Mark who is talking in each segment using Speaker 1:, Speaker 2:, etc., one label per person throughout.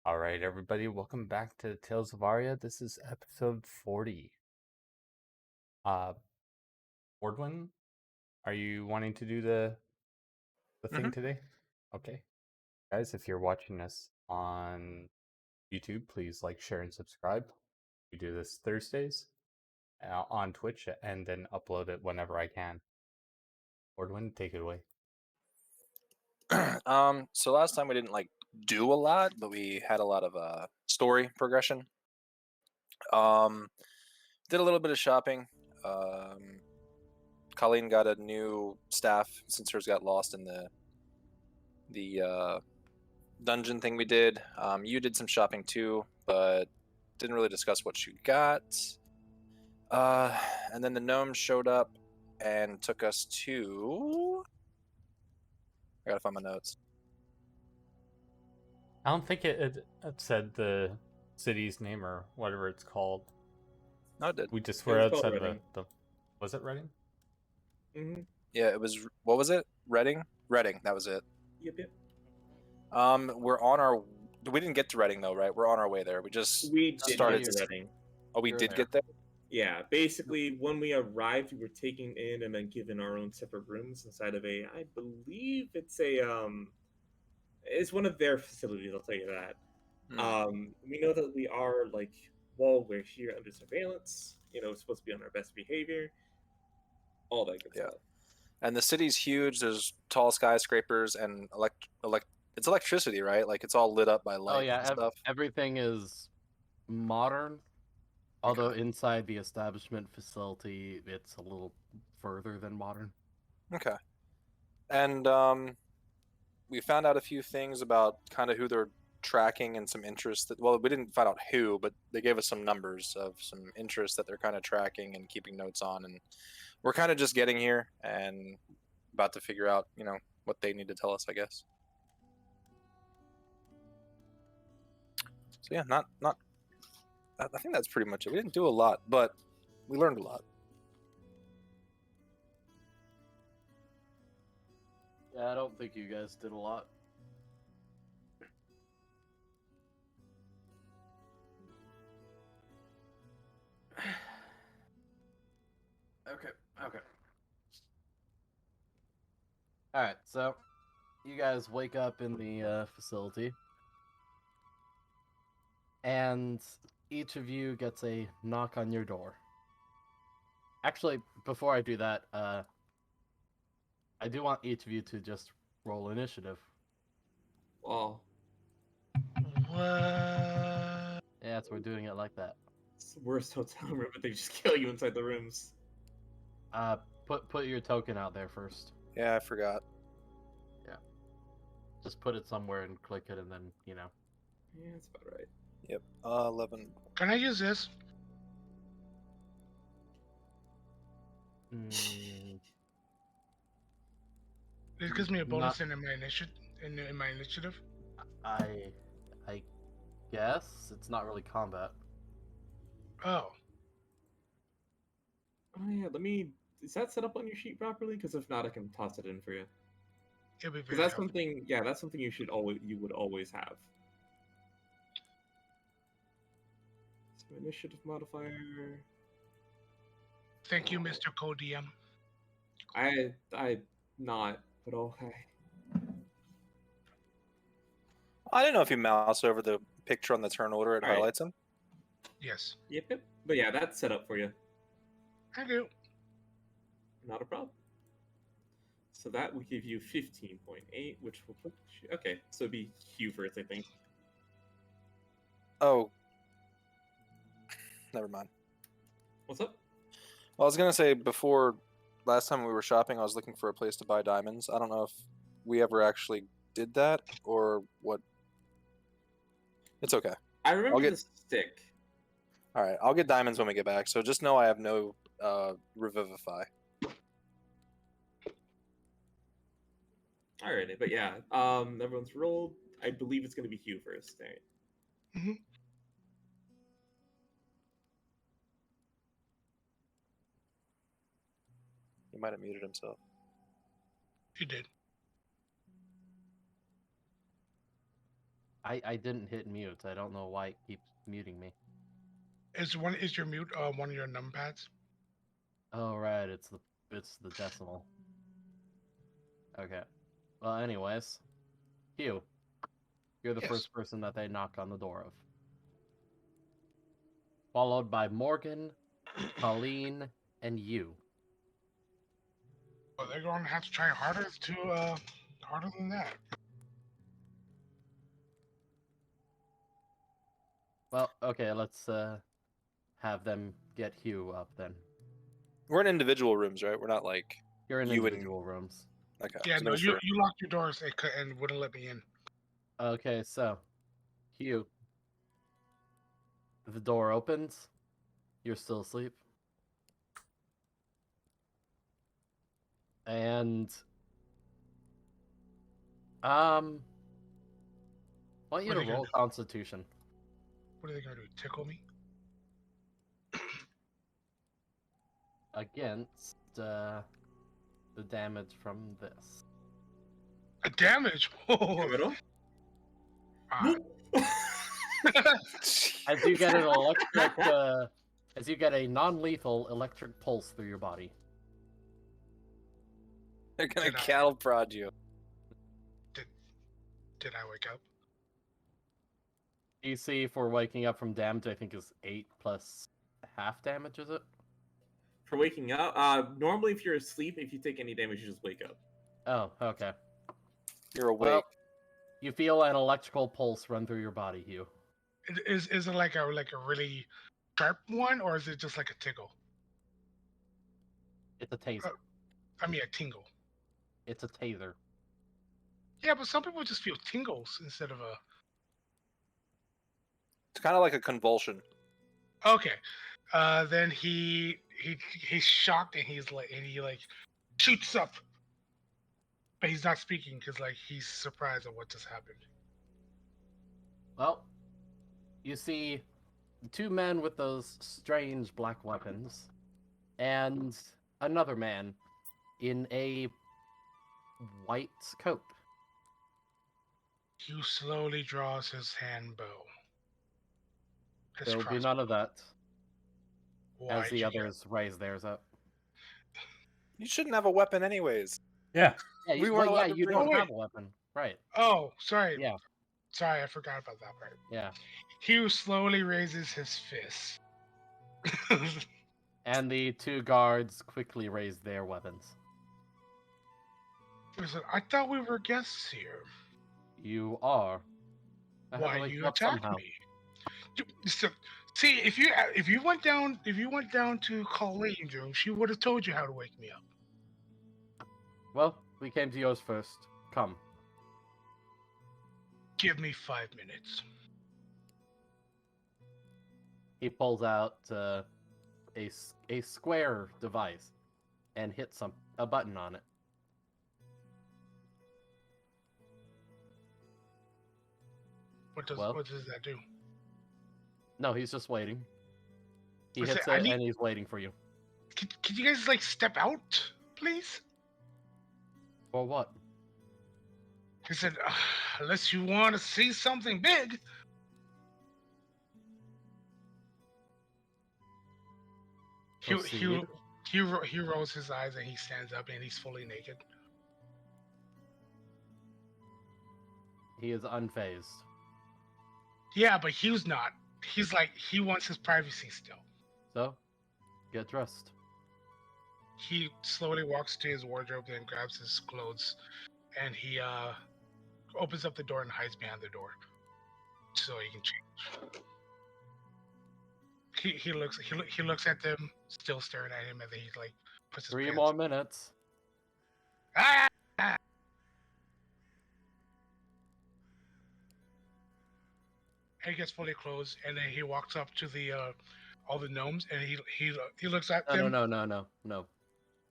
Speaker 1: All right, everybody, welcome back to Tales of Aria. This is episode 40. Uh, Ordwin, are you wanting to do the thing today? Okay. Guys, if you're watching us on YouTube, please like, share, and subscribe. We do this Thursdays on Twitch and then upload it whenever I can. Ordwin, take it away.
Speaker 2: So last time we didn't do a lot, but we had a lot of story progression. Did a little bit of shopping. Colleen got a new staff since hers got lost in the dungeon thing we did. You did some shopping too, but didn't really discuss what you got. And then the gnome showed up and took us to. I gotta find my notes.
Speaker 1: I don't think it said the city's name or whatever it's called.
Speaker 2: No, it did.
Speaker 1: We just were
Speaker 3: It was
Speaker 1: outside
Speaker 3: called Reading.
Speaker 1: Was it Reading?
Speaker 3: Mm-hmm.
Speaker 2: Yeah, it was. What was it? Reading. Reading. That was it.
Speaker 3: Yep.
Speaker 2: We're on our. We didn't get to Reading though, right? We're on our way there. We just
Speaker 3: We did
Speaker 2: started
Speaker 3: get to Reading.
Speaker 2: Oh, we
Speaker 1: You're
Speaker 2: did
Speaker 1: there.
Speaker 2: get there.
Speaker 3: Yeah, basically, when we arrived, we were taken in and then given our own separate rooms inside of I believe it's it's one of their facilities. I'll tell you that. We know that we are we're here under surveillance. We're supposed to be on our best behavior. All that good stuff.
Speaker 2: And the city's huge. There's tall skyscrapers and it's electricity, right? Like it's all lit up by light.
Speaker 4: Oh yeah,
Speaker 2: and stuff.
Speaker 4: everything is modern. Although inside the establishment facility, it's a little further than modern.
Speaker 2: Okay. And we found out a few things about kind of who they're tracking and some interest that. Well, we didn't find out who, but they gave us some numbers of some interest that they're kind of tracking and keeping notes on, and we're kind of just getting here and about to figure out, what they need to tell us, I guess. So yeah, not. I think that's pretty much it. We didn't do a lot, but we learned a lot.
Speaker 4: Yeah, I don't think you guys did a lot. Okay. Alright, so you guys wake up in the facility. And each of you gets a knock on your door. Actually, before I do that, I do want each of you to just roll initiative.
Speaker 3: Wow,
Speaker 5: What?
Speaker 4: Yeah, so we're doing it like that.
Speaker 3: it's the worst hotel room, but they just kill you inside the rooms.
Speaker 4: Put your token out there first.
Speaker 2: Yeah, I forgot.
Speaker 4: Just put it somewhere and click it, and then
Speaker 3: Yeah, that's about right.
Speaker 2: Yep. 11.
Speaker 5: Can I use this? It gives me a bonus in my initiative. In my initiative.
Speaker 4: I guess it's not really combat.
Speaker 5: Oh,
Speaker 3: Oh yeah, Is that set up on your sheet properly? Because if not, I can toss it in for you.
Speaker 5: it'll be
Speaker 3: Because
Speaker 5: very
Speaker 3: that's
Speaker 5: helpful.
Speaker 3: something. Yeah, that's something you would always have. So initiative modifier.
Speaker 5: Thank you, Mr. Co-DM.
Speaker 3: I not, but okay.
Speaker 2: I don't know if you mouse over the picture on the turn order, it
Speaker 3: All right.
Speaker 2: highlights them.
Speaker 5: Yes.
Speaker 3: Yep. But yeah, that's set up for you.
Speaker 5: Thank you.
Speaker 3: Not a problem. So that will give you 15.8, which will put you... Okay, so it'd be Hugh first, I think.
Speaker 2: Oh. Never mind.
Speaker 3: What's up?
Speaker 2: Well, I was going to say, before last time we were shopping, I was looking for a place to buy diamonds. I don't know if we ever actually did that or what. It's okay.
Speaker 3: I remember
Speaker 2: get-
Speaker 3: the stick.
Speaker 2: All right, I'll get diamonds when we get back. So just know I have no revivify.
Speaker 3: Alrighty, but yeah, everyone's rolled. I believe it's going to be Hugh first. All right.
Speaker 5: Mm-hmm.
Speaker 2: He might have muted himself.
Speaker 5: You did.
Speaker 4: I didn't hit mute. I don't know why it keeps muting me.
Speaker 5: Is your mute one of your numpads?
Speaker 4: Oh right, it's the decimal. Okay. Well, anyways, Hugh, you're the
Speaker 5: Yes.
Speaker 4: first person that they knock on the door of. Followed by Morgan, Colleen, and you.
Speaker 5: Well, they're going to have to try harder than that.
Speaker 4: Well, okay, let's have them get Hugh up then.
Speaker 2: We're in individual rooms, right? We're not like
Speaker 4: You're in
Speaker 2: You and-
Speaker 4: individual rooms.
Speaker 2: okay.
Speaker 5: Yeah,
Speaker 2: just
Speaker 5: no,
Speaker 2: making
Speaker 5: you
Speaker 2: sure.
Speaker 5: you locked your doors and wouldn't let me in.
Speaker 4: Okay, so Hugh, the door opens. You're still asleep. And I want you
Speaker 5: What
Speaker 4: to
Speaker 5: are they gonna
Speaker 4: roll
Speaker 5: do?
Speaker 4: Constitution
Speaker 5: What are they gonna do? Tickle me?
Speaker 4: against the damage from this.
Speaker 5: A damage. Oh,
Speaker 3: Criminal?
Speaker 4: As you get an electric, as you get a non-lethal electric pulse through your body.
Speaker 2: They're gonna
Speaker 5: Did I-
Speaker 2: cattle prod you.
Speaker 5: Did I wake up?
Speaker 4: DC for waking up from damage, I think, is 8 plus half damage, is it?
Speaker 3: For waking up, normally if you're asleep, if you take any damage, you just wake up.
Speaker 4: Oh, okay.
Speaker 2: You're awake.
Speaker 4: Well, you feel an electrical pulse run through your body, Hugh.
Speaker 5: Is it like a really sharp one, or is it just like a tickle?
Speaker 4: It's a taser.
Speaker 5: I mean, a tingle.
Speaker 4: It's a taser.
Speaker 5: Yeah, but some people just feel tingles instead of a.
Speaker 2: It's kind of like a convulsion.
Speaker 5: Okay, then he's shocked and he shoots up, but he's not speaking because like he's surprised at what just happened.
Speaker 4: Well, you see two men with those strange black weapons, and another man in a white coat.
Speaker 5: Hugh slowly draws his hand bow. His
Speaker 4: There will be
Speaker 5: crossbow.
Speaker 4: none of that
Speaker 5: Why
Speaker 4: as the
Speaker 5: did you
Speaker 4: others raise theirs up.
Speaker 2: You shouldn't have a weapon, anyways.
Speaker 1: Yeah.
Speaker 4: Yeah,
Speaker 2: We
Speaker 4: you,
Speaker 2: weren't
Speaker 4: well,
Speaker 2: allowed
Speaker 4: yeah,
Speaker 2: to
Speaker 4: you
Speaker 2: bring
Speaker 4: don't
Speaker 5: it.
Speaker 4: have a weapon, right?
Speaker 5: Oh, sorry.
Speaker 4: Yeah,
Speaker 5: Sorry, I forgot about that part.
Speaker 4: yeah.
Speaker 5: Hugh slowly raises his fist.
Speaker 4: And the two guards quickly raise their weapons.
Speaker 5: Listen, I thought we were guests here.
Speaker 4: You are. I had to
Speaker 5: Why
Speaker 4: wake
Speaker 5: you
Speaker 4: up
Speaker 5: attacked
Speaker 4: somehow.
Speaker 5: me? See, if you went down to Colleen's room, she would have told you how to wake me up.
Speaker 4: Well, we came to yours first. Come.
Speaker 5: Give me 5 minutes.
Speaker 4: He pulls out a square device and hits a button on it.
Speaker 5: What does that do?
Speaker 4: No, he's just waiting. He
Speaker 5: Listen,
Speaker 4: hits
Speaker 5: I
Speaker 4: it
Speaker 5: need-
Speaker 4: and he's waiting for you.
Speaker 5: Could you guys like step out, please?
Speaker 4: For what?
Speaker 5: He said, unless you want to see something big.
Speaker 4: Proceed.
Speaker 5: He rolls his eyes and he stands up and he's fully naked.
Speaker 4: He is unfazed.
Speaker 5: Yeah, but Hugh's not. He's like, he wants his privacy still.
Speaker 4: So, get dressed.
Speaker 5: He slowly walks to his wardrobe and grabs his clothes, and he opens up the door and hides behind the door so he can change. He looks at them, still staring at him, and then he like puts his
Speaker 4: 3
Speaker 5: pants.
Speaker 4: more minutes.
Speaker 5: Ah! And he gets fully clothed, and then he walks up to the all the gnomes, and he looks at them.
Speaker 4: No.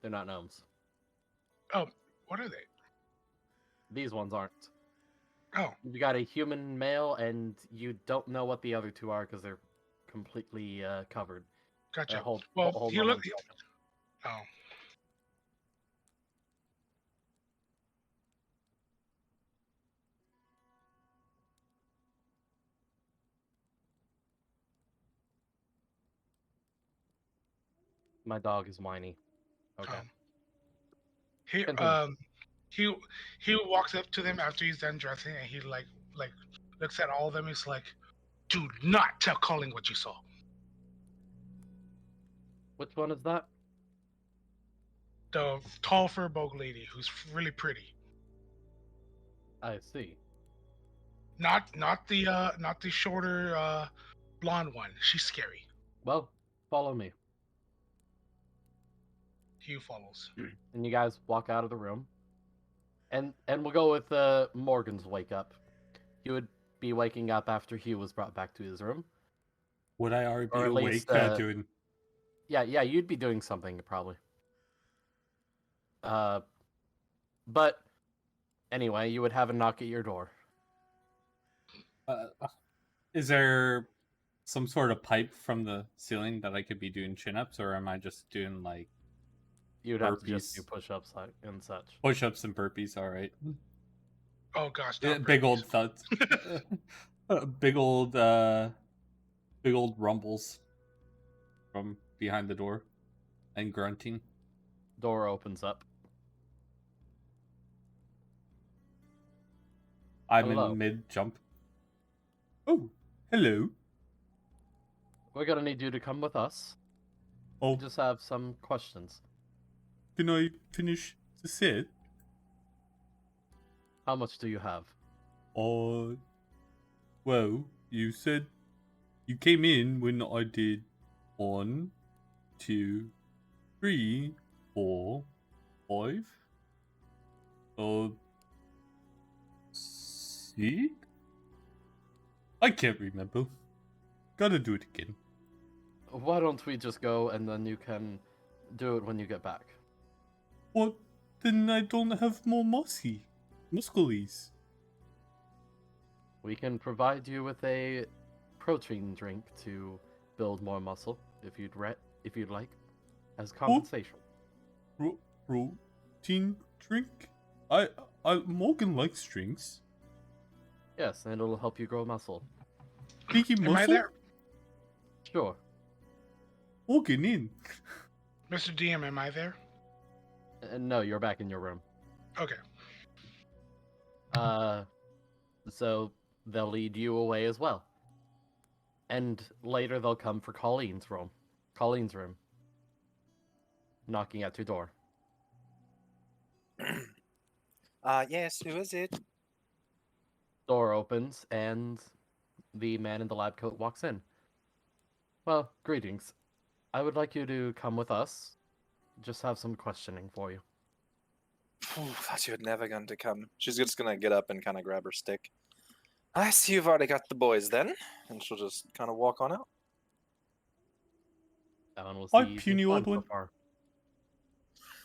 Speaker 4: They're not gnomes.
Speaker 5: Oh, what are they?
Speaker 4: These ones aren't.
Speaker 5: Oh,
Speaker 4: You got a human male, and you don't know what the other two are because they're completely covered.
Speaker 5: gotcha.
Speaker 4: Hold
Speaker 5: Well,
Speaker 4: on
Speaker 5: he
Speaker 4: one
Speaker 5: looked.
Speaker 4: second.
Speaker 5: Oh.
Speaker 4: My dog is whiny. Okay.
Speaker 5: He
Speaker 4: Continue.
Speaker 5: he he walks up to them after he's done dressing, and he like looks at all of them. He's like, "Do not tell Colin what you saw."
Speaker 4: Which one is that?
Speaker 5: The tall furbolg lady who's really pretty.
Speaker 4: I see.
Speaker 5: Not the shorter blonde one. She's scary.
Speaker 4: Well, follow me.
Speaker 5: Hugh follows.
Speaker 4: And you guys walk out of the room. And we'll go with Morgan's wake up. He would be waking up after Hugh was brought back to his room.
Speaker 1: Would I already be
Speaker 4: Or at
Speaker 1: awake?
Speaker 4: least,
Speaker 1: Doing...
Speaker 4: Yeah, you'd be doing something probably. But anyway, you would have a knock at your door.
Speaker 1: Is there some sort of pipe from the ceiling that I could be doing chin-ups, or am I just doing like
Speaker 4: You'd have to just do
Speaker 1: burpees?
Speaker 4: push-ups and such.
Speaker 1: Push-ups and burpees? All right.
Speaker 5: Oh gosh,
Speaker 1: Yeah,
Speaker 5: not
Speaker 1: big
Speaker 5: burpees.
Speaker 1: old thuds. big old rumbles from behind the door and grunting.
Speaker 4: Door opens up.
Speaker 1: I'm
Speaker 4: Hello.
Speaker 1: in mid jump. Oh, hello.
Speaker 4: We're gonna need you to come with us.
Speaker 1: Oh,
Speaker 4: We just have some questions.
Speaker 1: can I finish the set?
Speaker 4: How much do you have?
Speaker 1: Well, you said you came in when I did 1, 2, 3, 4, 5, 6? I can't remember. Gotta do it again.
Speaker 4: Why don't we just go and then you can do it when you get back?
Speaker 1: What? Then I don't have more musclies.
Speaker 4: We can provide you with a protein drink to build more muscle if you'd like, as compensation.
Speaker 1: Protein drink? Morgan likes drinks.
Speaker 4: Yes, and it'll help you grow muscle.
Speaker 1: Making
Speaker 5: Am I
Speaker 1: muscle?
Speaker 5: there?
Speaker 4: Sure.
Speaker 1: Morgan in.
Speaker 5: Mr. DM, am I there?
Speaker 4: No, you're back in your room.
Speaker 5: Okay.
Speaker 4: So they'll lead you away as well. And later they'll come for Colleen's room. Knocking at your door.
Speaker 2: Yes, who is it?
Speaker 4: Door opens and the man in the lab coat walks in. Well, greetings. I would like you to come with us. Just have some questioning for you.
Speaker 2: Thought you were never going to come. She's just gonna get up and kind of grab her stick. I see you've already got the boys then, and she'll just kind of walk on out.
Speaker 4: That one was
Speaker 1: Hi,
Speaker 4: the easiest
Speaker 1: puny
Speaker 4: one
Speaker 1: old
Speaker 4: so
Speaker 1: one.
Speaker 4: far.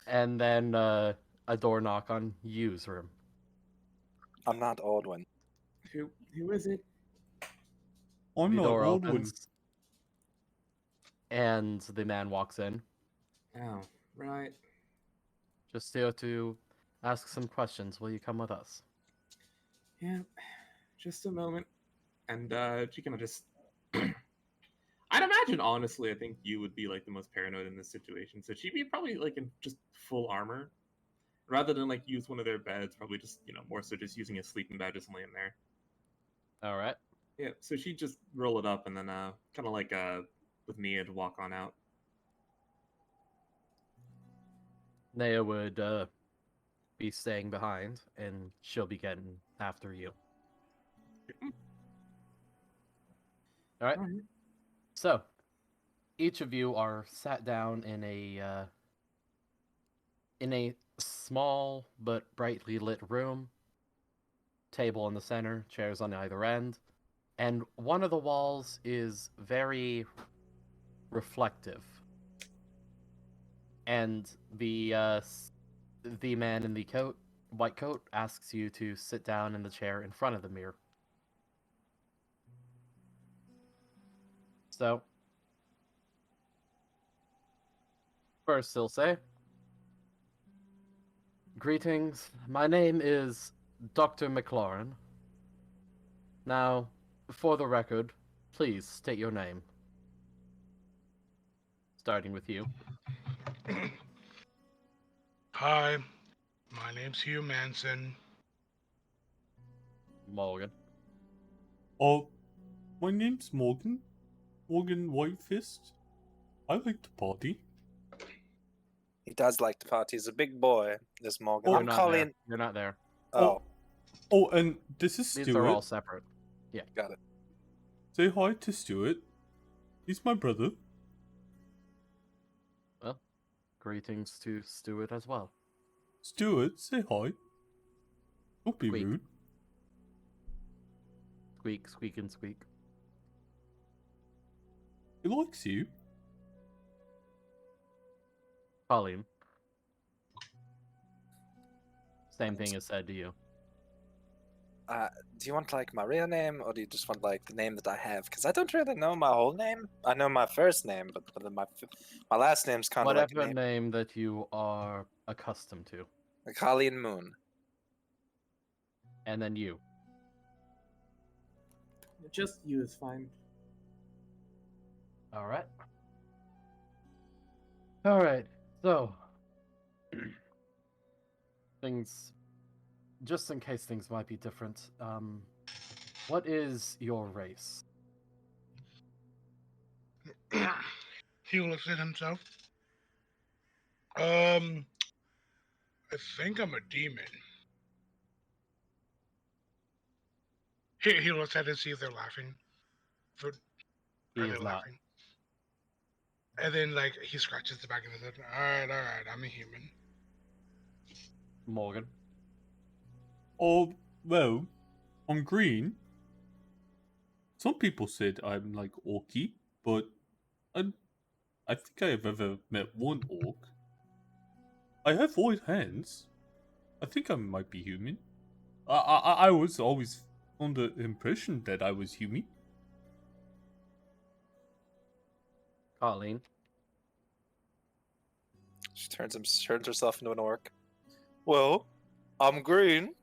Speaker 4: And then a door knock on Yu's room.
Speaker 2: I'm not Aldwin.
Speaker 3: Who is it?
Speaker 1: I'm
Speaker 4: The
Speaker 1: not
Speaker 4: door
Speaker 1: old one.
Speaker 4: opens, and the man walks in.
Speaker 3: Oh, right.
Speaker 4: Just here to ask some questions. Will you come with us?
Speaker 3: Yeah, just a moment. And she kind of just. I'd imagine, honestly, I think you would be like the most paranoid in this situation. So she'd be probably like in just full armor, rather than like use one of their beds. Probably just more so just using a sleeping bag, just laying there.
Speaker 4: All right.
Speaker 3: Yeah. So she'd just roll it up and then kind of like with Nia to walk on out.
Speaker 4: Naya would be staying behind, and she'll be getting after you. All right. So, each of you are sat down in a small but brightly lit room. Table in the center, chairs on either end, and one of the walls is very reflective. And the man in the white coat, asks you to sit down in the chair in front of the mirror. So, first he'll say, "Greetings, my name is Dr. McLaurin. Now, for the record, please state your name." starting with you.
Speaker 5: Hi, my name's Hugh Manson.
Speaker 4: Morgan.
Speaker 1: Oh, my name's Morgan. Morgan Whitefist. I like to party.
Speaker 2: He does like to party. He's a big boy, this Morgan.
Speaker 1: Oh,
Speaker 2: I'm Colleen.
Speaker 4: You're not there.
Speaker 2: Oh,
Speaker 1: Oh, and this is
Speaker 4: These
Speaker 1: Stuart.
Speaker 4: are all separate.
Speaker 2: got it.
Speaker 1: Say hi to Stuart. He's my brother.
Speaker 4: Well, greetings to Stuart as well.
Speaker 1: Stuart, say hi. Don't be
Speaker 4: Squeak.
Speaker 1: rude.
Speaker 4: Squeak, squeak, and squeak.
Speaker 1: He likes you.
Speaker 4: Colleen. Same thing is said to you.
Speaker 2: Do you want like my real name, or do you just want like the name that I have? Because I don't really know my whole name. I know my first name, but then my last name's kind of like a
Speaker 4: Whatever
Speaker 2: name.
Speaker 4: name that you are accustomed to.
Speaker 2: Like Colleen Moon.
Speaker 4: And then you.
Speaker 3: Just you is fine.
Speaker 4: Alright. Alright, so. Things. Just in case things might be different, what is your race?
Speaker 5: He looks at himself. I think I'm a demon. He looks at it and sees they're laughing.
Speaker 4: He
Speaker 5: Are they
Speaker 4: is not.
Speaker 5: laughing? And then, like, he scratches the back of his head. Alright, I'm a human.
Speaker 4: Morgan.
Speaker 1: Oh, well, I'm green. Some people said I'm like orky, but I think I have ever met one orc. I have white hands. I think I might be human. I was always under the impression that I was human.
Speaker 4: Colleen.
Speaker 2: She turns herself into an orc. Well, I'm green.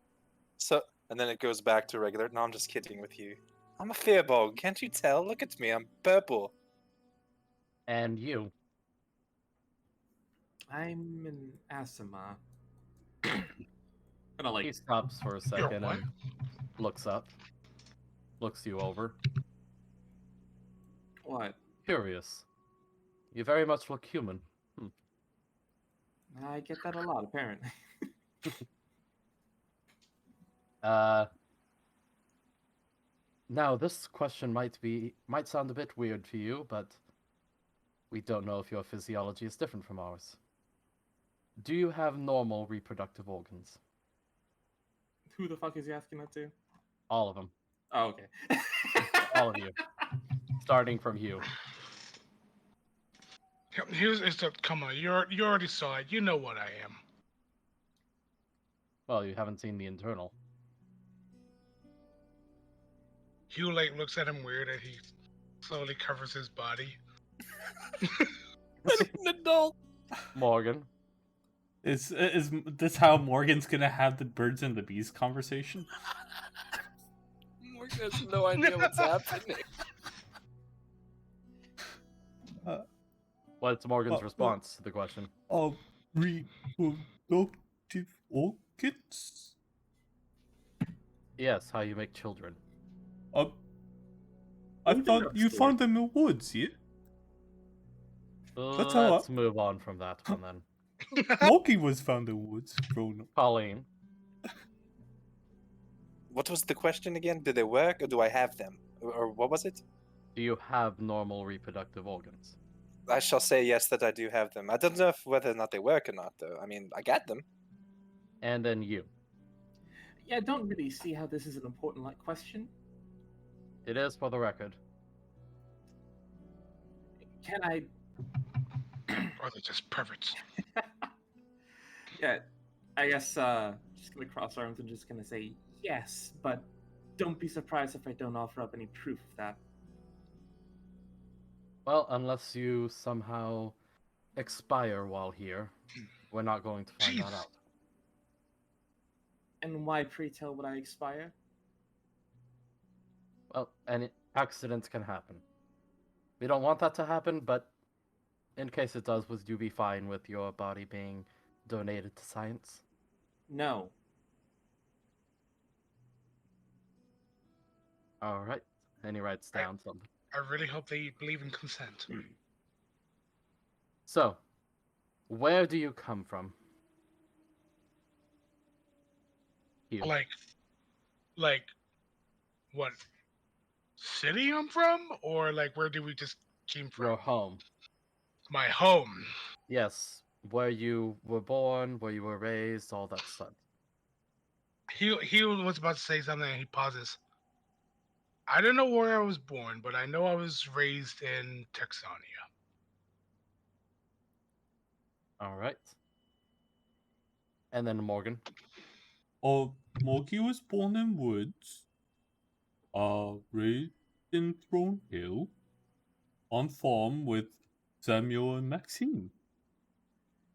Speaker 2: So, and then it goes back to regular. No, I'm just kidding with you. I'm a fearbog. Can't you tell? Look at me. I'm purple.
Speaker 4: And you.
Speaker 3: I'm an Asima. Gonna like
Speaker 4: He stops for a
Speaker 5: You're
Speaker 4: second
Speaker 5: what?
Speaker 4: and looks up. Looks you over.
Speaker 3: what?
Speaker 4: Curious. You very much look human.
Speaker 3: I get that a lot, apparently.
Speaker 4: Now this question might sound a bit weird to you, but we don't know if your physiology is different from ours. Do you have normal reproductive organs?
Speaker 3: Who the fuck is he asking that to?
Speaker 4: All of them.
Speaker 3: Oh, okay.
Speaker 4: All of you. Starting from you.
Speaker 5: Here's the come on, you already saw it. You know what I am.
Speaker 4: Well, you haven't seen the internal.
Speaker 5: Hugh like looks at him weird and he slowly covers his body.
Speaker 2: An adult.
Speaker 4: Morgan.
Speaker 1: Is this how Morgan's gonna have the birds and the bees conversation?
Speaker 2: Morgan has no idea what's happening.
Speaker 4: What's Morgan's
Speaker 1: Well-
Speaker 4: response to the question?
Speaker 1: Reproductive organs?
Speaker 4: Yes, how you make children.
Speaker 1: I
Speaker 3: Who
Speaker 1: thought
Speaker 3: did
Speaker 1: you
Speaker 3: that
Speaker 1: found them in the woods, yeah? That's how
Speaker 4: Let's move on from that one then.
Speaker 1: Loki was found in the woods growing up.
Speaker 4: Colleen.
Speaker 2: What was the question again? Do they work, or do I have them, or what was it?
Speaker 4: Do you have normal reproductive organs?
Speaker 2: I shall say yes that I do have them. I don't know whether or not they work or not, though. I mean, I got them.
Speaker 4: And then you.
Speaker 3: Yeah, I don't really see how this is an important like question.
Speaker 4: It is for the record.
Speaker 3: Can I?
Speaker 5: Or they're just perverts.
Speaker 3: Yeah, I guess just gonna cross arms and just gonna say yes, but don't be surprised if I don't offer up any proof of that.
Speaker 4: Well, unless you somehow expire while here, we're not going to find that
Speaker 5: Jeez.
Speaker 4: out.
Speaker 3: And why, pray tell, would I expire?
Speaker 4: Well, and accidents can happen. We don't want that to happen, but In case it does, would you be fine with your body being donated to science?
Speaker 6: No.
Speaker 4: All right. And he writes down something.
Speaker 5: I really hope they believe in consent.
Speaker 4: So, where do you come from? You.
Speaker 5: Like, what city I'm from, or like where did we just came from?
Speaker 4: Your home.
Speaker 5: My home.
Speaker 4: Yes. Where you were born, where you were raised, all that stuff.
Speaker 5: He was about to say something, and he pauses. I don't know where I was born, but I know I was raised in Texania.
Speaker 4: All right. And then Morgan.
Speaker 1: Mogi was born in Woods. Raised in Throne Hill. On farm with Samuel and Maxine.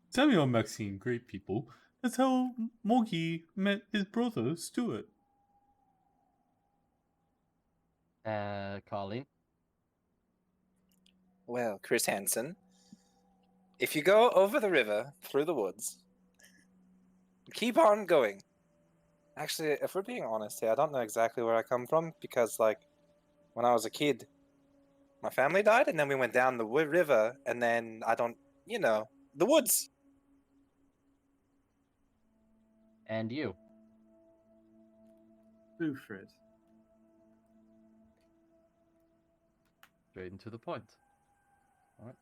Speaker 1: Samuel and Maxine, great people. That's how Mogi met his brother, Stuart.
Speaker 4: Colleen.
Speaker 2: Well, Chris Hansen, if you go over the river, through the woods, keep on going. Actually, if we're being honest here, I don't know exactly where I come from because, like, when I was a kid, my family died, and then we went down the river, and then the woods.
Speaker 4: And you.
Speaker 6: Buford.
Speaker 4: Straight and to the point. All right.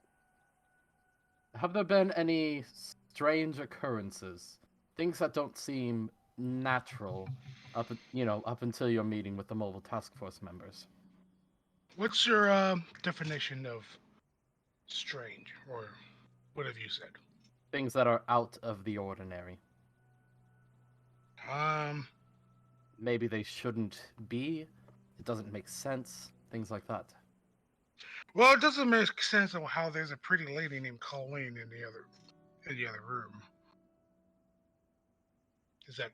Speaker 4: Have there been any strange occurrences? Things that don't seem natural up until your meeting with the mobile task force members?
Speaker 5: What's your definition of strange, or what have you said?
Speaker 4: Things that are out of the ordinary. Maybe they shouldn't be. It doesn't make sense. Things like that.
Speaker 5: Well, it doesn't make sense of how there's a pretty lady named Colleen in the other room. Is that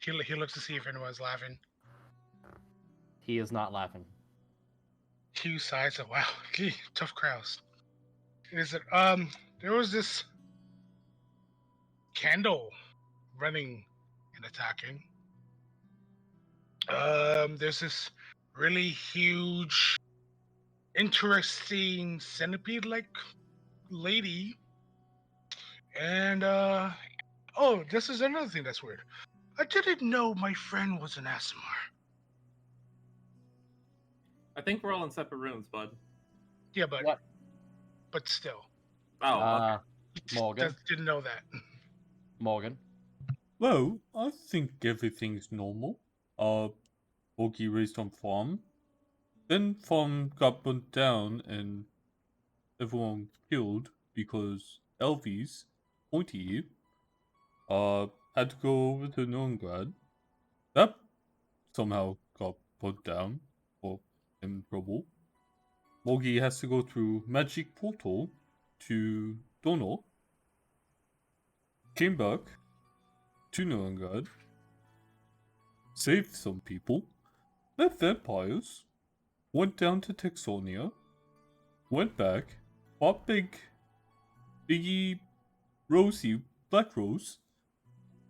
Speaker 5: he looks to see if anyone's laughing.
Speaker 4: He is not laughing.
Speaker 5: Hugh sighs. Wow, gee, tough crowds. Is it there was this candle running and attacking. There's this really huge, interesting centipede-like lady, and oh, this is another thing that's weird. I didn't know my friend was an Asimar.
Speaker 6: I think we're all in separate rooms, bud.
Speaker 5: Yeah, but
Speaker 4: What?
Speaker 5: but still,
Speaker 6: Oh, okay.
Speaker 4: Morgan.
Speaker 5: Didn't know that.
Speaker 4: Morgan.
Speaker 1: Well, I think everything's normal. Mogi raised on farm. Then farm got burnt down and everyone killed because Elvies, Pointy, had to go over to Novigrad. That somehow got put down or in trouble. Mogi has to go through magic portal to Donor. Came back to Novigrad. Saved some people. Met vampires. Went down to Texonia. Went back. Fought Biggie Rosie Black Rose.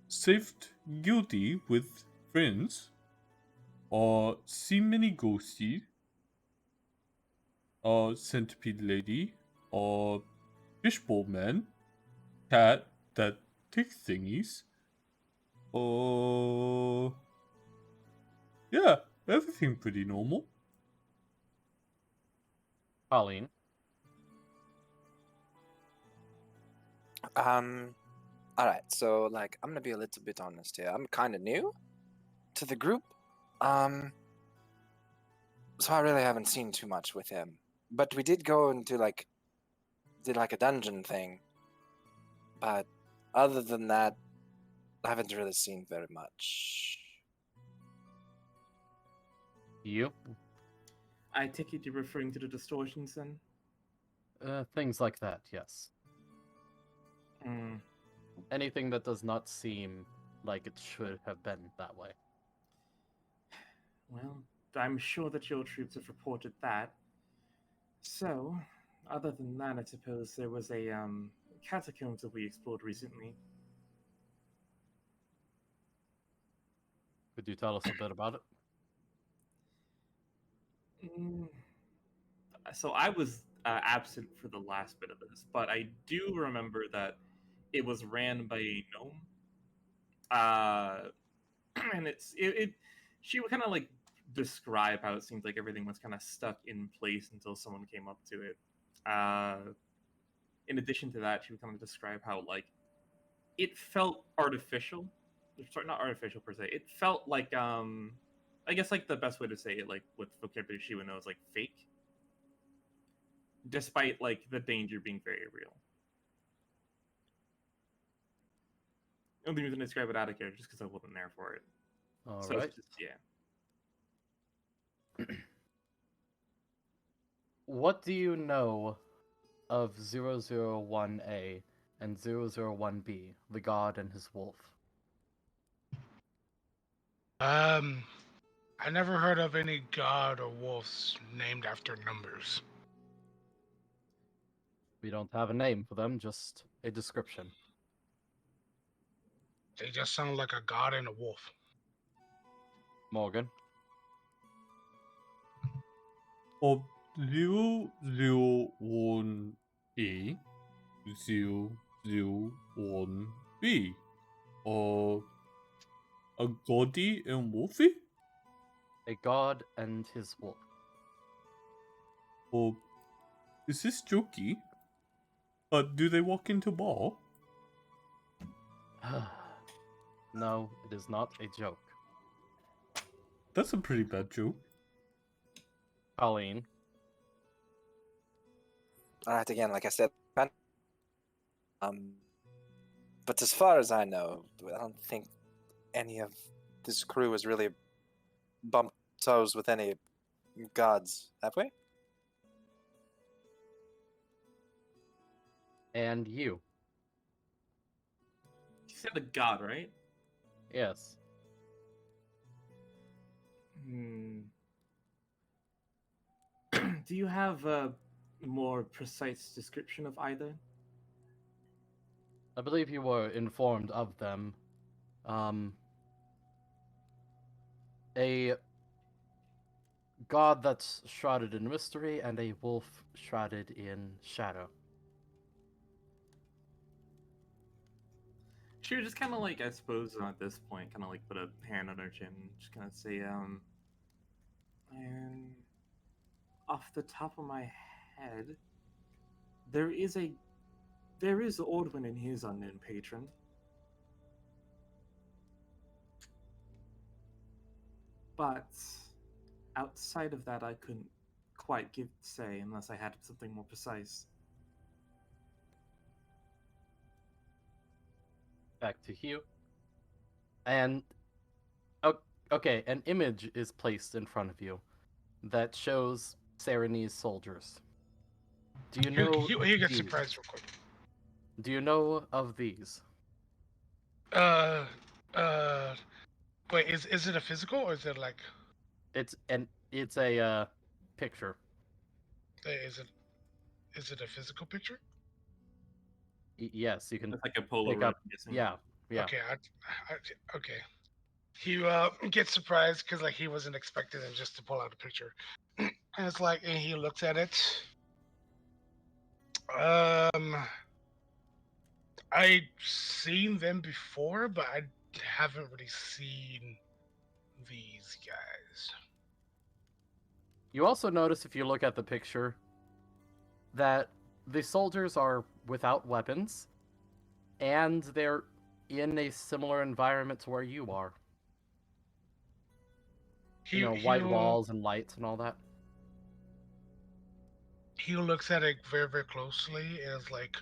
Speaker 1: Saved Guilty with friends. Seen many ghosties. Centipede lady. Fishbowl man. Cat that takes thingies. Yeah, everything pretty normal.
Speaker 4: Colleen.
Speaker 2: All right. So, like, I'm gonna be a little bit honest here. I'm kind of new to the group. So I really haven't seen too much with him. But we did go into did a dungeon thing. But other than that, I haven't really seen very much.
Speaker 4: You.
Speaker 6: I take it you're referring to the distortions then?
Speaker 4: Things like that, yes.
Speaker 6: Hmm.
Speaker 4: Anything that does not seem like it should have been that way.
Speaker 6: Well, I'm sure that your troops have reported that. So, Other than that, I suppose there was a catacombs that we explored recently.
Speaker 4: Could you tell us a bit about it?
Speaker 6: Mm, So I was absent for the last bit of this, but I do remember that it was ran by a gnome. And she would kind of like describe how it seemed like everything was kind of stuck in place until someone came up to it. In addition to that, she would kind of describe how like it felt artificial. Sorry, not artificial per se. It felt like I guess like the best way to say it, like with vocabulary she would know, is like fake, despite like the danger being very real. The only reason I describe it out of character just because I wasn't there for it.
Speaker 4: All
Speaker 6: So
Speaker 4: right.
Speaker 6: it's just, yeah.
Speaker 4: What do you know of 001A and 001B, the god and his wolf?
Speaker 5: I never heard of any god or wolves named after numbers.
Speaker 4: We don't have a name for them, just a description.
Speaker 5: They just sound like a god and a wolf.
Speaker 4: Morgan?
Speaker 1: Of 001A, 001B. A goddy and wolfy?
Speaker 4: A god and his wolf.
Speaker 1: Is this jokey? Do they walk into bar?
Speaker 4: No, it is not a joke.
Speaker 1: That's a pretty bad joke.
Speaker 4: Colleen?
Speaker 2: Alright, again, like I said, but as far as I know, I don't think any of this crew has really bumped toes with any gods, have we?
Speaker 4: And you?
Speaker 6: You said a god, right?
Speaker 4: Yes.
Speaker 6: Do you have a more precise description of either?
Speaker 4: I believe you were informed of them. A god that's shrouded in mystery and a wolf shrouded in shadow.
Speaker 6: She would just kind of like, I suppose, at this point, kind of like put a hand on her chin, and just kind of say, and off the top of my head, there is Ordwin and his unknown patron. But outside of that, I couldn't quite say unless I had something more precise.
Speaker 4: Back to Hugh. And okay, an image is placed in front of you that shows Serenese soldiers. Do you know?
Speaker 5: He gets
Speaker 4: these?
Speaker 5: surprised real quick.
Speaker 4: Do you know of these?
Speaker 5: Wait, is it a physical or is it like?
Speaker 4: It's a picture.
Speaker 5: Is it a physical picture?
Speaker 4: Yes, you can
Speaker 6: It's like a Polaroid.
Speaker 4: pick up.
Speaker 6: I'm guessing.
Speaker 4: Yeah.
Speaker 5: Okay, okay. He gets surprised because like he wasn't expecting him just to pull out a picture, and it's like, and he looks at it. I've seen them before, but I haven't really seen these guys.
Speaker 4: You also notice if you look at the picture that the soldiers are without weapons, and they're in a similar environment to where you are. White walls and lights and all that.
Speaker 5: He looks at it very, very closely and is like,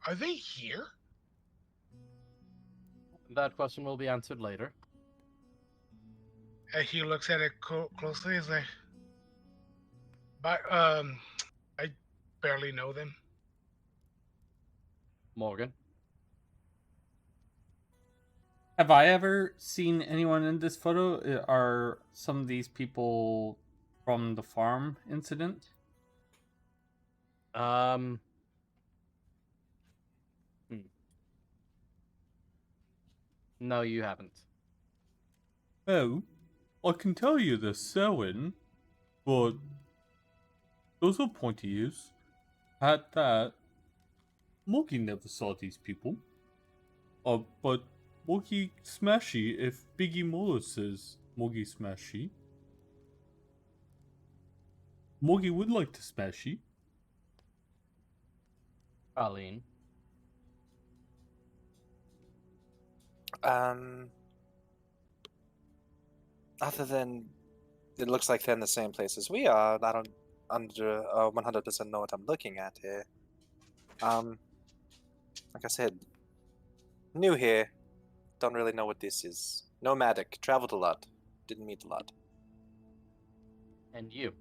Speaker 5: "Are they here?"
Speaker 4: That question will be answered later.
Speaker 5: And he looks at it closely and is like, "But I barely know them."
Speaker 4: Morgan.
Speaker 1: Have I ever seen anyone in this photo? Are some of these people from the farm incident?
Speaker 4: Um. hmm. No, you haven't.
Speaker 1: Oh, I can tell you they're selling, but those are pointy ears. At that, Mogi never saw these people. But Mogi Smashy if Biggie Molo says Mogi Smashy. Mogi would like to smashy.
Speaker 4: Colleen.
Speaker 2: Other than it looks like they're in the same place as we are, I don't 100% know what I'm looking at here. Like I said, new here. Don't really know what this is. Nomadic, traveled a lot, didn't meet a lot.
Speaker 4: And you.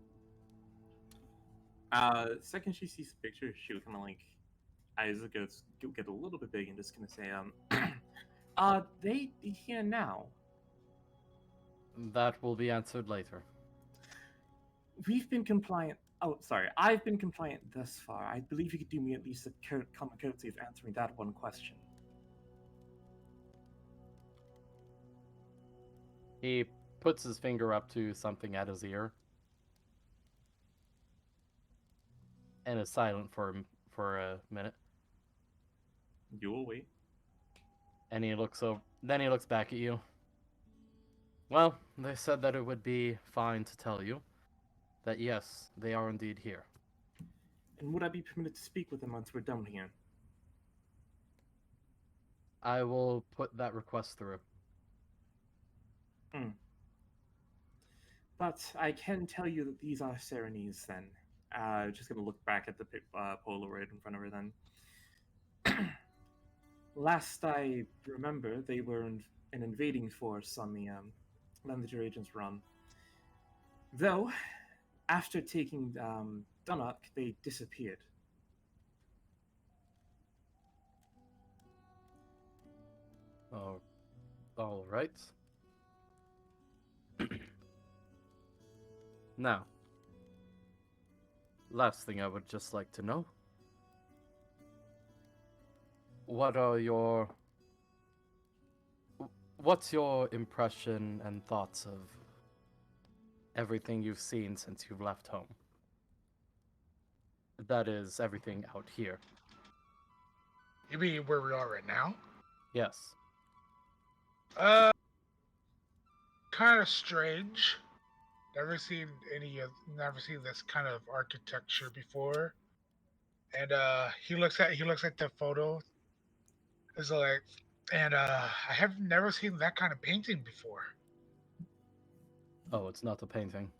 Speaker 6: Second she sees the picture, she would kind of like eyes get a little bit big and just gonna say, they here now.
Speaker 4: That will be answered later.
Speaker 6: We've been compliant. Oh, sorry, I've been compliant thus far. I believe you could do me at least a common courtesy of answering that one question.
Speaker 4: He puts his finger up to something at his ear and is silent for a minute.
Speaker 6: You will wait.
Speaker 4: And he looks over. Then he looks back at you. Well, they said that it would be fine to tell you that yes, they are indeed here.
Speaker 6: And would I be permitted to speak with them once we're done here?
Speaker 4: I will put that request through.
Speaker 6: But I can tell you that these are Serenese then. Just gonna look back at the Polaroid in front of her then. Last I remember, they were an invading force on the land that your agents were on. Though, after taking Dunnock, they disappeared.
Speaker 4: Oh, all right. Now, last thing I would just like to know. What's your impression and thoughts of everything you've seen since you've left home? That is everything out here.
Speaker 5: You mean where we are right now?
Speaker 4: Yes.
Speaker 5: Kind of strange. Never seen this kind of architecture before. And he looks at the photo. Is like, and I have never seen that kind of painting before.
Speaker 4: Oh, it's not a painting.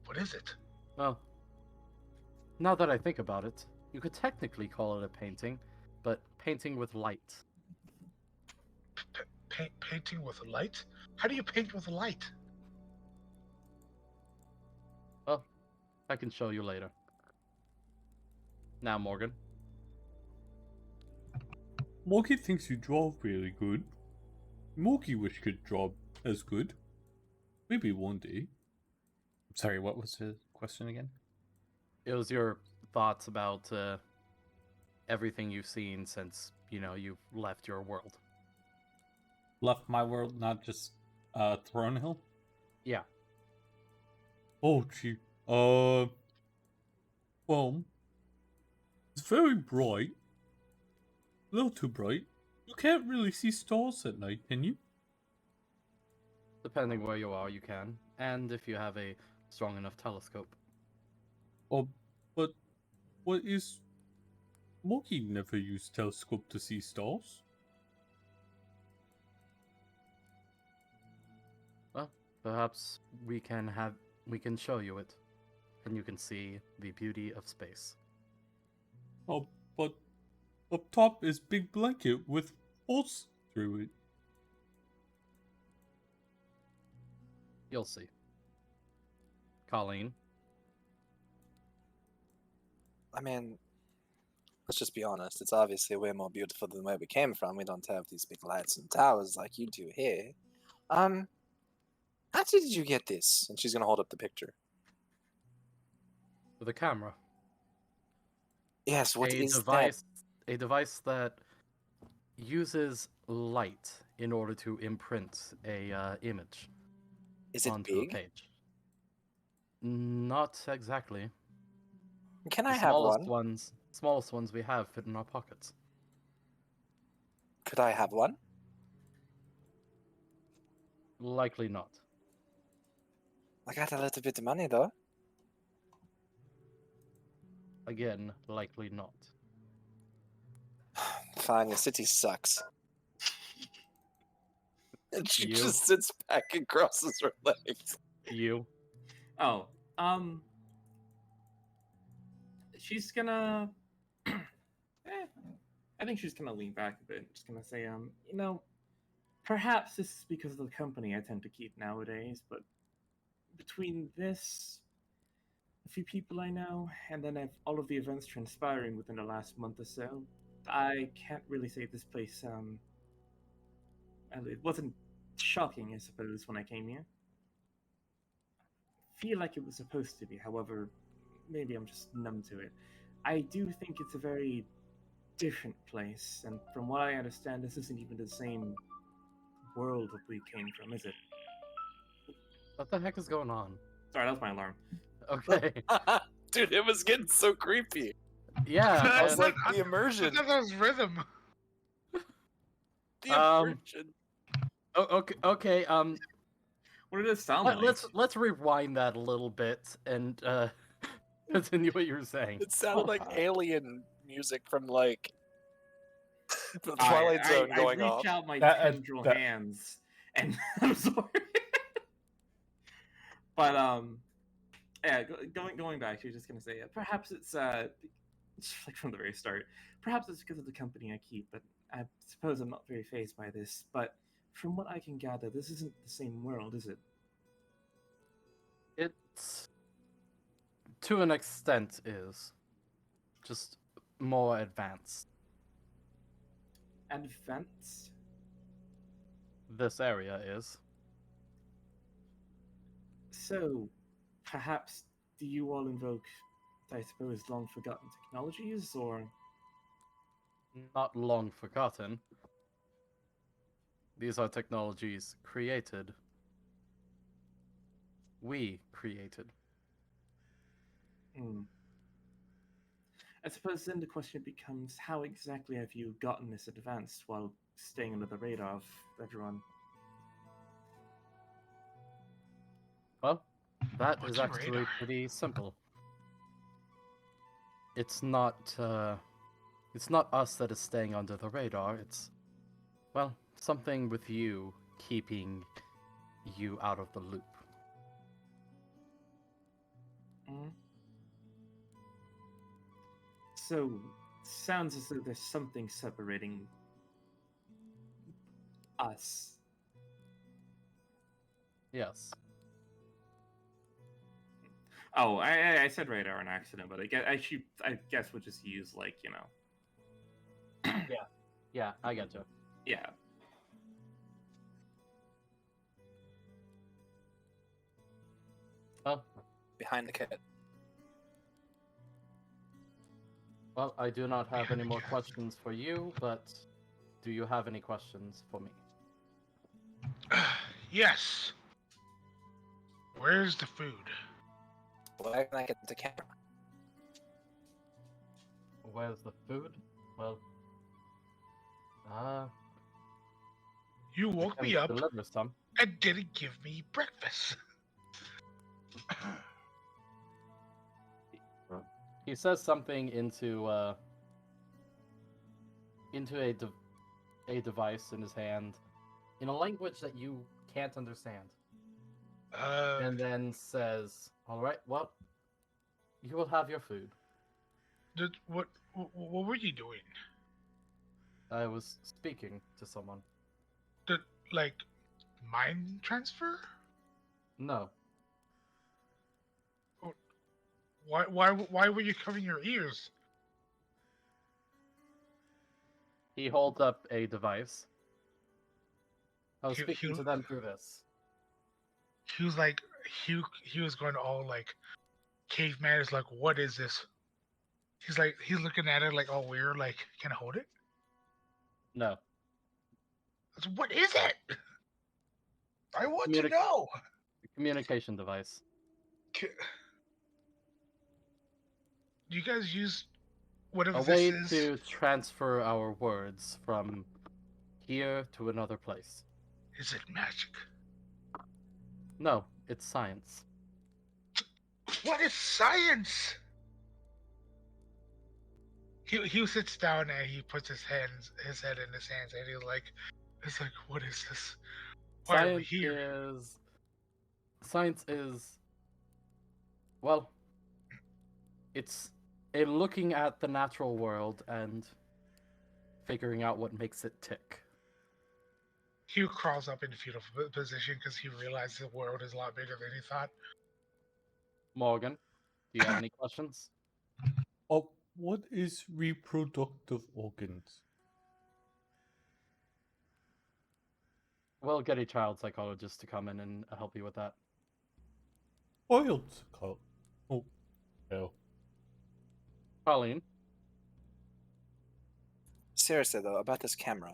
Speaker 5: What is it?
Speaker 4: Well, now that I think about it, you could technically call it a painting, but painting with light.
Speaker 5: Painting with light? How do you paint with light?
Speaker 4: Well, I can show you later. Now, Morgan.
Speaker 1: Mogi thinks you draw really good. Mogi wish could draw as good. Maybe one day. Sorry, what was the question again?
Speaker 4: It was your thoughts about everything you've seen since, you've left your world.
Speaker 1: Left my world, not just Thronehill?
Speaker 4: Yeah.
Speaker 1: Oh, gee. Well, it's very bright. A little too bright. You can't really see stars at night, can you?
Speaker 4: Depending where you are, you can. And if you have a strong enough telescope.
Speaker 1: Oh, but what is... Mogi never used telescope to see stars.
Speaker 4: Well, perhaps we can show you it. And you can see the beauty of space.
Speaker 1: Oh, but up top is big blanket with holes through it.
Speaker 4: You'll see. Colleen.
Speaker 2: I mean, let's just be honest. It's obviously way more beautiful than where we came from. We don't have these big lights and towers like you do here. How did you get this? And she's gonna hold up the picture.
Speaker 4: With a camera.
Speaker 2: Yes, what
Speaker 4: a
Speaker 2: is
Speaker 4: device, a device that uses light in order to imprint a image
Speaker 2: that? Is it
Speaker 4: onto a
Speaker 2: big?
Speaker 4: page. Not exactly.
Speaker 2: Can
Speaker 4: The
Speaker 2: I have one?
Speaker 4: smallest ones we have fit in our pockets.
Speaker 2: Could I have one?
Speaker 4: Likely not.
Speaker 2: I got a little bit of money though.
Speaker 4: Again, likely not.
Speaker 2: Fine, your city sucks. And she
Speaker 4: You?
Speaker 2: just sits back and crosses her legs.
Speaker 4: You?
Speaker 6: Oh, she's gonna. I think she's gonna lean back a bit. Just gonna say, perhaps this is because of the company I tend to keep nowadays, but between this, a few people I know, and then all of the events transpiring within the last month or so, I can't really say this place. It wasn't shocking, I suppose, when I came here. Feel like it was supposed to be. However, maybe I'm just numb to it. I do think it's a very different place, and from what I understand, this isn't even the same world that we came from, is it?
Speaker 4: What the heck is going on?
Speaker 6: Sorry, that was my alarm.
Speaker 4: Okay.
Speaker 2: Dude, it was getting so creepy.
Speaker 4: Yeah.
Speaker 2: I was
Speaker 4: and-
Speaker 2: like, the
Speaker 5: I
Speaker 2: immersion.
Speaker 5: thought that was rhythm.
Speaker 2: The
Speaker 4: Um,
Speaker 2: immersion.
Speaker 4: okay.
Speaker 6: What did it sound like?
Speaker 4: Let's rewind that a little bit and continue what you were saying.
Speaker 2: It sounded like alien music from like the
Speaker 6: I-
Speaker 2: Twilight Zone
Speaker 6: I
Speaker 2: going
Speaker 6: reach
Speaker 2: off.
Speaker 6: out my
Speaker 1: That-
Speaker 6: tendril
Speaker 1: that-
Speaker 6: hands and absorb it. But yeah, going back, you're just gonna say perhaps it's like from the very start. Perhaps it's because of the company I keep, but I suppose I'm not very fazed by this. But from what I can gather, this isn't the same world, is it?
Speaker 4: It's to an extent is just more advanced.
Speaker 6: Advanced?
Speaker 4: This area is.
Speaker 6: So, perhaps do you all invoke, I suppose, long forgotten technologies, or
Speaker 4: Not long forgotten. These are technologies created. We created.
Speaker 6: Hmm. I suppose then the question becomes, how exactly have you gotten this advanced while staying under the radar of everyone?
Speaker 4: Well, that
Speaker 5: What's
Speaker 4: is
Speaker 5: a
Speaker 4: actually
Speaker 5: radar?
Speaker 4: pretty simple. It's not us that is staying under the radar. It's, well, something with you keeping you out of the loop.
Speaker 6: Hmm? So, sounds as though there's something separating us.
Speaker 4: Yes.
Speaker 6: Oh, I said radar on accident, but I guess we'll just use
Speaker 4: Yeah, I get you.
Speaker 6: yeah.
Speaker 4: Well,
Speaker 2: Behind the kit.
Speaker 4: well, I do not have any more
Speaker 5: Yeah.
Speaker 4: questions for you, but do you have any questions for me?
Speaker 5: Yes. Where's the food?
Speaker 2: Why can I get the camera?
Speaker 4: Where's the food? Well,
Speaker 5: You
Speaker 4: I
Speaker 5: woke
Speaker 4: can
Speaker 5: me up
Speaker 4: deliver some.
Speaker 5: and didn't give me breakfast.
Speaker 4: He says something into a device in his hand, in a language that you can't understand, and then says, "All right, well, you will have your food."
Speaker 5: What were you doing?
Speaker 4: I was speaking to someone.
Speaker 5: Did like mind transfer?
Speaker 4: No,
Speaker 5: Why were you covering your ears?
Speaker 4: he holds up a device. I was
Speaker 5: He-
Speaker 4: speaking
Speaker 5: he-
Speaker 4: to them through this.
Speaker 5: He was like he was going all like caveman is like, what is this? he's looking at it like all weird, like, can I hold it?
Speaker 4: No.
Speaker 5: I said, what is it? I want to
Speaker 4: Communic-
Speaker 5: know.
Speaker 4: Communication device.
Speaker 5: Do you guys use whatever
Speaker 4: A
Speaker 5: this
Speaker 4: way
Speaker 5: is?
Speaker 4: to transfer our words from here to another place.
Speaker 5: Is it magic?
Speaker 4: No, it's science.
Speaker 5: What is science? He sits down and he puts his head in his hands, and he's like, what is this? Why are we here?
Speaker 4: Science is, well, it's a looking at the natural world and figuring out what makes it tick.
Speaker 5: Hugh crawls up in fetal position because he realizes the world is a lot bigger than he thought.
Speaker 4: Morgan, do you have any questions?
Speaker 1: Oh, what is reproductive organs?
Speaker 4: We'll get a child psychologist to come in and help you with that.
Speaker 1: Oiled skull. Oh, no.
Speaker 4: Colleen?
Speaker 2: Seriously though, about this camera,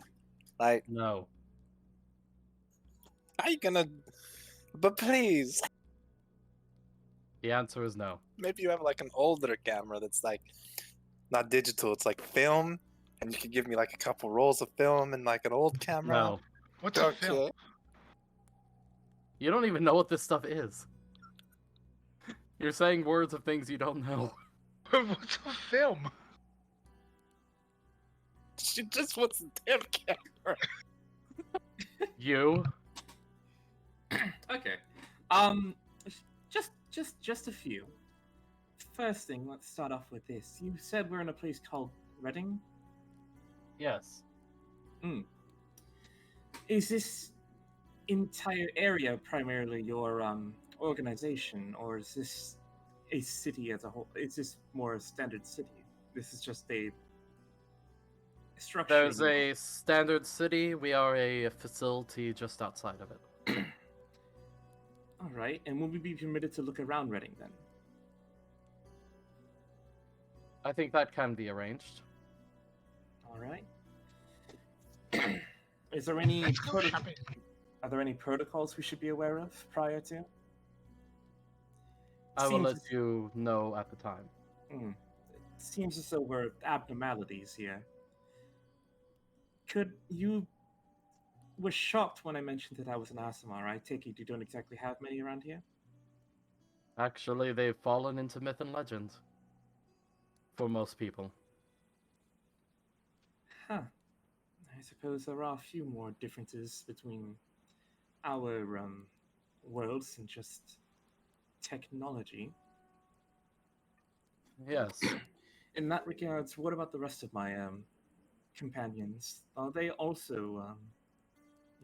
Speaker 2: like,
Speaker 4: No.
Speaker 2: how you gonna? But please,
Speaker 4: The answer is no.
Speaker 2: maybe you have like an older camera that's like not digital. It's like film, and you could give me like a couple rolls of film and like an old camera.
Speaker 4: No.
Speaker 5: What's a film?
Speaker 2: Okay.
Speaker 4: You don't even know what this stuff is. You're saying words of things you don't know.
Speaker 5: What's a film?
Speaker 2: She just wants a damn camera.
Speaker 4: You?
Speaker 6: Okay. Just a few. First thing, let's start off with this. You said we're in a place called Reading.
Speaker 4: Yes.
Speaker 6: Is this entire area primarily your organization, or is this a city as a whole? Is this more a standard city? This is just a structure.
Speaker 4: There's a standard city. We are a facility just outside of it.
Speaker 6: All right, and will we be permitted to look around Reading then?
Speaker 4: I think that can be arranged.
Speaker 6: All right. Is there any
Speaker 5: Let's go shopping.
Speaker 6: Are there any protocols we should be aware of prior to?
Speaker 4: I will
Speaker 6: Seems
Speaker 4: let
Speaker 6: as-
Speaker 4: you know at the time.
Speaker 6: It seems as though we're abnormalities here. Could you were shocked when I mentioned that I was an Asimar, right? Take it you don't exactly have many around here?
Speaker 4: Actually, they've fallen into myth and legend. For most people.
Speaker 6: Huh. I suppose there are a few more differences between our worlds and just technology.
Speaker 4: Yes.
Speaker 6: In that regards, what about the rest of my companions? Are they also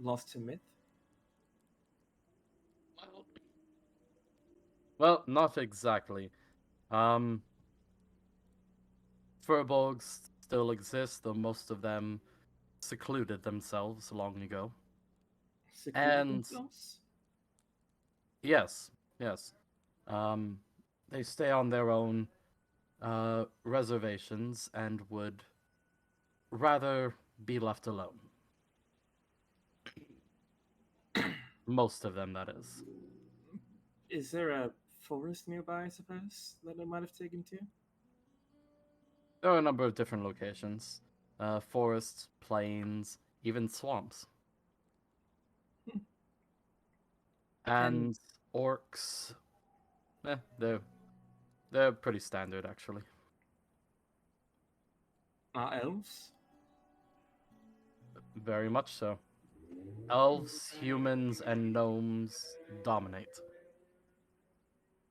Speaker 6: lost to myth?
Speaker 4: Well, not exactly. Furbolgs still exist, though most of them secluded themselves long ago.
Speaker 6: Secluded
Speaker 4: And-
Speaker 6: themselves?
Speaker 4: Yes, yes. They stay on their own reservations and would rather be left alone. Most of them, that is.
Speaker 6: Is there a forest nearby, I suppose, that I might have taken to?
Speaker 4: There are a number of different locations. Forests, plains, even swamps. And orcs, they're pretty standard, actually.
Speaker 6: Elves?
Speaker 4: Very much so. Elves, humans, and gnomes dominate.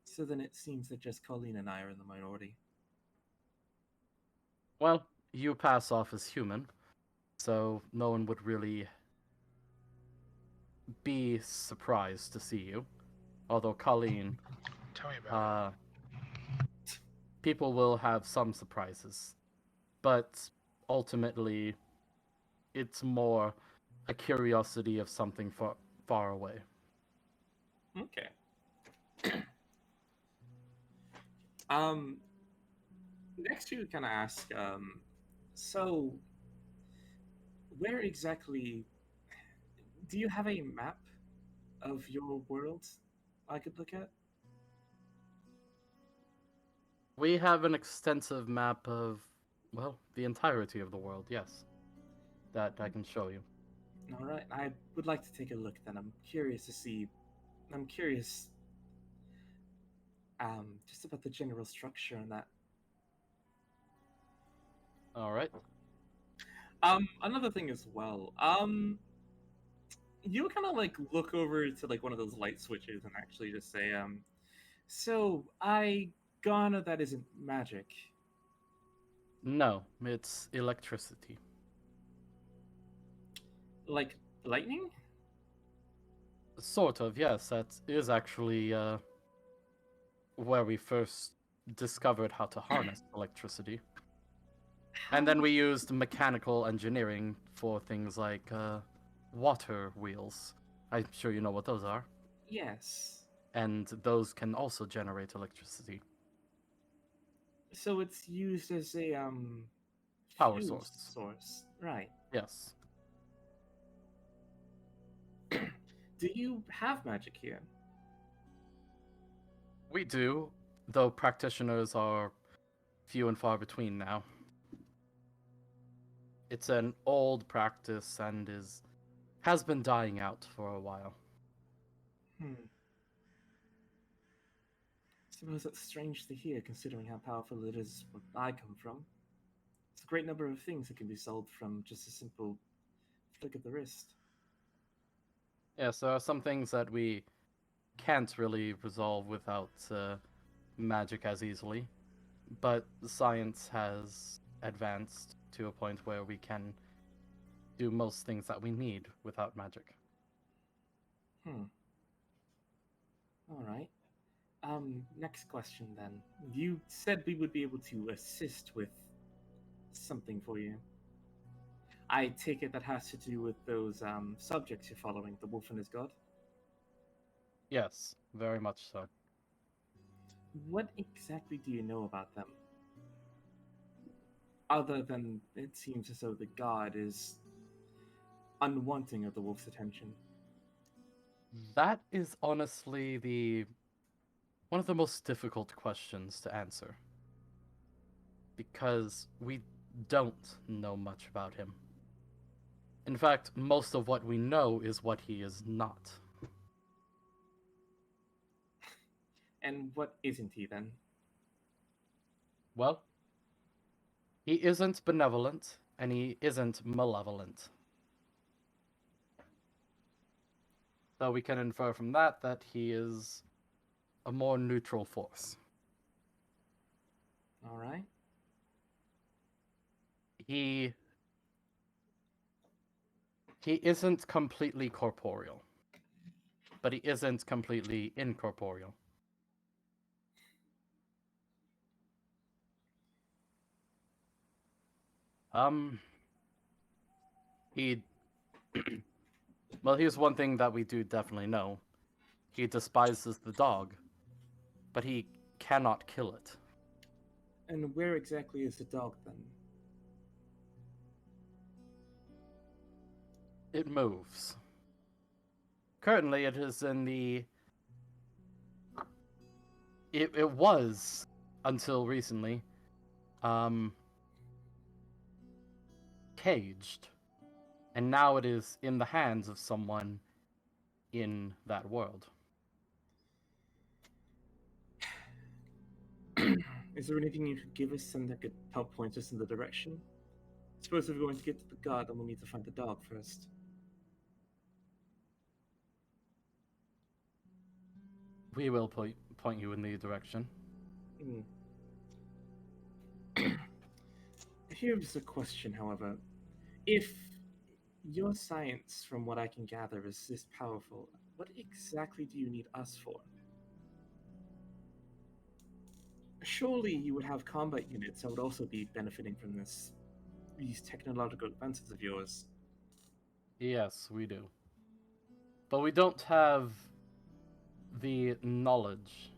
Speaker 6: So then it seems that just Colleen and I are in the minority.
Speaker 4: Well, you pass off as human, so no one would really be surprised to see you. Although Colleen,
Speaker 5: Tell me about
Speaker 4: people will have some surprises, but ultimately, it's more a curiosity of something far away.
Speaker 6: Okay. next you kind of ask, so where exactly do you have a map of your world I could look at?
Speaker 4: We have an extensive map of, well, the entirety of the world, yes, that I can show you.
Speaker 6: All right, I would like to take a look then. I'm curious to see. I'm curious, just about the general structure and that.
Speaker 4: All right.
Speaker 6: Another thing as well. You kind of like look over to like one of those light switches and actually just say, so I gonna that isn't magic.
Speaker 4: No, it's electricity.
Speaker 6: Like lightning?
Speaker 4: Sort of, yes. That is actually where we first discovered how to harness electricity. And then we used mechanical engineering for things like water wheels. I'm sure you know what those are.
Speaker 6: Yes.
Speaker 4: And those can also generate electricity.
Speaker 6: So it's used as a
Speaker 4: Power
Speaker 6: fuel
Speaker 4: source.
Speaker 6: source, right?
Speaker 4: Yes.
Speaker 6: Do you have magic here?
Speaker 4: We do, though practitioners are few and far between now. It's an old practice and has been dying out for a while.
Speaker 6: Suppose that's strange to hear, considering how powerful it is where I come from. It's a great number of things that can be solved from just a simple flick of the wrist.
Speaker 4: Yes, there are some things that we can't really resolve without magic as easily, but science has advanced to a point where we can do most things that we need without magic.
Speaker 6: All right. Next question then. You said we would be able to assist with something for you. I take it that has to do with those subjects you're following, the wolf and his god?
Speaker 4: Yes, very much so.
Speaker 6: What exactly do you know about them? Other than it seems as though the god is unwanting of the wolf's attention.
Speaker 4: That is honestly one of the most difficult questions to answer. Because we don't know much about him. In fact, most of what we know is what he is not.
Speaker 6: And what isn't he then?
Speaker 4: Well, he isn't benevolent, and he isn't malevolent. So we can infer from that he is a more neutral force.
Speaker 6: All right.
Speaker 4: He isn't completely corporeal, but he isn't completely incorporeal. He well, here's one thing that we do definitely know. He despises the dog, but he cannot kill it.
Speaker 6: And where exactly is the dog then?
Speaker 4: It moves. Currently, it is in the... It was, until recently, caged. And now it is in the hands of someone in that world.
Speaker 6: Is there anything you could give us and that could help point us in the direction? Suppose if we're going to get to the god, then we'll need to find the dog first.
Speaker 4: We will point you in the direction.
Speaker 6: Here's a question, however. If your science, from what I can gather, is this powerful, what exactly do you need us for? Surely you would have combat units that would also be benefiting from these technological advances of yours.
Speaker 4: Yes, we do. But we don't have the knowledge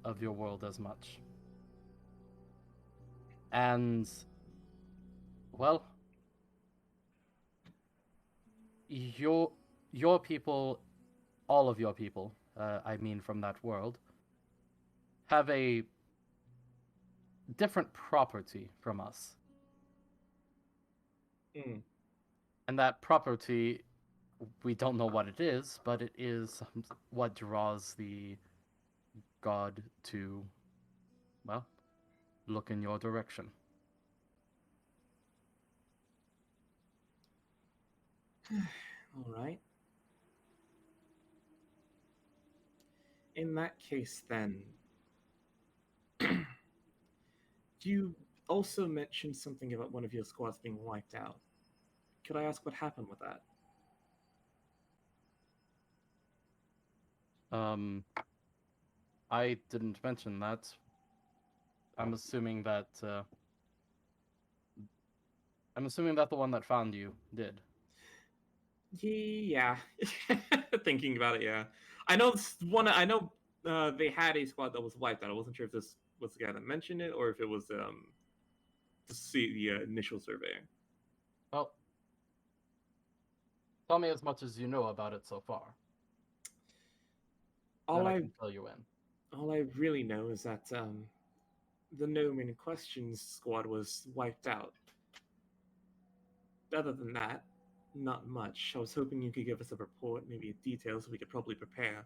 Speaker 4: of your world as much. And, well, your people, all of your people, I mean from that world, have a different property from us.
Speaker 3: Hmm.
Speaker 4: And that property, we don't know what it is, but it is what draws the god to, well, look in your direction.
Speaker 6: All right. In that case, then, you also mentioned something about one of your squads being wiped out. Could I ask what happened with that?
Speaker 4: I didn't mention that. I'm assuming that the one that found you did.
Speaker 6: Yeah. Thinking about it, yeah. I know one. I know they had a squad that was wiped out. I wasn't sure if this was the guy that mentioned it or if it was the initial surveyor.
Speaker 4: Well, tell me as much as you know about it so far. Then I can fill you in.
Speaker 6: All I really know is that the gnome in question's squad was wiped out. Other than that, not much. I was hoping you could give us a report, maybe details, so we could probably prepare.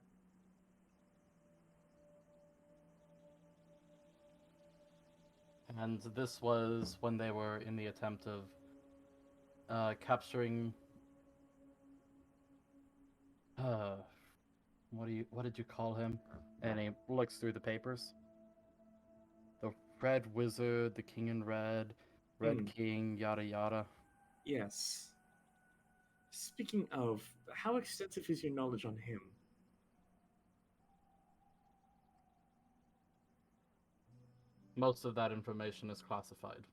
Speaker 4: And this was when they were in the attempt of capturing. What did you call him? And he looks through the papers. The Red Wizard, the King in Red, Red King, yada yada.
Speaker 6: Yes. Speaking of, how extensive is your knowledge on him?
Speaker 4: Most of that information is classified.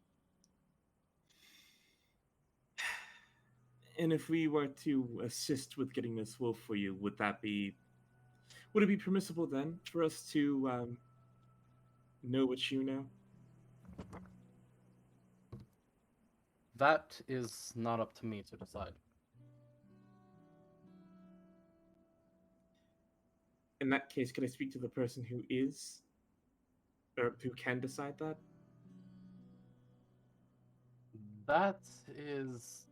Speaker 6: And if we were to assist with getting this wolf for you, would it be permissible then for us to know what you know?
Speaker 4: That is not up to me to decide.
Speaker 6: In that case, could I speak to the person who is, or who can decide that?
Speaker 4: That is.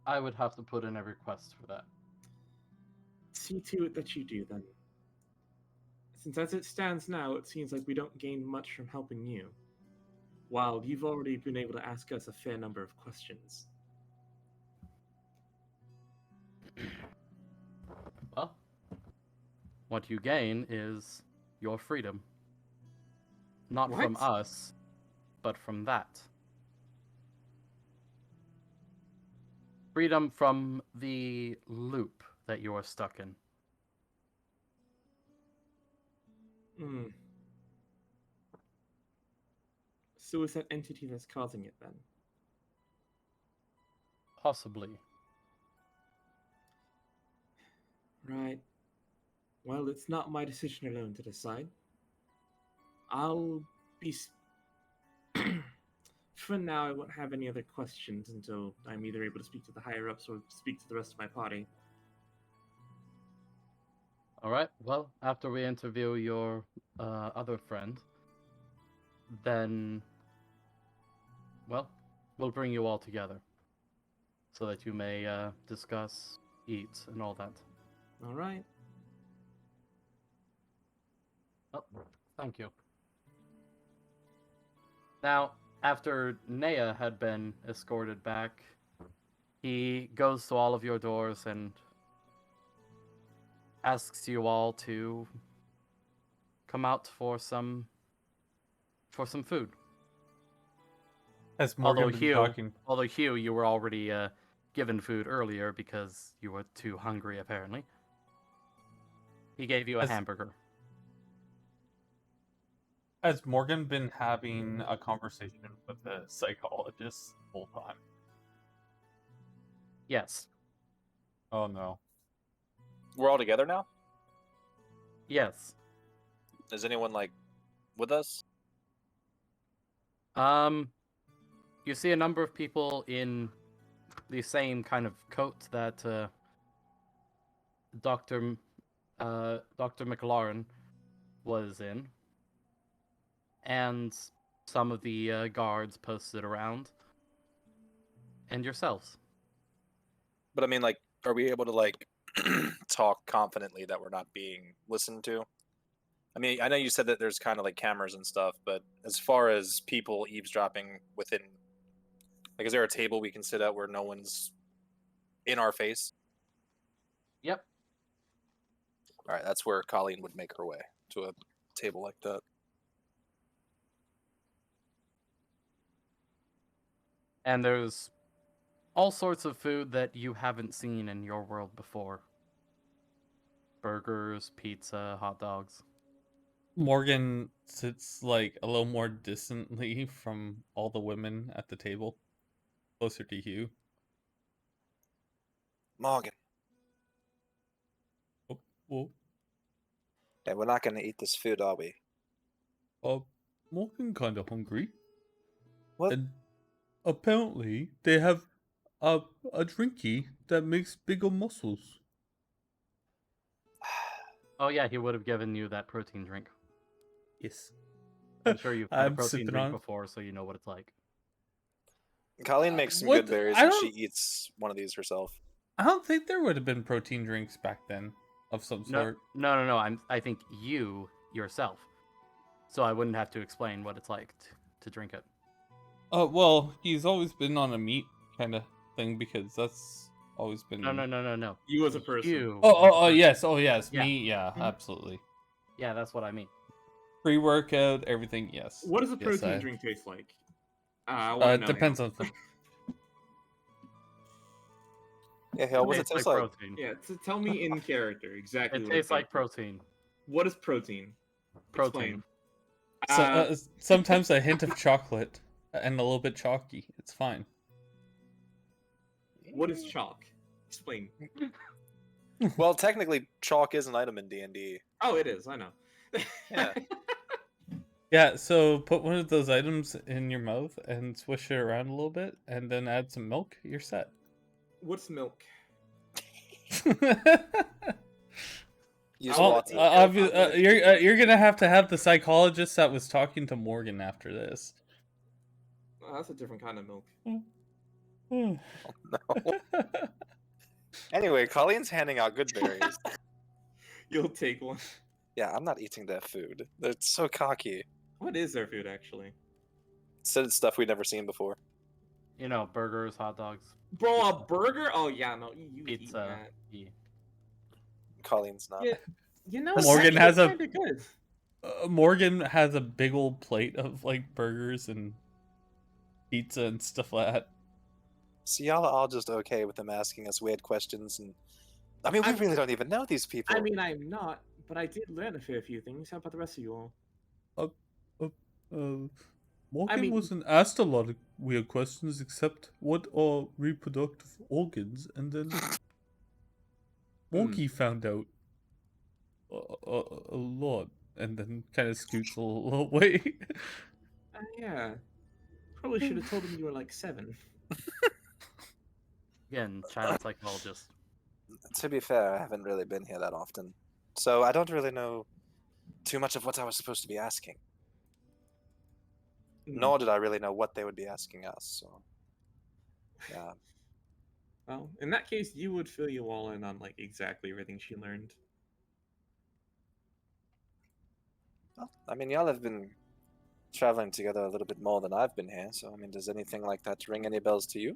Speaker 4: I would have to put in a request for that.
Speaker 6: See to it that you do then. Since as it stands now, it seems like we don't gain much from helping you, while you've already been able to ask us a fair number of questions.
Speaker 4: Well, what you gain is your freedom. Not from
Speaker 6: What?
Speaker 4: us, but from that. Freedom from the loop that you are stuck in.
Speaker 6: Hmm. So is that entity that's causing it then?
Speaker 4: Possibly.
Speaker 6: Right. Well, it's not my decision alone to decide. I'll be. For now, I won't have any other questions until I'm either able to speak to the higher ups or speak to the rest of my party.
Speaker 4: Alright, well, after we interview your other friend, then, well, we'll bring you all together so that you may discuss, eat, and all that.
Speaker 6: All right.
Speaker 4: Oh, thank you. Now, after Nea had been escorted back, he goes to all of your doors and asks you all to come out for some food.
Speaker 1: Has Morgan been
Speaker 4: Hugh,
Speaker 1: talking?
Speaker 4: although Hugh, you were already given food earlier because you were too hungry, apparently. He gave you a hamburger.
Speaker 1: Has Morgan been having a conversation with the psychologist the whole time?
Speaker 4: Yes.
Speaker 1: Oh no.
Speaker 2: We're all together now?
Speaker 4: Yes.
Speaker 2: Is anyone like with us?
Speaker 4: You see a number of people in the same kind of coat that Dr. Dr. McLaurin was in, and some of the guards posted around, and yourselves.
Speaker 2: But I mean, like, are we able to like talk confidently that we're not being listened to? I mean, I know you said that there's kind of like cameras and stuff, but as far as people eavesdropping within, like, is there a table we can sit at where no one's in our face?
Speaker 4: Yep.
Speaker 2: All right, that's where Colleen would make her way to a table like that.
Speaker 4: And there's all sorts of food that you haven't seen in your world before. Burgers, pizza, hot dogs.
Speaker 1: Morgan sits like a little more distantly from all the women at the table, closer to Hugh.
Speaker 2: Morgan,
Speaker 1: Oh, well,
Speaker 2: yeah, we're not going to eat this food, are we?
Speaker 1: Morgan kind of hungry.
Speaker 2: What?
Speaker 1: And apparently they have a drinky that makes bigger muscles.
Speaker 4: Oh yeah, he would have given you that protein drink.
Speaker 1: Yes.
Speaker 4: I'm sure you've had a
Speaker 1: I'm
Speaker 4: protein
Speaker 1: sipping
Speaker 4: drink
Speaker 1: on it.
Speaker 4: before, so you know what it's like.
Speaker 2: Colleen makes some
Speaker 1: What?
Speaker 2: good berries,
Speaker 1: I
Speaker 2: and she
Speaker 1: don't-
Speaker 2: eats one of these herself.
Speaker 1: I don't think there would have been protein drinks back then of some
Speaker 4: No,
Speaker 1: sort.
Speaker 4: no. I think you yourself. So I wouldn't have to explain what it's like to drink it.
Speaker 1: Well, he's always been on a meat kind of thing because that's always been.
Speaker 4: No.
Speaker 6: You as a person.
Speaker 4: You.
Speaker 1: Oh, yes. Oh, yes.
Speaker 4: Yeah.
Speaker 1: Me, yeah,
Speaker 4: Mhm.
Speaker 1: absolutely.
Speaker 4: Yeah, that's what I mean.
Speaker 1: Pre-workout, everything, yes.
Speaker 6: What does a
Speaker 1: Yes,
Speaker 6: protein
Speaker 1: I-
Speaker 6: drink taste like? I want to
Speaker 1: It
Speaker 6: know.
Speaker 1: depends
Speaker 6: Hale.
Speaker 1: on.
Speaker 2: Yeah, Hale, what's it taste like?
Speaker 4: protein.
Speaker 6: Yeah, tell me in character exactly.
Speaker 4: It
Speaker 6: what
Speaker 4: tastes like
Speaker 6: tastes
Speaker 4: protein.
Speaker 6: What is protein?
Speaker 4: Protein.
Speaker 6: Explain.
Speaker 1: Sometimes a hint of chocolate and a little bit chalky. It's fine.
Speaker 6: What is chalk? Explain.
Speaker 2: Well, technically, chalk is an item in D&D.
Speaker 6: Oh, it is. I know.
Speaker 2: Yeah.
Speaker 1: Yeah, so put one of those items in your mouth and swish it around a little bit, and then add some milk. You're set.
Speaker 6: What's milk?
Speaker 2: Use
Speaker 6: Oh,
Speaker 2: water.
Speaker 1: You're gonna have to have the psychologist that was talking to Morgan after this.
Speaker 6: Oh, that's a different kind of milk.
Speaker 2: No. Anyway, Colleen's handing out good berries.
Speaker 6: You'll take one.
Speaker 2: Yeah, I'm not eating that food. They're so cocky.
Speaker 6: What is their food actually?
Speaker 2: Said it's stuff we've never seen before.
Speaker 4: You know, burgers, hot dogs,
Speaker 6: Bro, a burger? Oh yeah, no, you eat
Speaker 4: pizza.
Speaker 6: that.
Speaker 4: Yeah.
Speaker 2: Colleen's not.
Speaker 6: Yeah, you know,
Speaker 1: Morgan
Speaker 6: it's
Speaker 1: has a-
Speaker 6: kinda good.
Speaker 1: Morgan has a big old plate of like burgers and pizza and stuff like that.
Speaker 2: So y'all are all just okay with them asking us weird questions, and I mean, we really don't even know these people.
Speaker 6: I mean, I'm not, but I did learn a fair few things. How about the rest of you all?
Speaker 1: Morgan
Speaker 6: mean-
Speaker 1: wasn't asked a lot of weird questions except what are reproductive organs, and then Morgie found out a lot, and then kind of scoots a little way.
Speaker 6: Yeah. Probably should have told him you were like 7.
Speaker 4: Again, child psychologist.
Speaker 2: To be fair, I haven't really been here that often, so I don't really know too much of what I was supposed to be asking. Nor did I really know what they would be asking us. So, yeah.
Speaker 6: Well, in that case, you would fill you all in on like exactly everything she learned.
Speaker 2: Well, I mean, y'all have been traveling together a little bit more than I've been here. So, I mean, does anything like that ring any bells to you?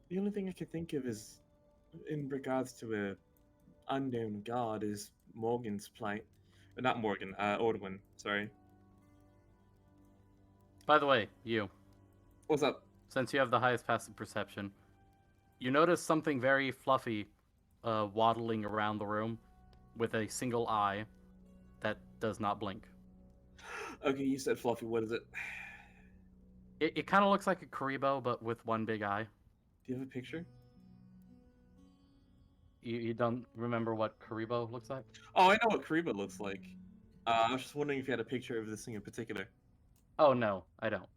Speaker 6: The only thing I can think of is, in regards to a unknown god, is Morgan's plight. Not Morgan, Ordwin. Sorry.
Speaker 4: By the way, you,
Speaker 6: What's up?
Speaker 4: since you have the highest passive perception, you notice something very fluffy waddling around the room with a single eye that does not blink.
Speaker 6: Okay, you said fluffy. What is it?
Speaker 4: It kind of looks like a Karibo, but with one big eye.
Speaker 6: Do you have a picture?
Speaker 4: You don't remember what Karibo looks like?
Speaker 6: Oh, I know what Kariba looks like. I was just wondering if you had a picture of this thing in particular.
Speaker 4: Oh no, I don't.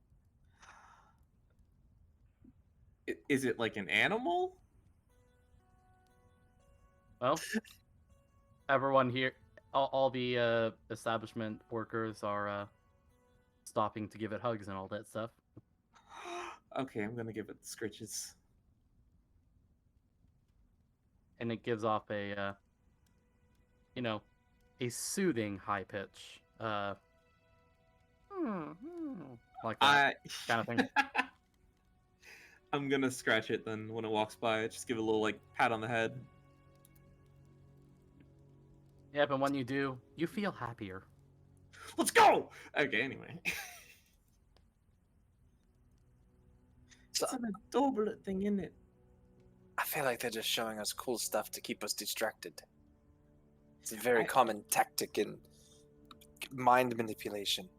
Speaker 6: Is it like an animal?
Speaker 4: Well, everyone here, all the establishment workers are stopping to give it hugs and all that stuff.
Speaker 6: Okay, I'm gonna give it scritches.
Speaker 4: And it gives off a you know, a soothing high pitch, like that kind of thing.
Speaker 6: I'm gonna scratch it then when it walks by. Just give it a little like pat on the head.
Speaker 4: Yeah, but when you do, you feel happier.
Speaker 6: Let's go. Okay, anyway. It's an adorable thing, isn't it?
Speaker 2: I feel like they're just showing us cool stuff to keep us distracted. It's a very common tactic in mind manipulation.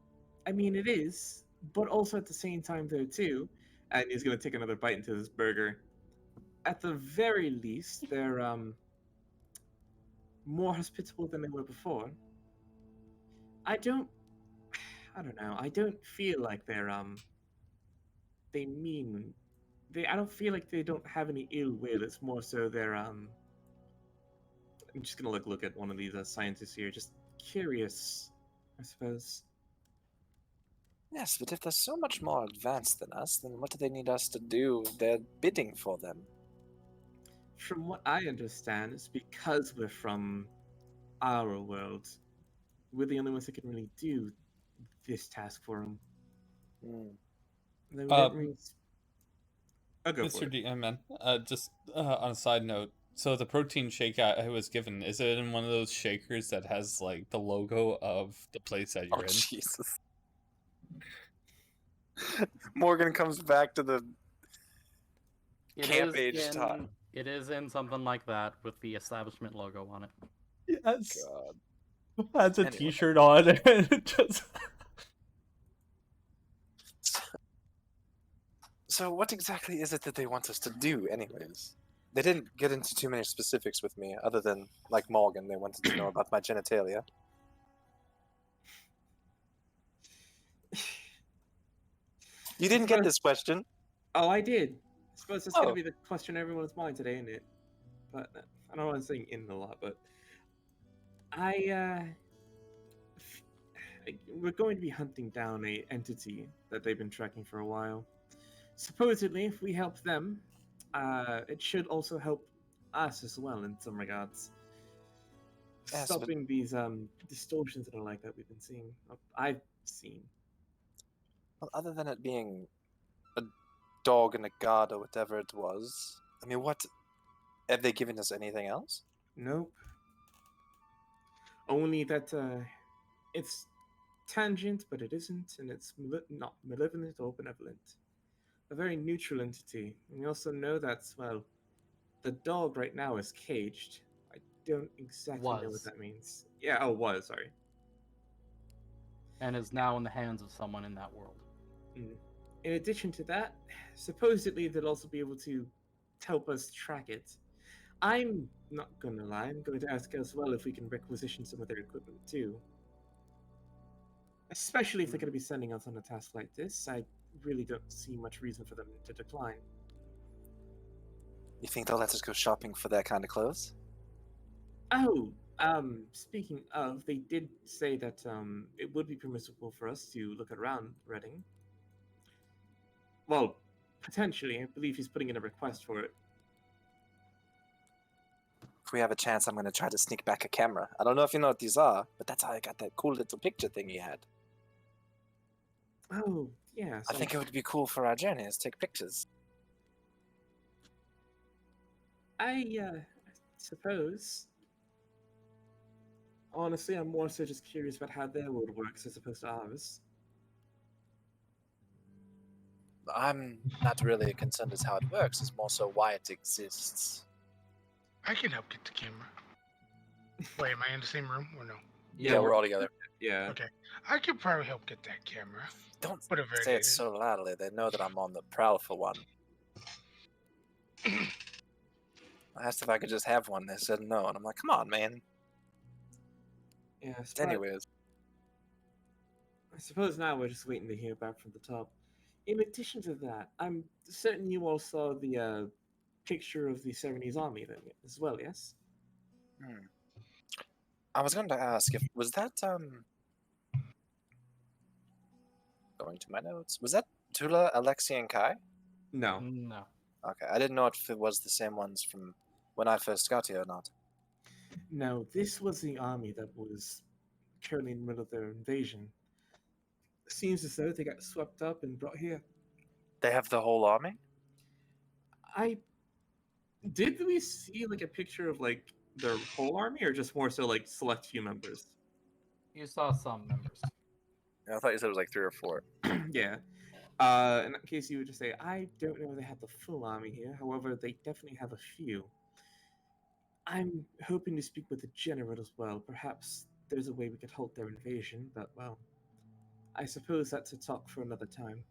Speaker 6: I mean, it is, but also at the same time, though, too. And he's gonna take another bite into this burger. At the very least, they're more hospitable than they were before. I don't know. I don't feel like they're they mean I don't feel like they don't have any ill will. It's more so they're I'm just gonna look at one of these scientists here, just curious, I suppose.
Speaker 2: Yes, but if they're so much more advanced than us, then what do they need us to do their bidding for them?
Speaker 6: From what I understand, it's because we're from our world. We're the only ones that can really do this task for them. They don't really... I'll go for
Speaker 1: Mr.
Speaker 6: it.
Speaker 1: DM, man, just on a side note, so the protein shake I was given, is it in one of those shakers that has like the logo of the place that you're
Speaker 2: Oh,
Speaker 1: in?
Speaker 2: Jesus. Morgan comes back to the camp age time.
Speaker 4: It is in something like that with the establishment logo on it.
Speaker 1: Yes.
Speaker 2: God.
Speaker 1: Has a
Speaker 2: Anyway.
Speaker 1: T-shirt on and it just...
Speaker 2: So what exactly is it that they want us to do, anyways? They didn't get into too many specifics with me, other than, like Morgan, they wanted to know about my genitalia. You didn't get this question.
Speaker 6: Oh, I did. I suppose that's going
Speaker 2: Oh.
Speaker 6: to be the question on everyone's mind today, isn't it? But I don't want to say in a lot, but we're going to be hunting down a entity that they've been tracking for a while. Supposedly, if we help them, it should also help us as well in some regards.
Speaker 2: Yes,
Speaker 6: Stopping these distortions that are like that we've been seeing. I've seen.
Speaker 2: Well, other than it being a dog and a guard or whatever it was, I mean, what... Have they given us anything else?
Speaker 6: Nope. Only that it's tangent, but it isn't, and it's not malevolent or benevolent. A very neutral entity. And we also know that, well, the dog right now is caged. I don't exactly know what
Speaker 4: Was.
Speaker 6: that means. Yeah, oh, was, sorry.
Speaker 4: And is now in the hands of someone in that world.
Speaker 6: In addition to that, supposedly they'll also be able to help us track it. I'm not gonna lie, I'm going to ask as well if we can requisition some of their equipment too. Especially if they're going to be sending us on a task like this, I really don't see much reason for them to decline.
Speaker 2: You think they'll let us go shopping for that kind of clothes?
Speaker 6: Oh, speaking of, they did say that it would be permissible for us to look around Reading. Well, potentially. I believe he's putting in a request for it.
Speaker 2: If we have a chance, I'm going to try to sneak back a camera. I don't know if you know what these are, but that's how I got that cool little picture thing he had.
Speaker 6: Oh, yeah.
Speaker 2: I think it would be cool for our journeys to take pictures.
Speaker 6: I suppose. Honestly, I'm more so just curious about how their world works as opposed to ours.
Speaker 2: I'm not really concerned as how it works. It's more so why it exists.
Speaker 5: I can help get the camera. Wait, am I in the same room or no?
Speaker 2: Yeah, we're all together.
Speaker 6: Yeah.
Speaker 5: Okay. I could probably help get that camera.
Speaker 2: Don't
Speaker 5: Whatever
Speaker 2: say
Speaker 5: it
Speaker 2: it
Speaker 5: is.
Speaker 2: so loudly. They know that I'm on the prowl for one. I asked if I could just have one. They said no, and I'm like, come on, man.
Speaker 6: Yeah.
Speaker 2: Anyways,
Speaker 3: I suppose now we're just waiting to hear back from the top. In addition to that, I'm certain you all saw the picture of the Serenese army then as well, yes?
Speaker 2: I was going to ask if was that going to my notes. Was that Tula, Alexi, and Kai?
Speaker 3: No.
Speaker 4: No.
Speaker 2: Okay, I didn't know if it was the same ones from when I first got here or not.
Speaker 3: No, this was the army that was currently in the middle of their invasion. Seems as though they got swept up and brought here.
Speaker 2: They have the whole army?
Speaker 3: Did we see like a picture of like their whole army, or just more so like select few members?
Speaker 7: You saw some members.
Speaker 2: I thought you said it was like 3 or 4.
Speaker 3: Yeah. In that case, you would just say, I don't know if they have the full army here. However, they definitely have a few. I'm hoping to speak with the general as well. Perhaps there's a way we could halt their invasion, but well, I suppose that's a talk for another time.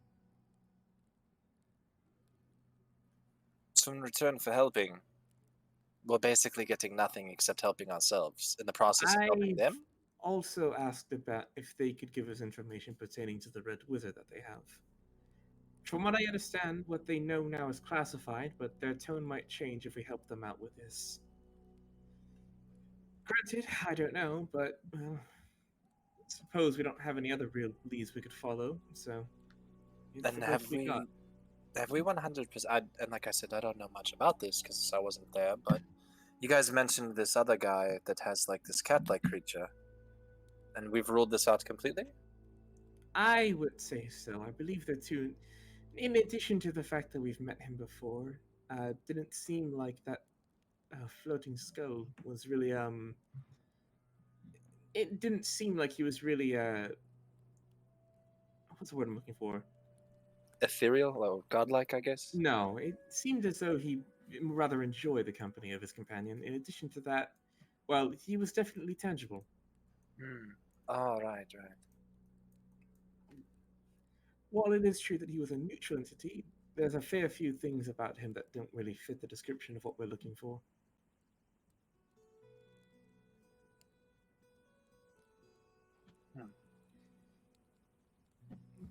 Speaker 2: So in return for helping, we're basically getting nothing except helping ourselves in the process of helping
Speaker 3: I've
Speaker 2: them?
Speaker 3: also asked about if they could give us information pertaining to the Red Wizard that they have. From what I understand, what they know now is classified, but their tone might change if we help them out with this. Granted, I don't know, but well, suppose we don't have any other real leads we could follow, so it's
Speaker 2: And
Speaker 3: the
Speaker 2: have
Speaker 3: best we got.
Speaker 2: we 100%? And like I said, I don't know much about this because I wasn't there. But you guys mentioned this other guy that has like this cat-like creature, and we've ruled this out completely.
Speaker 3: I would say so. I believe the two, in addition to the fact that we've met him before, didn't seem like that floating skull was really It didn't seem like he was really what's the word I'm looking for?
Speaker 2: Ethereal or godlike, I guess.
Speaker 3: No, it seemed as though he rather enjoyed the company of his companion. In addition to that, well, he was definitely tangible.
Speaker 2: Oh, right.
Speaker 3: While it is true that he was a neutral entity, there's a fair few things about him that don't really fit the description of what we're looking for.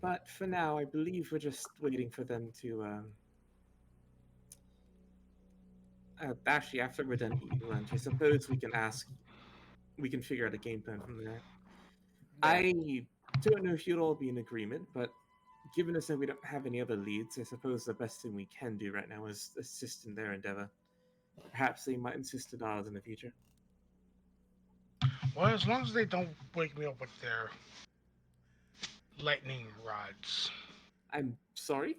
Speaker 3: But for now, I believe we're just waiting for them to. Actually, after we're done eating lunch, I suppose we can ask. We can figure out a game plan from there. I don't know if you'd all be in agreement, but given us that we don't have any other leads, I suppose the best thing we can do right now is assist in their endeavor. Perhaps they might insist on ours in the future.
Speaker 5: Well, as long as they don't wake me up with their lightning rods.
Speaker 3: I'm sorry?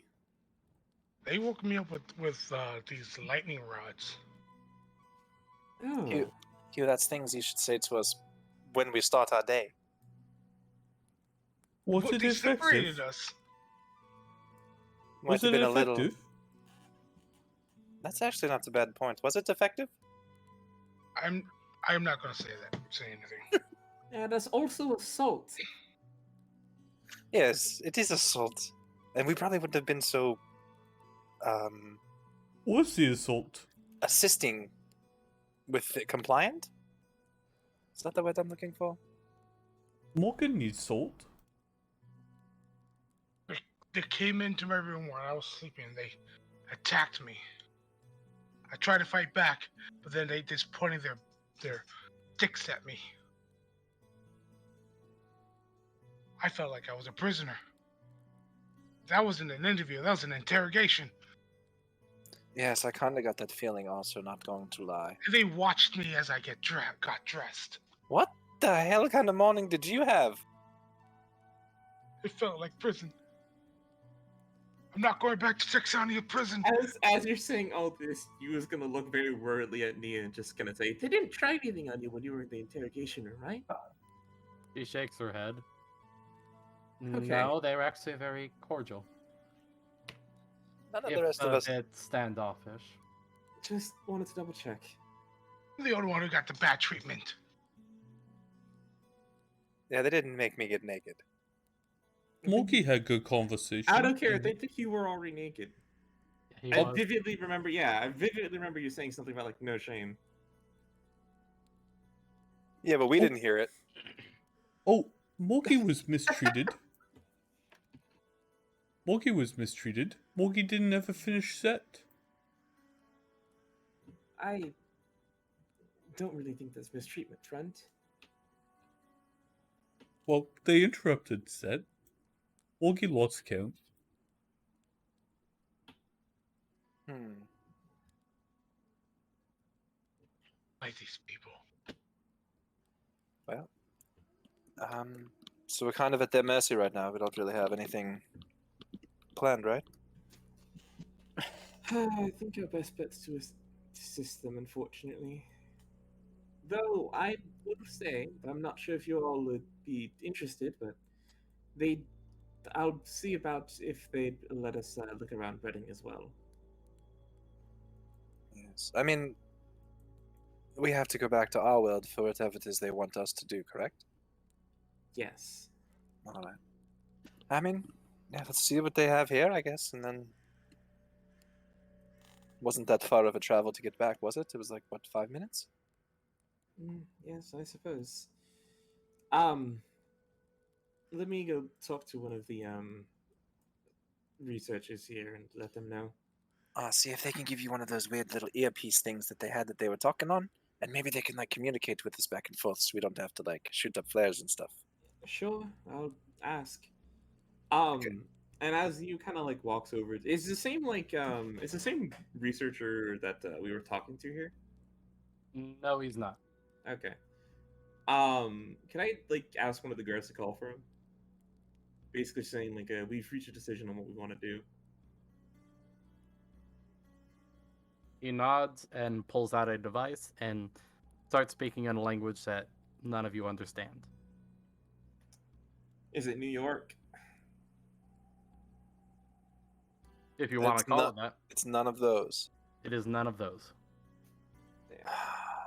Speaker 5: They woke me up with these lightning rods.
Speaker 3: Oh.
Speaker 2: Hugh, that's things you should say to us when we start our day.
Speaker 1: Was
Speaker 5: But
Speaker 1: it
Speaker 5: they separated
Speaker 1: effective?
Speaker 5: us.
Speaker 2: Might
Speaker 1: Was
Speaker 2: have
Speaker 1: it
Speaker 2: been a little.
Speaker 1: effective?
Speaker 2: That's actually not a bad point. Was it effective?
Speaker 5: I'm not gonna say anything.
Speaker 3: Yeah, that's also assault.
Speaker 2: Yes, it is assault, and we probably wouldn't have been so
Speaker 1: What's the assault?
Speaker 2: assisting with it compliant. Is that the word I'm looking for?
Speaker 1: Morgan needs salt.
Speaker 5: They came into my room while I was sleeping. They attacked me. I tried to fight back, but then they just pointed their sticks at me. I felt like I was a prisoner. That wasn't an interview. That was an interrogation.
Speaker 2: Yes, I kind of got that feeling also, not going to lie.
Speaker 5: And they watched me as I got dressed.
Speaker 2: What the hell kind of morning did you have?
Speaker 5: It felt like prison. I'm not going back to Texania prison.
Speaker 3: As you're saying all this, you was gonna look very worriedly at Nia and just gonna say, they didn't try anything on you when you were in the interrogation room, right?
Speaker 4: She shakes her head.
Speaker 3: Okay.
Speaker 4: No, they were actually very cordial.
Speaker 2: None of
Speaker 4: If
Speaker 2: the rest of
Speaker 4: a
Speaker 2: us.
Speaker 4: bit standoffish.
Speaker 3: Just wanted to double check.
Speaker 5: I'm the only one who got the bad treatment.
Speaker 2: Yeah, they didn't make me get naked.
Speaker 1: Morky had good conversation.
Speaker 3: I don't care. They think you were already naked.
Speaker 4: He
Speaker 3: I
Speaker 4: was.
Speaker 3: vividly remember. Yeah, I vividly remember you saying something about like no shame.
Speaker 2: Yeah, but we didn't hear it.
Speaker 1: Oh, Morky was mistreated. Morgie was mistreated. Morgie didn't ever finish set.
Speaker 8: I don't really think there's mistreatment, friend.
Speaker 1: Well, they interrupted set. Morgie lost count.
Speaker 5: Like these people.
Speaker 2: Well, so we're kind of at their mercy right now. We don't really have anything planned, right?
Speaker 8: I think our best bet's to assist them, unfortunately. Though I would say, I'm not sure if you all would be interested, but I'll see about if they'd let us look around Reading as well.
Speaker 2: Yes. I mean, we have to go back to our world for whatever it is they want us to do, correct?
Speaker 8: Yes.
Speaker 2: All right. I mean, yeah, let's see what they have here, I guess, and then... Wasn't that far of a travel to get back, was it? It was like, what, 5 minutes?
Speaker 8: Yes, I suppose. Let me go talk to one of the researchers here and let them know.
Speaker 2: See if they can give you one of those weird little earpiece things that they had that they were talking on, and maybe they can, like, communicate with us back and forth so we don't have to, like, shoot up flares and stuff.
Speaker 8: Sure, I'll ask.
Speaker 2: Okay.
Speaker 8: And as you kind of like walks over, it's the same it's the same researcher that we were talking to here.
Speaker 4: No, he's not.
Speaker 8: Okay. Can I like ask one of the guards to call for him? Basically saying like we've reached a decision on what we want to do.
Speaker 4: He nods and pulls out a device and starts speaking in a language that none of you understand.
Speaker 8: Is it New York?
Speaker 4: If you want to
Speaker 2: It's
Speaker 4: call
Speaker 2: not-
Speaker 4: it that,
Speaker 2: It's none of those.
Speaker 4: it is none of those.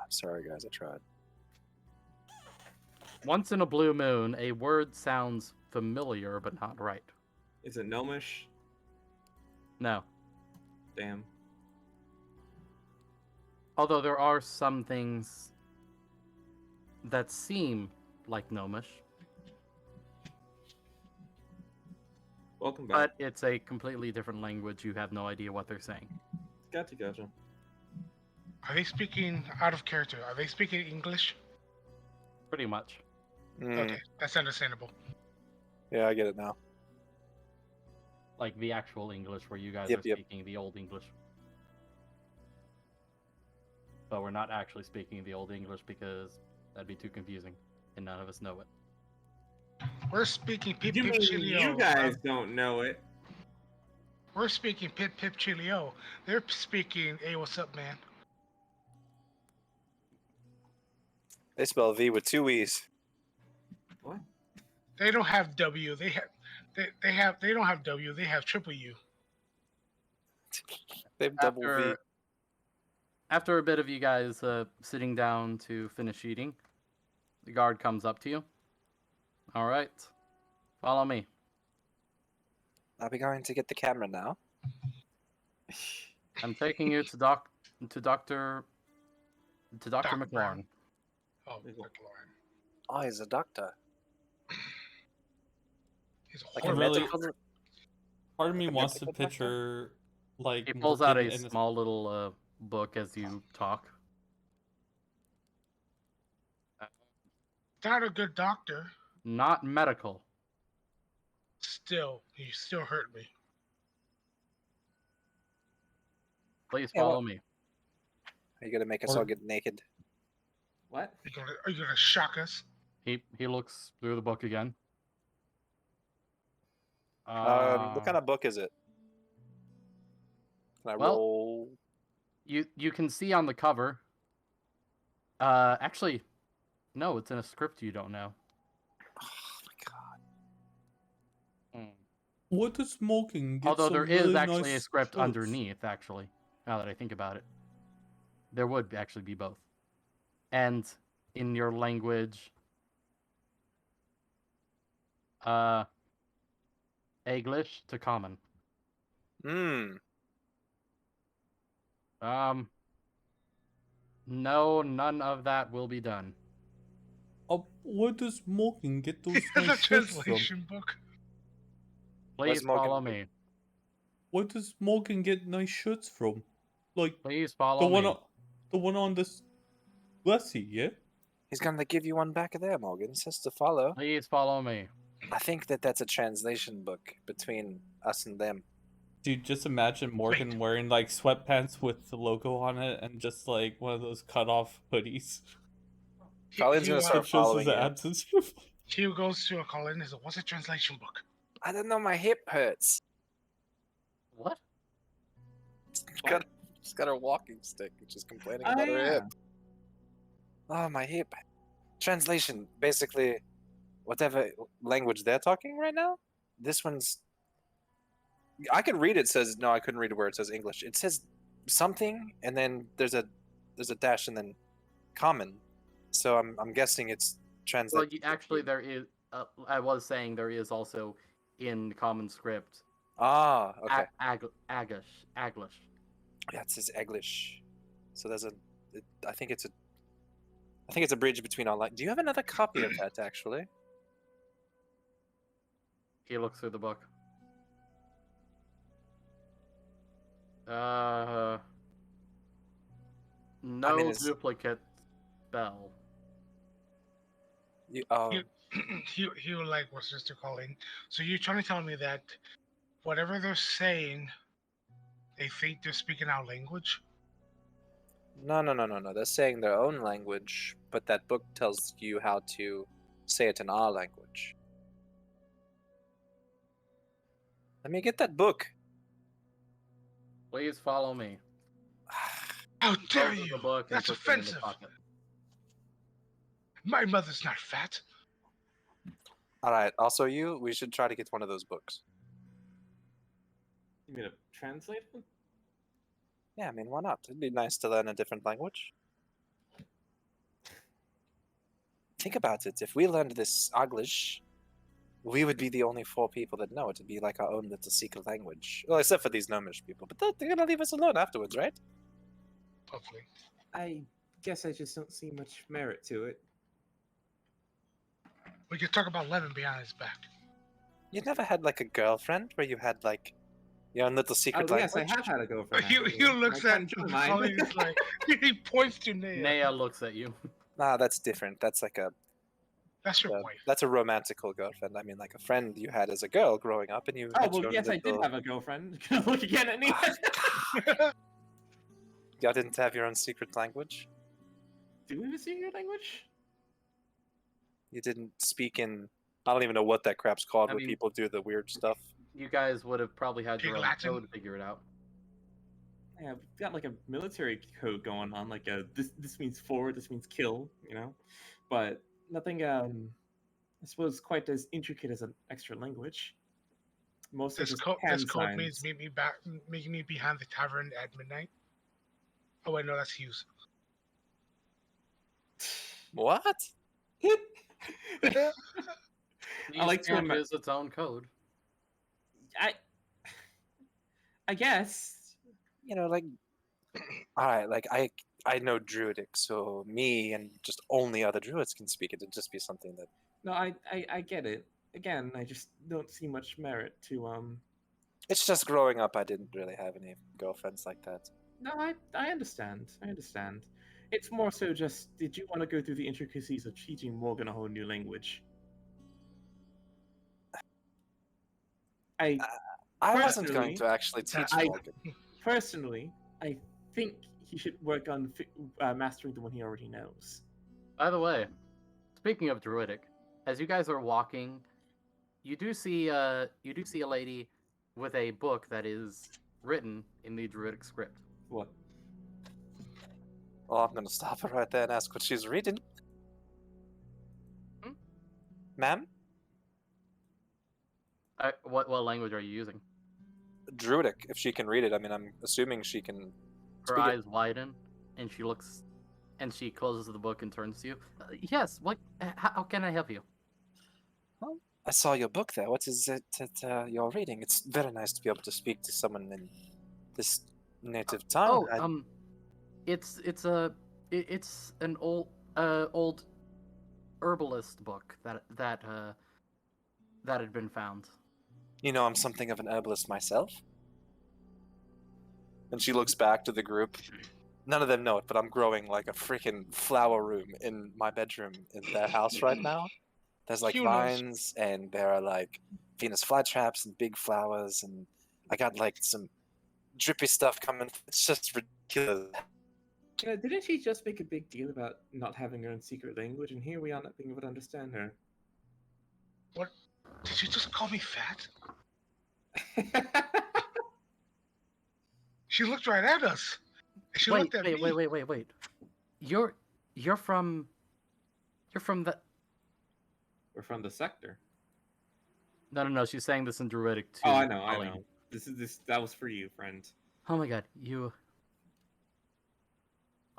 Speaker 2: Sorry, guys, I tried.
Speaker 4: Once in a blue moon, a word sounds familiar but not right.
Speaker 8: Is it Gnomish?
Speaker 4: No.
Speaker 8: Damn.
Speaker 4: Although there are some things that seem like Gnomish,
Speaker 8: Welcome back.
Speaker 4: but it's a completely different language. You have no idea what they're saying.
Speaker 8: Gotcha.
Speaker 5: Are they speaking out of character? Are they speaking English?
Speaker 4: Pretty much.
Speaker 5: Okay, that's understandable.
Speaker 2: Yeah, I get it now.
Speaker 4: Like the actual English where you guys
Speaker 2: Yep,
Speaker 4: are
Speaker 2: yep.
Speaker 4: speaking the Old English. But we're not actually speaking the Old English because that'd be too confusing, and none of us know it.
Speaker 5: We're speaking Pip
Speaker 8: You
Speaker 5: Pip
Speaker 8: mean
Speaker 5: Chilio.
Speaker 8: you guys don't know it?
Speaker 5: We're speaking Pip Pip Chilio. They're speaking, hey, what's up, man?
Speaker 2: They spell V with 2 E's.
Speaker 8: What?
Speaker 5: They don't have W. They don't have W. They have triple U.
Speaker 2: They have double V.
Speaker 4: After a bit of you guys sitting down to finish eating, the guard comes up to you. All right, follow me.
Speaker 2: Are we going to get the camera now?
Speaker 4: I'm taking you to Dr.
Speaker 5: Doc
Speaker 4: McLaurin.
Speaker 5: Brown. Oh, McLaurin.
Speaker 2: Oh, he's a doctor.
Speaker 5: He's a
Speaker 2: Like
Speaker 1: I
Speaker 2: a
Speaker 5: horrible
Speaker 1: really-
Speaker 2: medical...
Speaker 1: Part of me
Speaker 2: Like a
Speaker 1: wants to
Speaker 2: medical doctor?
Speaker 1: picture, like,
Speaker 4: He pulls out
Speaker 1: Morgan
Speaker 4: a
Speaker 1: in a-
Speaker 4: small little book as you talk.
Speaker 5: Not a good doctor.
Speaker 4: Not medical.
Speaker 5: Still, you still hurt me.
Speaker 4: Please
Speaker 2: Yeah,
Speaker 4: follow me.
Speaker 2: Are you gonna make us all get naked?
Speaker 8: What?
Speaker 5: Are you gonna shock us?
Speaker 4: He looks through the book again.
Speaker 2: What kind of book is it? Can I
Speaker 4: well-
Speaker 2: roll?
Speaker 4: You can see on the cover. Actually, no, it's in a script you don't know.
Speaker 2: Oh my god.
Speaker 1: What does smoking get
Speaker 4: Although
Speaker 1: some
Speaker 4: there is
Speaker 1: really
Speaker 4: actually a
Speaker 1: nice
Speaker 4: script
Speaker 1: quotes?
Speaker 4: underneath, actually, now that I think about it. There would actually be both. And in your language, English to common. No, none of that will be done.
Speaker 1: Where does smoking get those
Speaker 5: It's a
Speaker 1: nice quotes from?
Speaker 5: translation book.
Speaker 4: Please
Speaker 2: Morgan?
Speaker 4: follow me.
Speaker 1: Where does Morgan get nice shirts from? Like
Speaker 4: Please
Speaker 1: the
Speaker 4: follow
Speaker 1: one
Speaker 4: me.
Speaker 1: on the one on this Lessie, yeah?
Speaker 2: He's gonna give you one back there, Morgan. It says to follow.
Speaker 4: Please follow me.
Speaker 2: I think that's a translation book between us and them.
Speaker 1: Dude, just imagine Morgan wearing like sweatpants with the logo on it and just like one of those cut off hoodies.
Speaker 2: Colin's gonna start
Speaker 1: That shows
Speaker 2: following
Speaker 1: his
Speaker 2: you.
Speaker 1: abs and stuff.
Speaker 5: Hugh goes to a Colin and says, "What's a translation book?"
Speaker 2: I don't know, my hip hurts.
Speaker 4: What?
Speaker 2: She's got her walking stick, and she's complaining
Speaker 6: Oh,
Speaker 2: about her
Speaker 6: yeah.
Speaker 2: hip. Oh, my hip. Translation, basically, whatever language they're talking right now. This one's. I could read it. Says no, I couldn't read it where it says English. It says something, and then there's a dash, and then common. So I'm guessing it's
Speaker 4: Well,
Speaker 2: translated.
Speaker 4: actually, there is. I was saying there is also in common script.
Speaker 2: Ah, okay.
Speaker 4: Aglish.
Speaker 2: Yeah, it says English. So there's I think it's a bridge between all. Do you have another copy of that actually?
Speaker 4: He looks through the book. No
Speaker 2: it's-
Speaker 4: duplicate spell.
Speaker 5: Hugh like was just calling. So you're trying to tell me that whatever they're saying, they think they're speaking our language?
Speaker 2: No. They're saying their own language, but that book tells you how to say it in our language. Let me get that book.
Speaker 4: Please follow me.
Speaker 5: How dare
Speaker 4: Closes
Speaker 5: you!
Speaker 4: the book and
Speaker 5: That's
Speaker 4: puts it in his
Speaker 5: offensive.
Speaker 4: pocket.
Speaker 5: My mother's not fat.
Speaker 2: All right. Also, we should try to get one of those books.
Speaker 6: You mean a translator?
Speaker 2: Yeah, I mean, why not? It'd be nice to learn a different language. Think about it. If we learned this English, we would be the only 4 people that know it. It'd be like our own little secret language. Well, except for these gnomish people. But they're gonna leave us alone afterwards, right?
Speaker 5: Hopefully.
Speaker 8: I guess I just don't see much merit to it.
Speaker 5: We could talk about Levin behind his back.
Speaker 2: You never had like a girlfriend where you had like your own little secret
Speaker 8: Oh yes,
Speaker 2: language?
Speaker 8: I have had a girlfriend.
Speaker 5: Hugh
Speaker 8: actually.
Speaker 5: looks
Speaker 8: My
Speaker 5: at
Speaker 8: friend Joe mine.
Speaker 5: Colin. He's like, he points to Naya.
Speaker 4: Naya looks at you.
Speaker 2: Nah, that's different. That's like
Speaker 5: That's your wife.
Speaker 2: that's a romantical girlfriend. I mean, like a friend you had as a girl growing up, and you.
Speaker 6: Oh
Speaker 2: had
Speaker 6: well,
Speaker 2: your own
Speaker 6: yes, I did
Speaker 2: little-
Speaker 6: have a girlfriend. Look again at me.
Speaker 2: Y'all didn't have your own secret language.
Speaker 6: Do we have a secret language?
Speaker 2: You didn't speak in. I don't even know what that crap's called.
Speaker 4: I
Speaker 2: Where
Speaker 4: mean-
Speaker 2: people do the weird stuff.
Speaker 4: You guys would have probably had your own
Speaker 5: Latin?
Speaker 4: code to figure it out.
Speaker 6: Yeah, we've got like a military code going on, like this means forward, this means kill, you know, but nothing. I suppose quite as intricate as an extra language. Mostly
Speaker 5: This
Speaker 6: just
Speaker 5: code
Speaker 6: hand
Speaker 5: means
Speaker 6: signs.
Speaker 5: meet me behind the tavern at midnight. Oh wait, no, that's Hughes.
Speaker 2: What?
Speaker 4: Each
Speaker 6: like to
Speaker 4: camp
Speaker 6: ima-
Speaker 4: is its own code.
Speaker 6: I guess.
Speaker 2: You know, like. All right, like I know Druidic, so me and just only other Druids can speak it. It'd just be something that.
Speaker 6: No, I get it. Again, I just don't see much merit to
Speaker 2: It's just growing up. I didn't really have any girlfriends like that.
Speaker 6: No, I understand. I understand. It's more so just, did you want to go through the intricacies of teaching Morgan a whole new language?
Speaker 2: I wasn't going
Speaker 6: Personally,
Speaker 2: to actually teach
Speaker 6: I-
Speaker 2: Morgan.
Speaker 6: Personally, I think he should work on mastering the one he already knows.
Speaker 4: By the way, speaking of druidic, as you guys are walking, you do see a lady with a book that is written in the druidic script.
Speaker 6: What?
Speaker 2: Well, I'm gonna stop her right there and ask what she's reading.
Speaker 4: Hmm?
Speaker 2: Ma'am?
Speaker 4: What language are you using?
Speaker 2: Druidic, if she can read it. I mean, I'm assuming she can.
Speaker 4: Her
Speaker 2: speak it.
Speaker 4: eyes widen, and she looks, and she closes the book and turns to you. Yes. What? How can I help you?
Speaker 2: I saw your book there. What is it that you're reading? It's very nice to be able to speak to someone in this native tongue.
Speaker 4: It's an old herbalist book that had been found.
Speaker 2: You know, I'm something of an herbalist myself. And she looks back to the group. None of them know it, but I'm growing like a freaking flower room in my bedroom in their house right now. There's like
Speaker 5: Hugh knows.
Speaker 2: vines, and there are like Venus flytraps and big flowers, and I got like some drippy stuff coming. It's just ridiculous.
Speaker 8: Didn't she just make a big deal about not having her own secret language, and here we are not being able to understand her?
Speaker 5: What? Did you just call me fat? She looked right at us. And she
Speaker 4: Wait,
Speaker 5: looked at me.
Speaker 4: wait. You're from the.
Speaker 8: We're from the sector.
Speaker 4: No. She's saying this in Druidic too.
Speaker 8: Oh, I know.
Speaker 4: Colleen.
Speaker 8: That was for you, friend.
Speaker 4: Oh my god, you.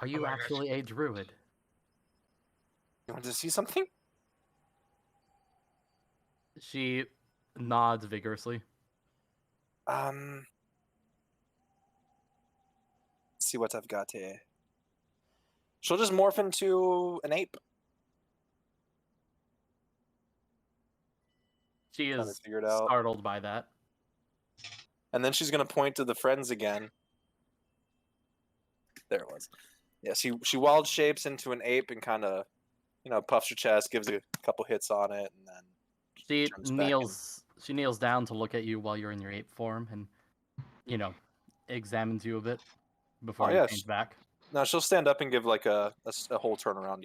Speaker 4: Are you
Speaker 5: my gosh.
Speaker 4: actually a druid?
Speaker 2: You want to see something?
Speaker 4: She nods vigorously.
Speaker 2: Let's see what I've got here. She'll just morph into an ape.
Speaker 4: She
Speaker 2: Trying to
Speaker 4: is
Speaker 2: figure it out.
Speaker 4: startled by that.
Speaker 2: And then she's gonna point to the friends again. There it was. Yeah, she wild shapes into an ape and kind of, puffs her chest, gives a couple hits on it, and then
Speaker 4: She
Speaker 2: turns back
Speaker 4: kneels. She kneels down to look at you while you're in your ape form, and examines you a bit before
Speaker 2: Oh,
Speaker 4: you
Speaker 2: yeah,
Speaker 4: change back.
Speaker 2: No, she'll stand up and give like a whole turnaround,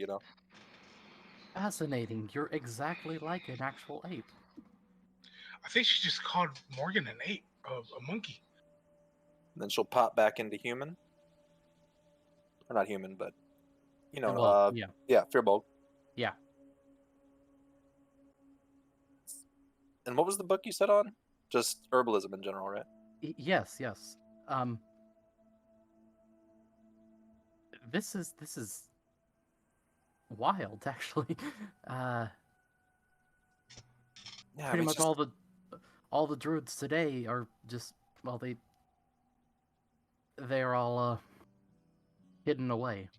Speaker 4: Fascinating. You're exactly like an actual ape.
Speaker 5: I think she just called Morgan an ape, a monkey.
Speaker 2: And then she'll pop back into human. Or not human, but
Speaker 4: Well, yeah.
Speaker 2: Fearbolt.
Speaker 4: Yeah.
Speaker 2: And what was the book you said on? Just herbalism in general, right?
Speaker 4: Yes. This is wild, actually.
Speaker 2: Yeah,
Speaker 4: Pretty much all the druids today are just they're all hidden away.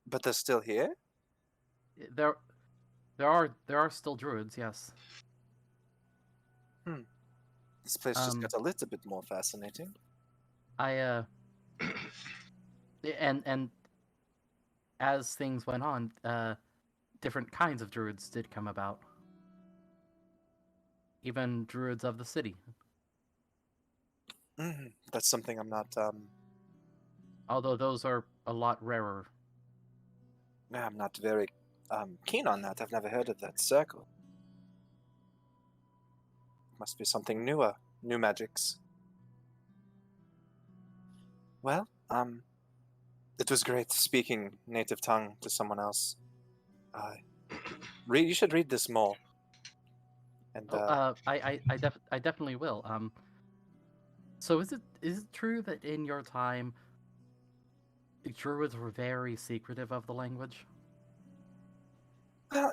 Speaker 2: But they're still here?
Speaker 4: There are still druids, yes.
Speaker 2: This place just got a little bit more fascinating.
Speaker 4: And as things went on, different kinds of druids did come about. Even druids of the city.
Speaker 2: That's something I'm not
Speaker 4: Although those are a lot rarer.
Speaker 2: I'm not very keen on that. I've never heard of that circle. Must be something newer. New magics. Well, it was great speaking native tongue to someone else. You should read this more. And
Speaker 4: I definitely will. So is it true that in your time, druids were very secretive of the language?
Speaker 2: Well,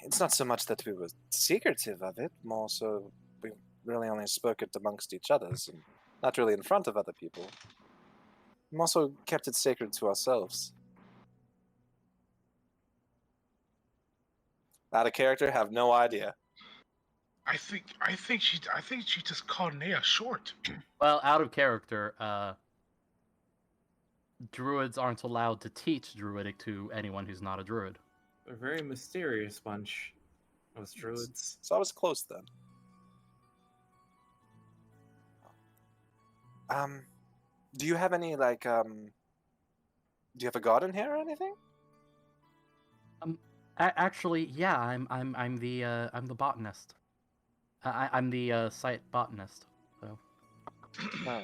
Speaker 2: it's not so much that we were secretive of it, more so we really only spoke it amongst each others, and not really in front of other people. We also kept it sacred to ourselves. Out of character, have no idea.
Speaker 5: I think she just called Nea short.
Speaker 4: Well, out of character, druids aren't allowed to teach druidic to anyone who's not a druid.
Speaker 8: They're a very mysterious bunch, those druids.
Speaker 2: So I was close then. Do you have any do you have a garden here or anything?
Speaker 4: Actually, yeah, I'm the botanist. I'm the site botanist. So.
Speaker 2: Oh.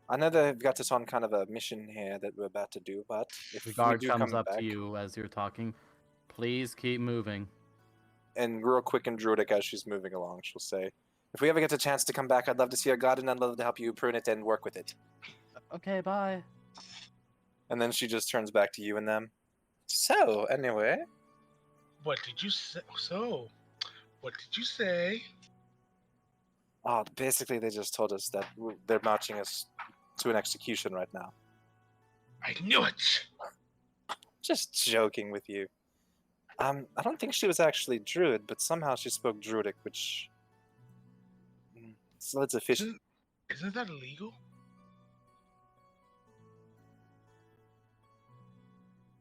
Speaker 2: I know they've got us on kind of a mission here that we're about to do, but if
Speaker 4: The guard
Speaker 2: we do
Speaker 4: comes
Speaker 2: come
Speaker 4: up
Speaker 2: back,
Speaker 4: to you as you're talking. Please keep moving.
Speaker 2: and real quick and druidic as she's moving along, she'll say, "If we ever get a chance to come back, I'd love to see your garden. I'd love to help you prune it and work with it."
Speaker 4: Okay, bye.
Speaker 2: And then she just turns back to you and them. So, anyway,
Speaker 5: What did you say? So, what did you say?
Speaker 2: basically they just told us that they're marching us to an execution right now.
Speaker 5: I knew it.
Speaker 2: Just joking with you. I don't think she was actually druid, but somehow she spoke druidic, which So it's efficient.
Speaker 5: Isn't that illegal?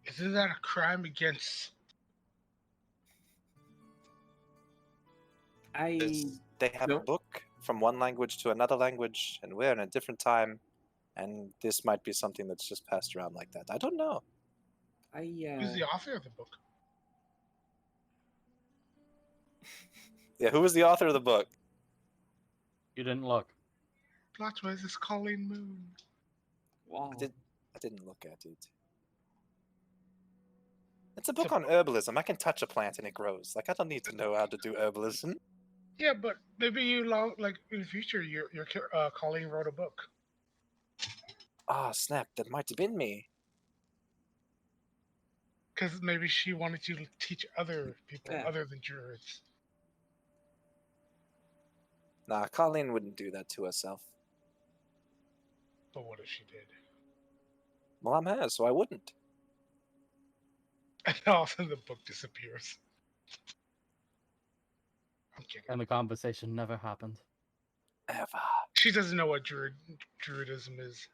Speaker 5: Isn't that a crime against?
Speaker 2: They have a
Speaker 8: don't-
Speaker 2: book from one language to another language, and we're in a different time, and this might be something that's just passed around like that. I don't know.
Speaker 5: Who's the author of the book?
Speaker 2: Yeah, who was the author of the book?
Speaker 4: You didn't look.
Speaker 5: Plot twist is Colleen Moon.
Speaker 8: Wow.
Speaker 2: I didn't look at it. It's a book on herbalism. I can touch a plant and it grows. Like, I don't need to know how to do herbalism.
Speaker 5: Yeah, but maybe like in the future, your Colleen wrote a book.
Speaker 2: Ah, snap! That might have been me.
Speaker 5: Because maybe she wanted you to teach other people
Speaker 8: Yeah.
Speaker 5: other than druids.
Speaker 2: Nah, Colleen wouldn't do that to herself.
Speaker 5: But what if she did?
Speaker 2: Well, I'm her, so I wouldn't.
Speaker 5: And all of a sudden the book disappears. I'm kidding.
Speaker 4: And the conversation never happened.
Speaker 2: Ever.
Speaker 5: She doesn't know what druidism is.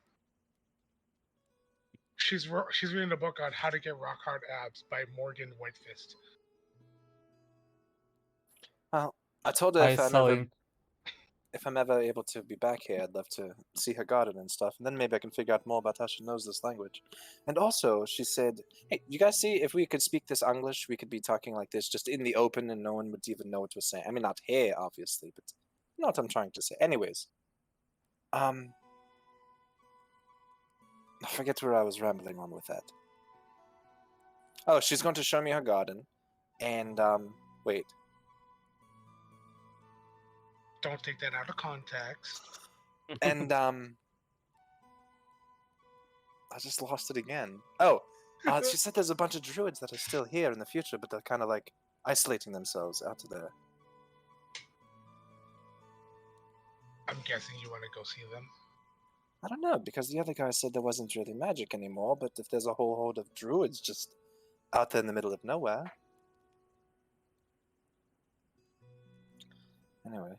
Speaker 5: She's reading a book on how to get rock hard abs by Morgan Whitefist.
Speaker 2: Well, I told her if I'm ever able to be back here, I'd love to see her garden and stuff, and then maybe I can figure out more about how she knows this language. And also, she said, hey, you guys see, if we could speak this English, we could be talking like this just in the open and no one would even know what we're saying. I mean, not here, obviously, but you know what I'm trying to say. Anyways, I forget where I was rambling on with that. Oh, she's going to show me her garden, and, wait.
Speaker 5: Don't take that out of context.
Speaker 2: And I just lost it again. Oh, she said there's a bunch of druids that are still here in the future, but they're kind of like isolating themselves out of there.
Speaker 5: I'm guessing you want to go see them.
Speaker 2: I don't know, because the other guy said there wasn't really magic anymore, but if there's a whole horde of druids just out there in the middle of nowhere. Anyway.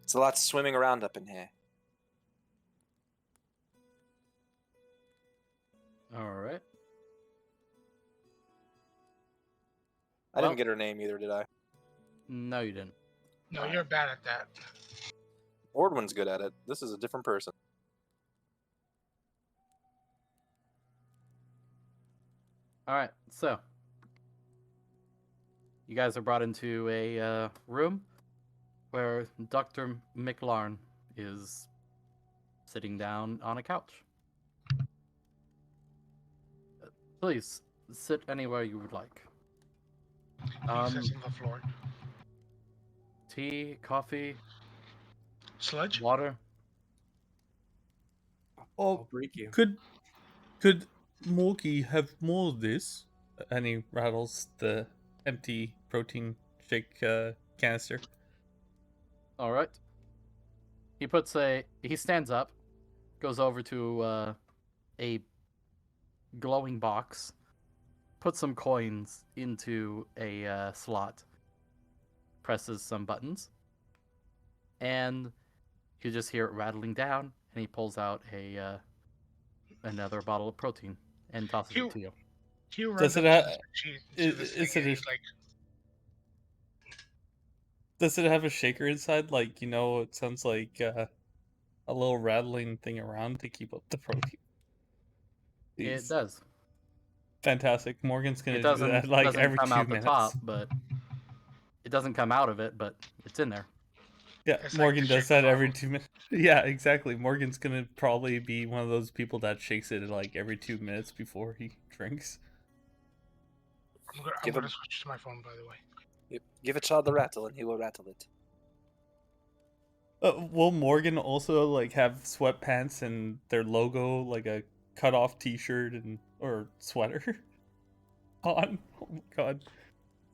Speaker 2: It's a lot swimming around up in here.
Speaker 4: All right.
Speaker 2: I
Speaker 4: Well-
Speaker 2: didn't get her name either, did I?
Speaker 4: No, you didn't.
Speaker 5: No, you're bad at that.
Speaker 2: Ordwin's good at it. This is a different person.
Speaker 4: All right. So, you guys are brought into a room where Dr. McLarn is sitting down on a couch. Please sit anywhere you would like.
Speaker 5: He sits on the floor.
Speaker 4: Tea, coffee,
Speaker 5: Sludge?
Speaker 4: water.
Speaker 7: I'll break you.
Speaker 1: Could Morky have more of this? And he rattles the empty protein shake canister.
Speaker 4: All right. He stands up, goes over to a glowing box, puts some coins into a slot, presses some buttons, and you just hear it rattling down, and he pulls out another bottle of protein and tosses it to you.
Speaker 5: He runs
Speaker 1: Does it
Speaker 5: up to
Speaker 1: have-
Speaker 5: this machine,
Speaker 1: is-
Speaker 5: to this
Speaker 1: is
Speaker 5: thing,
Speaker 1: it
Speaker 5: and
Speaker 1: a-
Speaker 5: he's like,
Speaker 1: Does it have a shaker inside? Like, it sounds like a little rattling thing around to keep up the protein.
Speaker 4: It
Speaker 1: Jeez.
Speaker 4: does.
Speaker 1: Fantastic. Morgan's gonna
Speaker 4: It
Speaker 1: do
Speaker 4: doesn't
Speaker 1: that like
Speaker 4: doesn't
Speaker 1: every
Speaker 4: come
Speaker 1: 2
Speaker 4: out
Speaker 1: minutes.
Speaker 4: the top, but it doesn't come out of it, but it's in there.
Speaker 1: Yeah,
Speaker 5: It's like
Speaker 1: Morgan
Speaker 5: the
Speaker 1: does
Speaker 5: shaker
Speaker 1: that every
Speaker 5: bottle.
Speaker 1: 2 minutes. Yeah, exactly. Morgan's gonna probably be one of those people that shakes it like every 2 minutes before he drinks.
Speaker 5: I'm
Speaker 2: Give
Speaker 5: gonna
Speaker 2: him-
Speaker 5: switch to my phone, by the way.
Speaker 2: Give a child the rattle and he will rattle it.
Speaker 1: Will Morgan also like have sweatpants and their logo, like a cut off T-shirt or sweater on? Oh my god!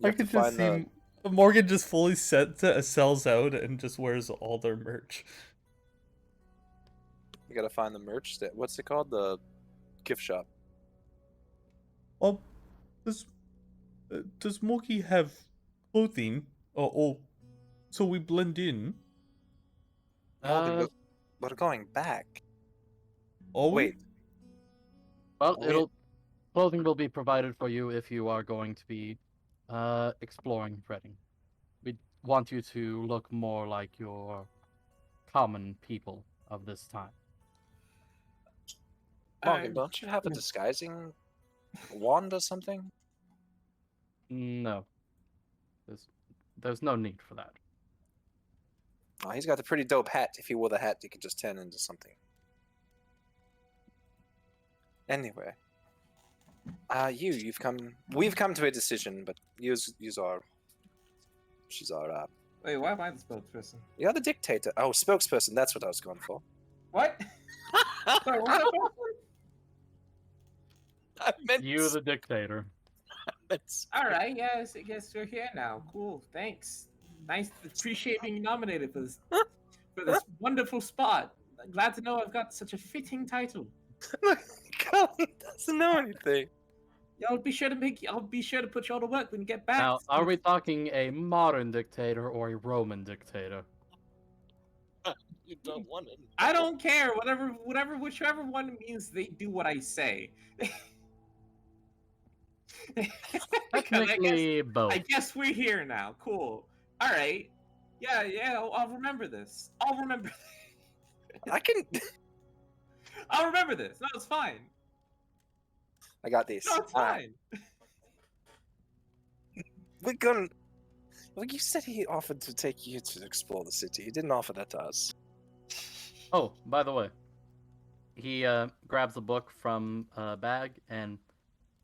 Speaker 2: You
Speaker 1: I
Speaker 2: have to
Speaker 1: could just
Speaker 2: find
Speaker 1: see Morgan just fully sells out and just wears all their merch.
Speaker 2: You gotta find the merch. What's it called? The gift shop.
Speaker 1: Oh, does Morky have clothing? Oh, So we blend in.
Speaker 2: We're going back.
Speaker 1: Are we?
Speaker 2: Wait.
Speaker 4: Well,
Speaker 2: We-
Speaker 4: clothing will be provided for you if you are going to be exploring Reading. We want you to look more like your common people of this time.
Speaker 2: Morgan, don't you have a disguising wand or something?
Speaker 4: No. There's no need for that.
Speaker 2: Oh, he's got a pretty dope hat. If he wore the hat, he could just turn into something. Anyway. We've come to a decision, but she's our,
Speaker 8: Wait, why am I the spokesperson?
Speaker 2: you're the dictator. Oh, spokesperson, that's what I was going for.
Speaker 8: What? Sorry, what was that?
Speaker 2: I meant,
Speaker 4: You, the dictator.
Speaker 8: All right, yes, I guess we're here now. Cool, thanks. Nice, appreciate being nominated for this wonderful spot. Glad to know I've got such a fitting title.
Speaker 2: Colin doesn't know anything.
Speaker 8: I'll be sure to put you all to work when you get back.
Speaker 4: Now, are we talking a modern dictator or a Roman dictator?
Speaker 2: You don't want it.
Speaker 8: I don't care. Whichever one means they do what I say.
Speaker 4: Technically, both.
Speaker 8: I guess we're here now. Cool. All right. Yeah. I'll remember this. I'll remember this. No, it's fine.
Speaker 2: I got this.
Speaker 8: No, it's fine.
Speaker 2: We're gonna. Well, you said he offered to take you to explore the city. He didn't offer that to us.
Speaker 4: Oh, by the way, he grabs a book from a bag and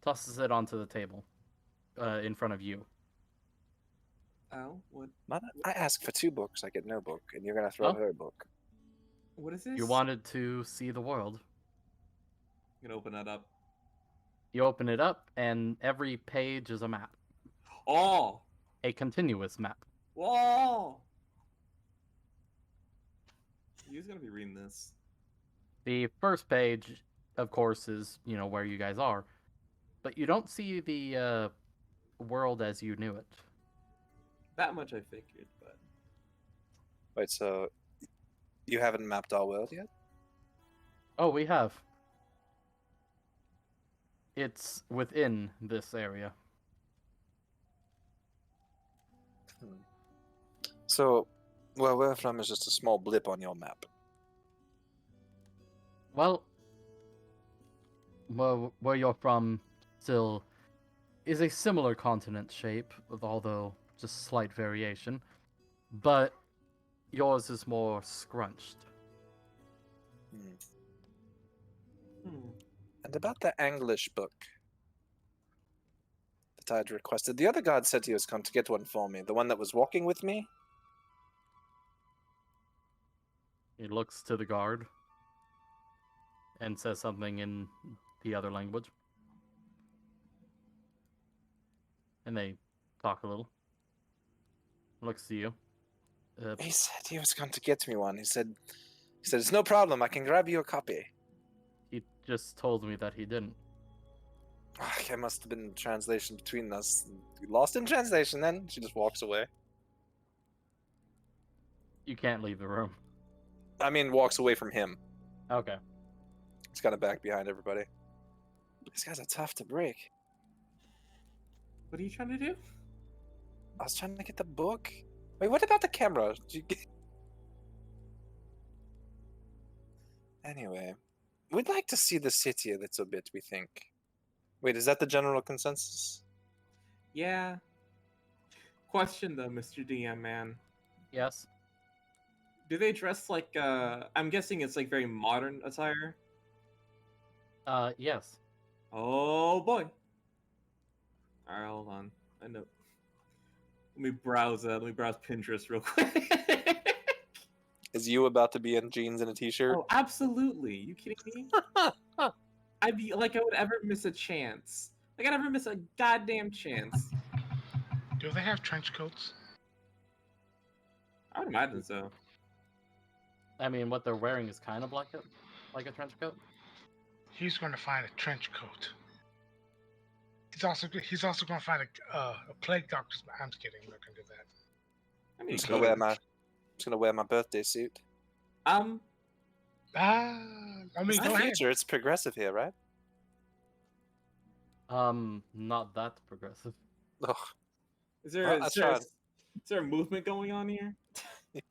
Speaker 4: tosses it onto the table in front of you.
Speaker 8: Oh, what?
Speaker 2: Mother, I ask for 2 books, I get no book, and you're gonna throw
Speaker 4: Oh.
Speaker 2: her a book.
Speaker 8: What is this?
Speaker 4: You wanted to see the world.
Speaker 8: You can open that up.
Speaker 4: You open it up, and every page is a map.
Speaker 8: Oh.
Speaker 4: A continuous map.
Speaker 8: Whoa. He's gonna be reading this.
Speaker 4: The first page, of course, is, where you guys are. But you don't see the world as you knew it.
Speaker 8: That much I figured, but
Speaker 2: Wait, so you haven't mapped our world yet?
Speaker 4: Oh, we have. It's within this area.
Speaker 2: So, where we're from is just a small blip on your map.
Speaker 4: Well, where you're from still is a similar continent shape, although just slight variation. But yours is more scrunched.
Speaker 2: And about the English book that I'd requested, the other guard said he was come to get one for me. The one that was walking with me?
Speaker 4: He looks to the guard and says something in the other language. And they talk a little. Looks to you.
Speaker 2: He said he was come to get me one. He said, it's no problem. I can grab you a copy.
Speaker 4: He just told me that he didn't.
Speaker 2: There must have been translation between us. Lost in translation then? She just walks away.
Speaker 4: You can't leave the room.
Speaker 2: I mean, walks away from him.
Speaker 4: Okay.
Speaker 2: He's got a back behind everybody. These guys are tough to break.
Speaker 8: what are you trying to do?
Speaker 2: I was trying to get the book. Wait, what about the camera? Anyway, we'd like to see the city a little bit, we think. Wait, is that the general consensus?
Speaker 8: Yeah. Question though, Mr. DM man.
Speaker 4: Yes.
Speaker 8: Do they dress like I'm guessing it's like very modern attire?
Speaker 4: Yes.
Speaker 8: Oh boy. Alright, hold on. I know. Let me browse Pinterest real quick.
Speaker 2: Is you about to be in jeans and a t-shirt?
Speaker 8: Oh, absolutely. You kidding me? I'd be like I would ever miss a chance. Like I'd ever miss a goddamn chance.
Speaker 5: Do they have trench coats?
Speaker 8: I would imagine so.
Speaker 4: I mean, what they're wearing is kind of like a trench coat.
Speaker 5: He's going to find a trench coat. He's also going to find a plague doctor's. I'm just kidding. I'm not going to do that.
Speaker 8: I mean,
Speaker 2: just gonna wear my birthday suit.
Speaker 5: I mean,
Speaker 2: It's the
Speaker 5: go ahead.
Speaker 2: future. It's progressive here, right?
Speaker 4: Not that progressive.
Speaker 2: Ugh.
Speaker 8: is there
Speaker 2: Well,
Speaker 8: is
Speaker 2: I
Speaker 8: there,
Speaker 2: tried.
Speaker 8: is there a movement going on here?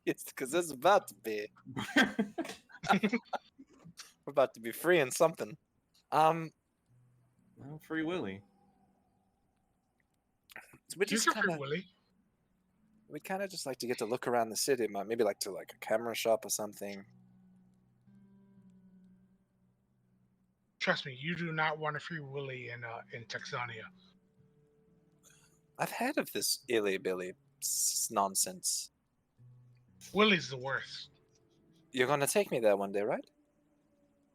Speaker 2: It's because it's about to be. We're about to be free and something.
Speaker 8: Well, Free Willy.
Speaker 2: We
Speaker 5: You
Speaker 2: just
Speaker 5: can
Speaker 2: kind
Speaker 5: Free
Speaker 2: of
Speaker 5: Willy.
Speaker 2: we'd kind of just like to get to look around the city, maybe like to like a camera shop or something.
Speaker 5: Trust me, you do not want a Free Willy in Texania.
Speaker 2: I've heard of this illy billy nonsense.
Speaker 5: Willy's the worst.
Speaker 2: You're gonna take me there one day, right?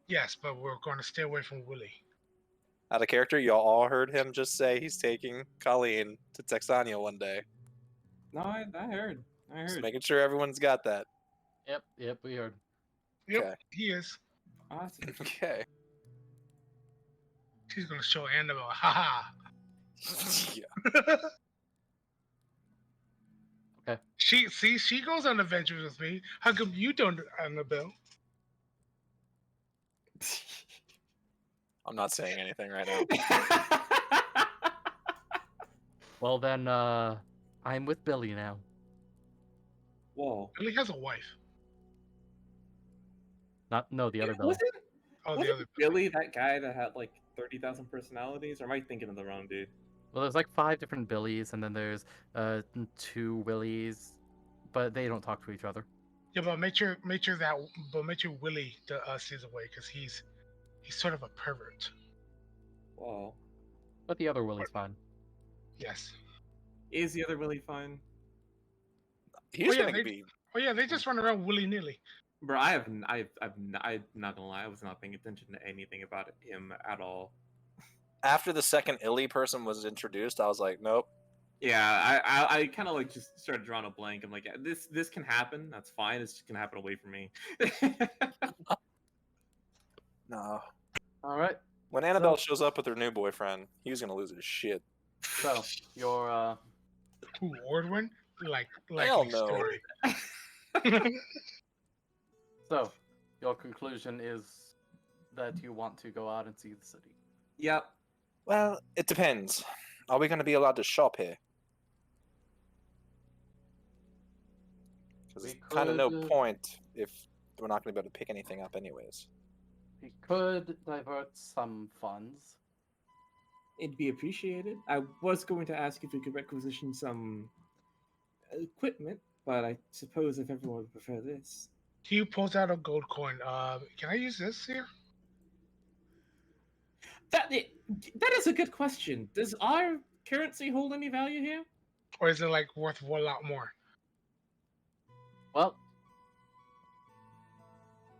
Speaker 5: Yes, but we're going to stay away from Willy.
Speaker 2: Out of character, y'all all heard him just say he's taking Colleen to Texania one day.
Speaker 8: No, I heard. I
Speaker 2: Just
Speaker 8: heard.
Speaker 2: making sure everyone's got that.
Speaker 4: Yep, we heard.
Speaker 5: Yep,
Speaker 2: Okay.
Speaker 5: he is.
Speaker 8: Awesome.
Speaker 2: Okay.
Speaker 5: She's going to show Annabelle. Haha.
Speaker 2: Yeah.
Speaker 4: Okay.
Speaker 5: She goes on adventures with me. How come you don't, Annabelle?
Speaker 2: I'm not saying anything right now.
Speaker 4: Well then, I'm with Billy now.
Speaker 8: Whoa.
Speaker 5: Billy has a wife.
Speaker 4: No, the other Billy.
Speaker 8: Wasn't,
Speaker 5: Oh, the
Speaker 8: wasn't
Speaker 5: other
Speaker 8: Billy that guy that had like 30,000 personalities? Or am I thinking of the wrong dude?
Speaker 4: Well, there's like 5 different Billies, and then there's 2 Willies, but they don't talk to each other.
Speaker 5: Yeah, but make sure Willie stays away because he's sort of a pervert.
Speaker 8: Whoa.
Speaker 4: But the other Willie's fine.
Speaker 5: Yes.
Speaker 8: Is the other Willy fine?
Speaker 2: He's
Speaker 5: yeah,
Speaker 2: gonna be.
Speaker 5: Oh yeah, they just run around willy nilly.
Speaker 8: Bro, I'm not gonna lie, I was not paying attention to anything about him at all.
Speaker 2: After the second illy person was introduced, I was like, nope.
Speaker 8: Yeah, I kind of like just started drawing a blank. I'm like, yeah, this can happen. That's fine. It's just gonna happen away from me.
Speaker 2: No.
Speaker 4: All right.
Speaker 2: When Annabelle shows up with her new boyfriend, he's gonna lose his shit.
Speaker 4: So your
Speaker 5: Who, Ordwin? Like
Speaker 2: Hell
Speaker 5: the
Speaker 2: no.
Speaker 5: story.
Speaker 4: so your conclusion is that you want to go out and see the city.
Speaker 8: Yep.
Speaker 2: Well, it depends. Are we gonna be allowed to shop here? Because
Speaker 4: We
Speaker 2: it's kind of no
Speaker 4: could-
Speaker 2: point if we're not gonna be able to pick anything up anyways.
Speaker 4: We could divert some funds.
Speaker 8: It'd be appreciated. I was going to ask if we could requisition some equipment, but I suppose if everyone would prefer this.
Speaker 5: He pulls out a gold coin. Can I use this here?
Speaker 8: That is a good question. Does our currency hold any value here?
Speaker 5: Or is it like worth a lot more?
Speaker 4: Well,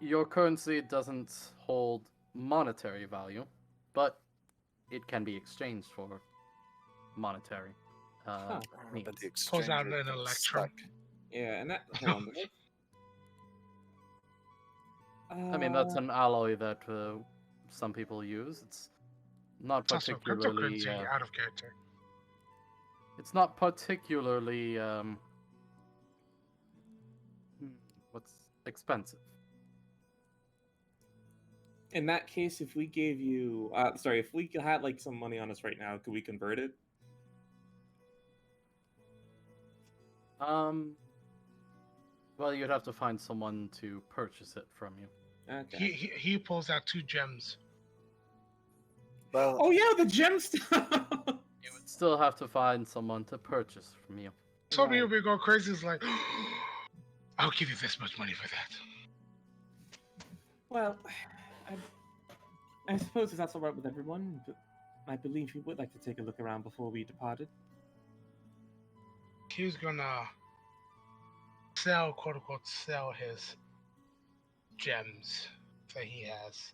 Speaker 4: your currency doesn't hold monetary value, but it can be exchanged for monetary means.
Speaker 2: But the
Speaker 5: Pulls out
Speaker 2: exchange rate
Speaker 5: an
Speaker 2: kinda
Speaker 5: electrum.
Speaker 2: suck.
Speaker 8: Yeah, and that. Hold on.
Speaker 4: I mean, that's an alloy that some people use. It's not
Speaker 5: It's also
Speaker 4: particularly.
Speaker 5: cryptocurrency out of character.
Speaker 4: It's not particularly. What's expensive?
Speaker 8: In that case, if we gave you, if we had like some money on us right now, could we convert it?
Speaker 4: Well, you'd have to find someone to purchase it from you.
Speaker 8: Okay.
Speaker 5: He pulls out 2 gems.
Speaker 2: Well,
Speaker 8: Oh yeah, the gemstone.
Speaker 4: You would still have to find someone to purchase from you.
Speaker 5: So
Speaker 8: Right.
Speaker 5: many people go crazy. It's like, I'll give you this much money for that.
Speaker 8: Well, I suppose if that's all right with everyone, but I believe we would like to take a look around before we departed.
Speaker 5: He was gonna sell, quote unquote, sell his gems that he has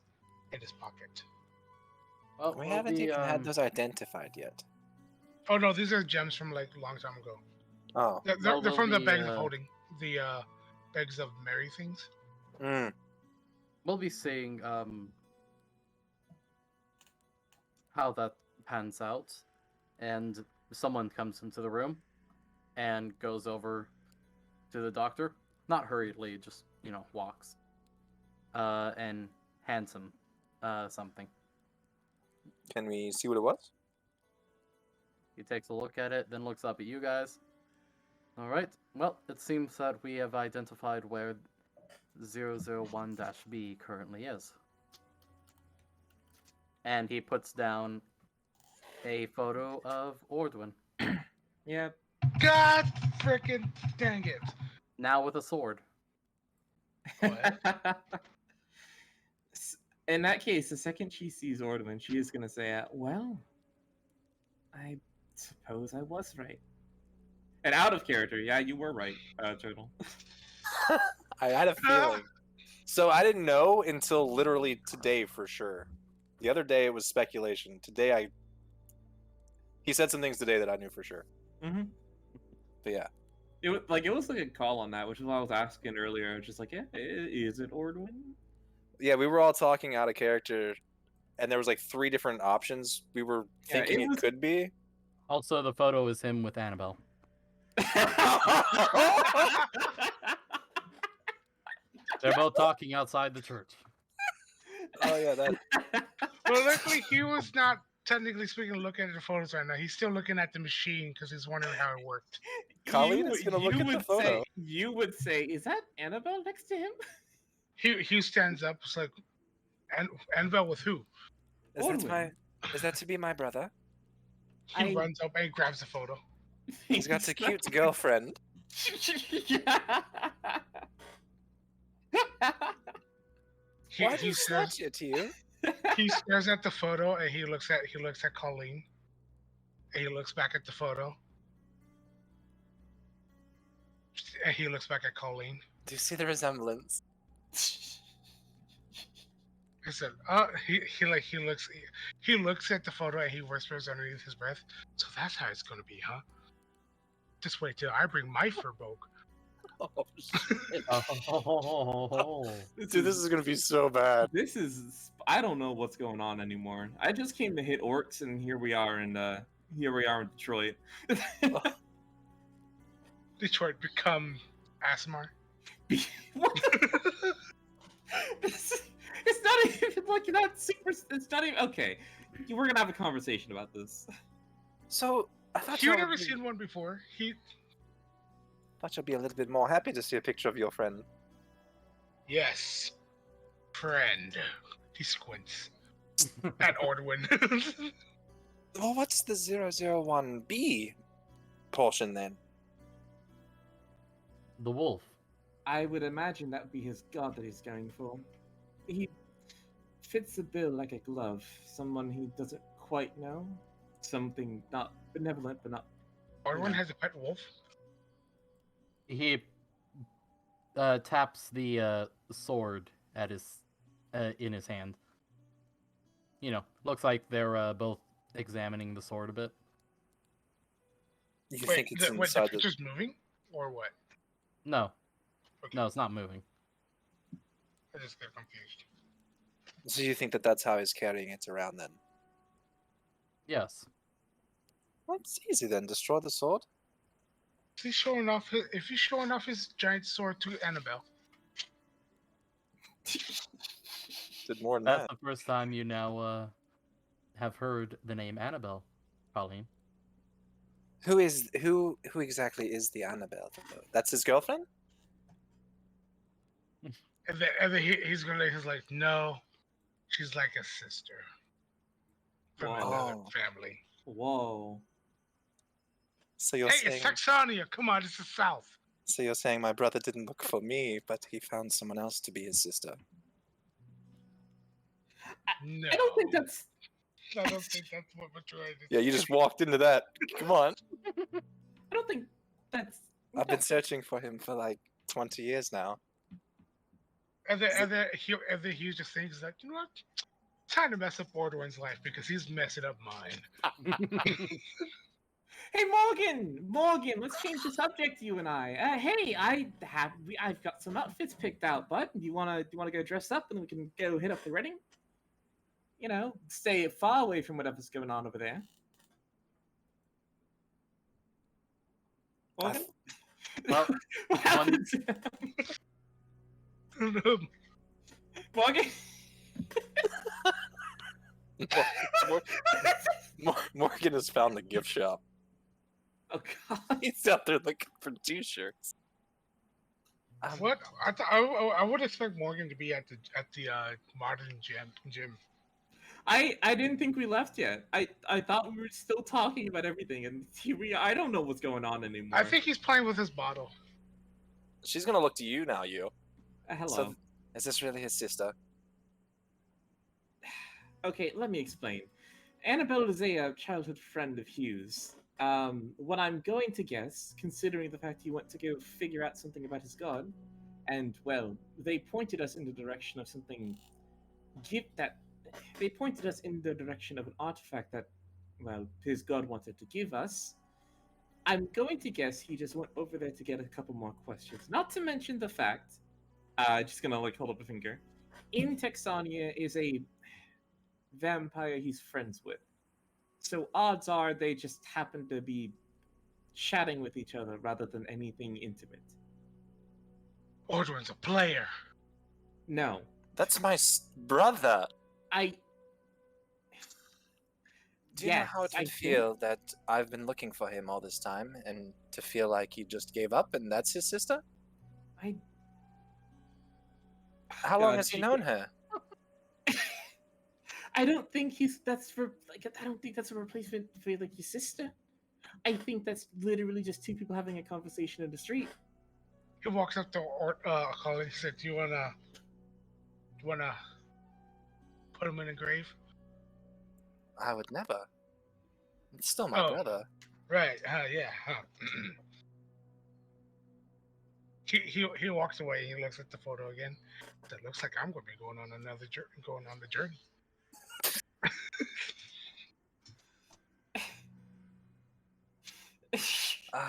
Speaker 5: in his pocket.
Speaker 4: Well,
Speaker 2: we
Speaker 4: we'll
Speaker 2: haven't
Speaker 4: be,
Speaker 2: even had those identified yet.
Speaker 5: Oh no, these are gems from like a long time ago.
Speaker 2: Oh.
Speaker 5: They're,
Speaker 4: Well,
Speaker 5: they're from
Speaker 4: we'll
Speaker 5: the
Speaker 4: be,
Speaker 5: bags of holding, the bags of merry things.
Speaker 2: Mm.
Speaker 4: We'll be seeing how that pans out, and someone comes into the room and goes over
Speaker 7: to the doctor. Not hurriedly, just, walks. And hands him something.
Speaker 2: Can we see what it was?
Speaker 7: He takes a look at it, then looks up at you guys. All right. Well, it seems that we have identified where 001-B currently is. And he puts down a photo of Ordwin.
Speaker 8: Yeah.
Speaker 5: God frickin' dang it!
Speaker 7: Now with a sword.
Speaker 5: What?
Speaker 8: In that case, the second she sees Ordwin, she is going to say, well, I suppose I was right. And out of character, yeah, you were right, Turtle.
Speaker 2: I had a feeling. So I didn't know until literally today for sure. The other day it was speculation. Today he said some things today that I knew for sure.
Speaker 8: Mm-hmm.
Speaker 2: But yeah.
Speaker 8: It was like a call on that, which is why I was asking earlier. I was just like, yeah, is it Ordwin?
Speaker 2: Yeah, we were all talking out of character, and there was like 3 different options we were thinking it could be.
Speaker 7: Also, the photo is him with Annabelle. They're both talking outside the church.
Speaker 2: Oh yeah, that.
Speaker 5: Well, luckily he was not technically speaking looking at the photos right now. He's still looking at the machine because he's wondering how it worked.
Speaker 2: Colleen is gonna look at the photo.
Speaker 8: You would say, is that Annabelle next to him?
Speaker 5: He stands up. It's like, Annabelle with who?
Speaker 2: Is that to be my brother?
Speaker 5: He runs up and grabs the photo.
Speaker 2: He's got a cute girlfriend. Why do you snatch it to you?
Speaker 5: He stares at the photo and he looks at Colleen. And he looks back at the photo. And he looks back at Colleen.
Speaker 2: Do you see the resemblance?
Speaker 5: He said, he looks at the photo and he whispers underneath his breath. So that's how it's gonna be, huh? Just wait till I bring my furbolg.
Speaker 2: Oh, shit. Dude, this is gonna be so bad.
Speaker 8: I don't know what's going on anymore. I just came to hit orcs, and here we are in Detroit.
Speaker 5: Detroit become Asmar.
Speaker 8: What? It's not even like that super. It's not even okay. We're gonna have a conversation about this.
Speaker 2: So I thought
Speaker 5: you've never seen one before.
Speaker 2: Thought you'd be a little bit more happy to see a picture of your friend.
Speaker 5: Yes, friend. He squints at Ordwin.
Speaker 2: Well, what's the 001B portion then?
Speaker 7: The wolf.
Speaker 8: I would imagine that would be his god that he's going for. He fits the bill like a glove. Someone he doesn't quite know. Something not benevolent, but not.
Speaker 5: Ordwin has a pet wolf.
Speaker 7: He taps the sword at his in his hand. Looks like they're both examining the sword a bit.
Speaker 2: You think it's inside
Speaker 5: the picture's moving, or what?
Speaker 7: No.
Speaker 5: Okay.
Speaker 7: No, it's not moving.
Speaker 5: I just get confused.
Speaker 2: So you think that that's how he's carrying it around then?
Speaker 7: Yes.
Speaker 2: Well, it's easy then. Destroy the sword.
Speaker 5: If he's showing off his giant sword to Annabelle.
Speaker 2: Did more than
Speaker 7: That's
Speaker 2: that.
Speaker 7: the first time you now have heard the name Annabelle, Colleen.
Speaker 2: Who exactly is the Annabelle? That's his girlfriend?
Speaker 5: And then he's like, no, she's like a sister from another family.
Speaker 8: Whoa.
Speaker 2: So you're saying...
Speaker 5: it's Saxonia. Come on, it's the South.
Speaker 2: So you're saying my brother didn't look for me, but he found someone else to be his sister?
Speaker 5: No.
Speaker 8: I don't think that's
Speaker 5: what we're trying to
Speaker 2: Yeah, you just walked into that. Come on.
Speaker 8: I don't think that's.
Speaker 2: I've been searching for him for like 20 years now.
Speaker 5: And then he just thinks like, you know what? Time to mess up Ordwin's life because he's messing up mine.
Speaker 8: Hey Morgan, let's change the subject. You and I. Hey, I've got some outfits picked out, bud. Do you wanna go dress up and we can go hit up the wedding? Stay far away from whatever's going on over there. Morgan?
Speaker 4: Well,
Speaker 8: What happened to him? Morgan?
Speaker 2: Morgan has found the gift shop.
Speaker 8: Oh god.
Speaker 2: He's out there looking for t-shirts.
Speaker 5: What? I would expect Morgan to be at the modern gym.
Speaker 8: I didn't think we left yet. I thought we were still talking about everything, and here we are. I don't know what's going on anymore.
Speaker 5: I think he's playing with his bottle.
Speaker 2: She's gonna look to you now, you.
Speaker 8: Hello.
Speaker 2: So, is this really his sister?
Speaker 8: Okay, let me explain. Annabelle is a childhood friend of Hugh's. What I'm going to guess, considering the fact he went to go figure out something about his god, and well, they pointed us in the direction of something. They pointed us in the direction of an artifact that, well, his god wanted to give us. I'm going to guess he just went over there to get a couple more questions. Not to mention the fact, just gonna like hold up a finger. In Texania is a vampire he's friends with. So odds are they just happen to be chatting with each other rather than anything intimate.
Speaker 5: Ordwin's a player.
Speaker 8: No.
Speaker 2: That's my brother. Do you know how it would feel that I've been looking for him all this time, and to feel like he just gave up and that's his sister? How long has he known her?
Speaker 8: I don't think that's a replacement for like your sister. I think that's literally just two people having a conversation in the street.
Speaker 5: He walks up to Colin and said, "Do you wanna put him in a grave?"
Speaker 2: I would never. It's still my brother.
Speaker 5: Right? Yeah. He walks away. He looks at the photo again. That looks like I'm going to be going on the journey.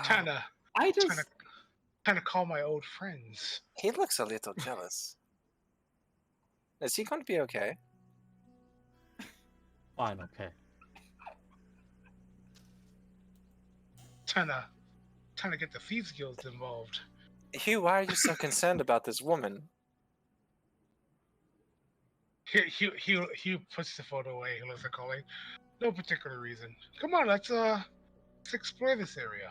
Speaker 5: Trying to call my old friends.
Speaker 2: He looks a little jealous. Is he going to be okay?
Speaker 4: Fine, okay.
Speaker 5: Trying to get the Thieves Guild involved.
Speaker 2: Hugh, why are you so concerned about this woman?
Speaker 5: He puts the photo away. He looks at Colleen. No particular reason. Come on, let's explore this area.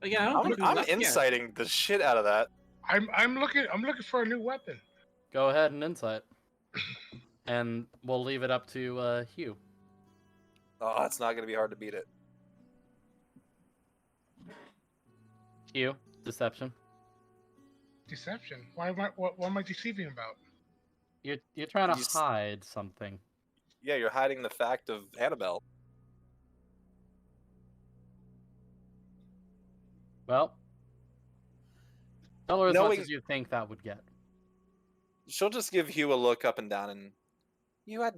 Speaker 8: Yeah,
Speaker 2: I'm inciting the shit out of that.
Speaker 5: I'm looking for a new weapon.
Speaker 4: Go ahead and insight. And we'll leave it up to Hugh.
Speaker 2: Oh, it's not going to be hard to beat it.
Speaker 4: Hugh, deception.
Speaker 5: Deception? What am I deceiving about?
Speaker 4: You're trying to hide something.
Speaker 2: Yeah, you're hiding the fact of Annabelle.
Speaker 4: Well, tell her as much as you think that would get.
Speaker 2: She'll just give Hugh a look up and down, and you had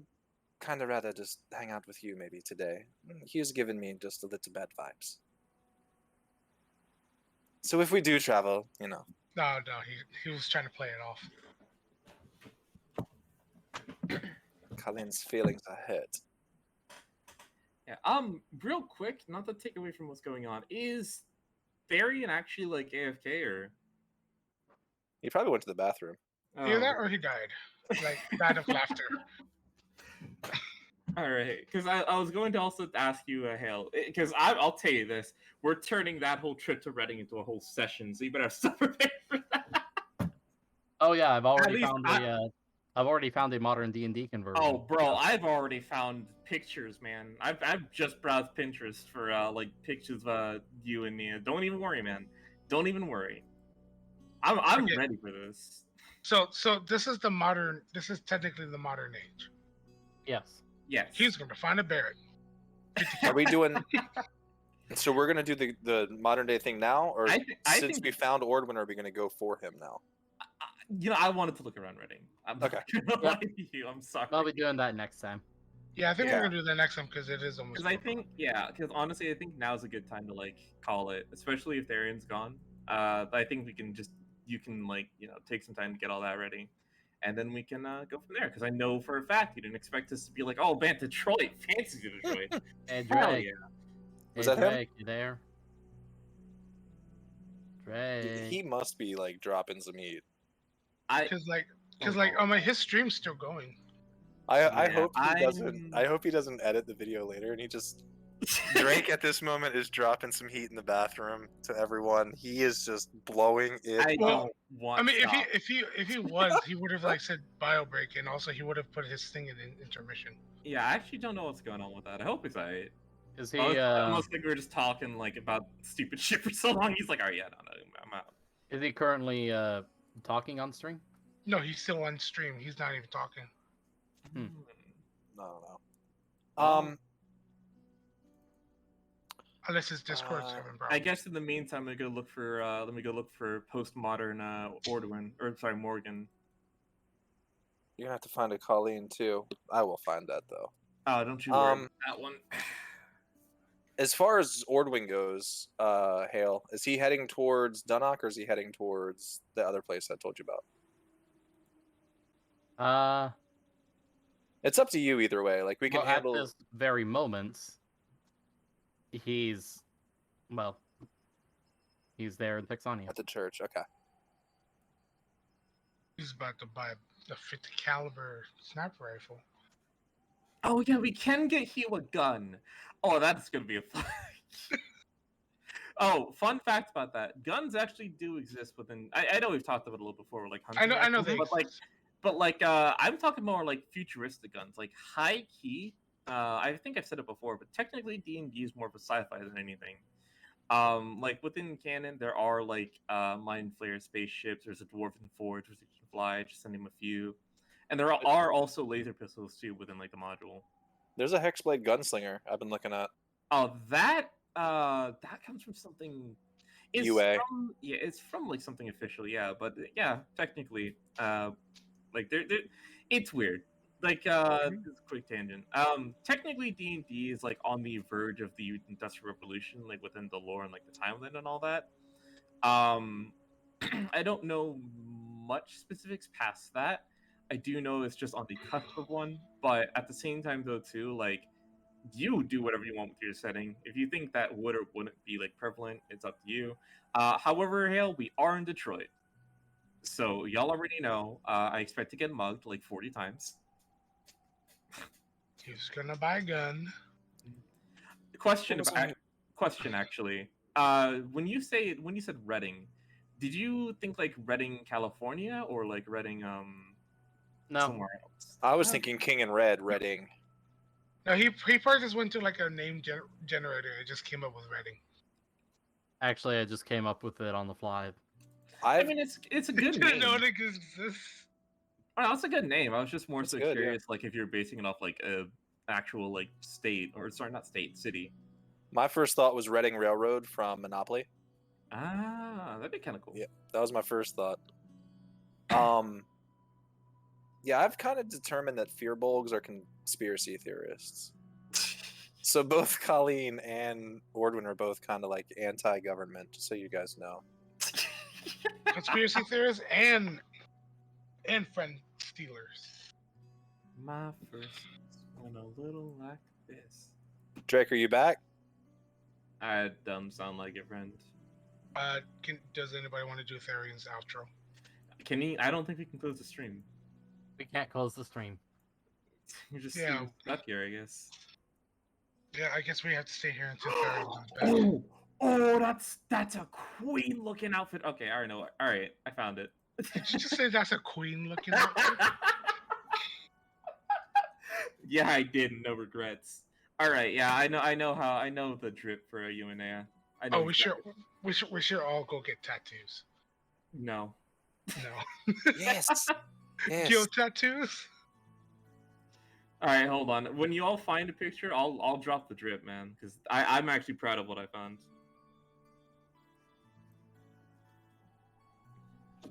Speaker 2: kind of rather just hang out with you maybe today. Hugh's given me just a little bad vibes. So if we do travel, you know.
Speaker 5: No, he was trying to play it off.
Speaker 2: Colin's feelings are hurt.
Speaker 8: Yeah. Real quick, not to take away from what's going on, is Therian actually like AFK or?
Speaker 2: He probably went to the bathroom.
Speaker 5: Either that or he died. Like died of laughter.
Speaker 8: All right, because I was going to also ask you, Hale, because I'll tell you this: we're turning that whole trip to Reading into a whole session, so you better have stuff prepared for that.
Speaker 4: Oh yeah, I've already found a modern D&D conversion.
Speaker 8: Oh, bro, I've already found pictures, man. I've just browsed Pinterest for like pictures of you and me. Don't even worry, man. Don't even worry. I'm
Speaker 5: Okay.
Speaker 8: ready for this.
Speaker 5: So this is technically the modern age.
Speaker 4: Yes.
Speaker 8: Yes.
Speaker 5: He's gonna find a Barrett.
Speaker 2: Are we doing? So we're gonna do the modern day thing now, or since we found Ordwin, are we gonna go for him now?
Speaker 8: I wanted to look around Reading. I'm
Speaker 2: okay.
Speaker 8: Lie to you. I'm sorry.
Speaker 4: I'll be doing that next time.
Speaker 5: Yeah, I think we're gonna do that next time because it is almost.
Speaker 8: Because honestly, I think now's a good time to like call it, especially if Therian's gone. I think you can take some time to get all that ready, and then we can go from there. Because I know for a fact you didn't expect us to be like, oh man, Detroit, fancy Detroit.
Speaker 4: Hey
Speaker 8: Hell
Speaker 4: Drake.
Speaker 8: yeah.
Speaker 2: Was
Speaker 4: Hey,
Speaker 2: that him?
Speaker 4: Drake, you there? Drake.
Speaker 2: He must be like dropping some heat.
Speaker 5: Because his stream's still going.
Speaker 2: I
Speaker 6: Yeah,
Speaker 2: hope he doesn't. I hope he doesn't edit the video later, and he just Drake at this moment is dropping some heat in the bathroom to everyone. He is just blowing it.
Speaker 6: I
Speaker 5: Well,
Speaker 6: don't want.
Speaker 5: I mean,
Speaker 6: stop.
Speaker 5: if he was, he would have like said bio break, and also he would have put his thing in intermission.
Speaker 6: Yeah, I actually don't know what's going on with that. I hope he's alright.
Speaker 4: Is he?
Speaker 6: Almost like we were just talking like about stupid shit for so long. He's like, "Alright, yeah, no, I'm out."
Speaker 4: Is he currently talking on stream?
Speaker 5: No, he's still on stream. He's not even talking.
Speaker 2: No.
Speaker 5: Unless his Discord's having problems.
Speaker 6: I guess in the meantime, let me go look for postmodern Ordwin, or sorry, Morgan.
Speaker 2: You're gonna have to find a Colleen too. I will find that though.
Speaker 6: Oh, don't you worry about that one.
Speaker 2: As far as Ordwin goes, Hale, is he heading towards Dunnock or is he heading towards the other place I told you about? It's up to you either way. Like we can handle.
Speaker 4: At this very moment, he's there in Texania.
Speaker 2: At the church. Okay.
Speaker 5: He's about to buy a 50 caliber sniper rifle.
Speaker 6: Oh yeah, we can get Hugh a gun. Oh, that's gonna be a fun. Oh, fun fact about that: guns actually do exist within. I know we've talked about it a little before, like hunting
Speaker 5: I know
Speaker 6: rifles,
Speaker 5: they
Speaker 6: I'm talking more like futuristic guns, like high key. I think I've said it before, but technically D&D is more of a sci-fi than anything. Like within canon, there are like mind flayer spaceships. There's a dwarven forge which can fly. Just send him a few, and there are also laser pistols too within like the module.
Speaker 2: There's a hexblade gunslinger I've been looking at.
Speaker 6: Oh, that comes from something.
Speaker 2: UA.
Speaker 6: It's from like something official. Yeah, but yeah, technically, like it's weird. Like it's a quick tangent. Technically D&D is like on the verge of the Industrial Revolution, like within the lore and like the timeline and all that. I don't know much specifics past that. I do know it's just on the cusp of one, but at the same time though too, like you do whatever you want with your setting. If you think that would or wouldn't be like prevalent, it's up to you. However, Hale, we are in Detroit. So y'all already know, I expect to get mugged like 40 times.
Speaker 5: He's gonna buy a gun.
Speaker 6: Question actually. When you said Reading, did you think like Reading, California, or like Reading
Speaker 4: No.
Speaker 6: somewhere else?
Speaker 2: I was thinking King and Red, Reading.
Speaker 5: No, he first just went to like a name generator and just came up with Reading.
Speaker 4: Actually, I just came up with it on the fly.
Speaker 6: I mean, it's a good name.
Speaker 5: know it exists.
Speaker 6: Oh, that's a good name. I was just more
Speaker 2: That's
Speaker 6: so
Speaker 2: good,
Speaker 6: curious, like if you're basing it off like a actual like state, or sorry, not state, city.
Speaker 2: My first thought was Reading Railroad from Monopoly.
Speaker 6: Ah, that'd be kind of cool.
Speaker 2: Yeah, that was my first thought. Yeah, I've kind of determined that fearbolgs are conspiracy theorists. So both Colleen and Ordwin are both kind of like anti-government, just so you guys know.
Speaker 5: Conspiracy theorists and friend stealers.
Speaker 6: My first went a little like this.
Speaker 2: Drake, are you back?
Speaker 6: I sound like a friend.
Speaker 5: Does anybody want to do Therian's outro?
Speaker 6: Can he? I don't think we can close the stream.
Speaker 4: We can't close the stream.
Speaker 6: You're just
Speaker 5: Yeah.
Speaker 6: stuck here, I guess.
Speaker 5: Yeah, I guess we have to stay here until Therian comes back.
Speaker 6: Oh, that's a queen looking outfit. Okay, I already know. All right, I found it.
Speaker 5: Did you just say that's a queen looking outfit?
Speaker 6: Yeah, I did. No regrets. All right, yeah, I know the drip for you and Aya. I know.
Speaker 5: Oh, we should all go get tattoos.
Speaker 6: No.
Speaker 5: No.
Speaker 2: Yes. Yes.
Speaker 5: Guild tattoos?
Speaker 6: All right, hold on. When you all find a picture, I'll drop the drip, man, because I'm actually proud of what I found.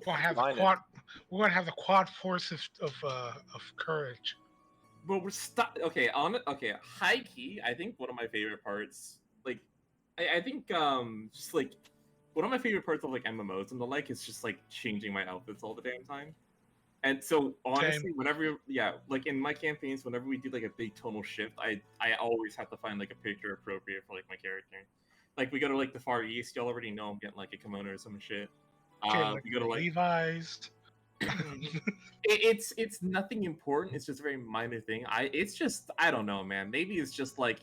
Speaker 5: We're gonna have the quad force of courage.
Speaker 6: But we're stuck. Okay, high key. I think one of my favorite parts, like, I think just like one of my favorite parts of like MMOs and the like is just like changing my outfits all the damn time. And so honestly, like in my campaigns, whenever we do like a big tonal shift, I always have to find like a picture appropriate for like my character. Like we go to like the Far East. Y'all already know I'm getting like a kimono or some shit.
Speaker 5: Okay, like
Speaker 6: We go to like
Speaker 5: Levi's.
Speaker 6: it's nothing important. It's just a very minor thing. It's just I don't know, man. Maybe it's just like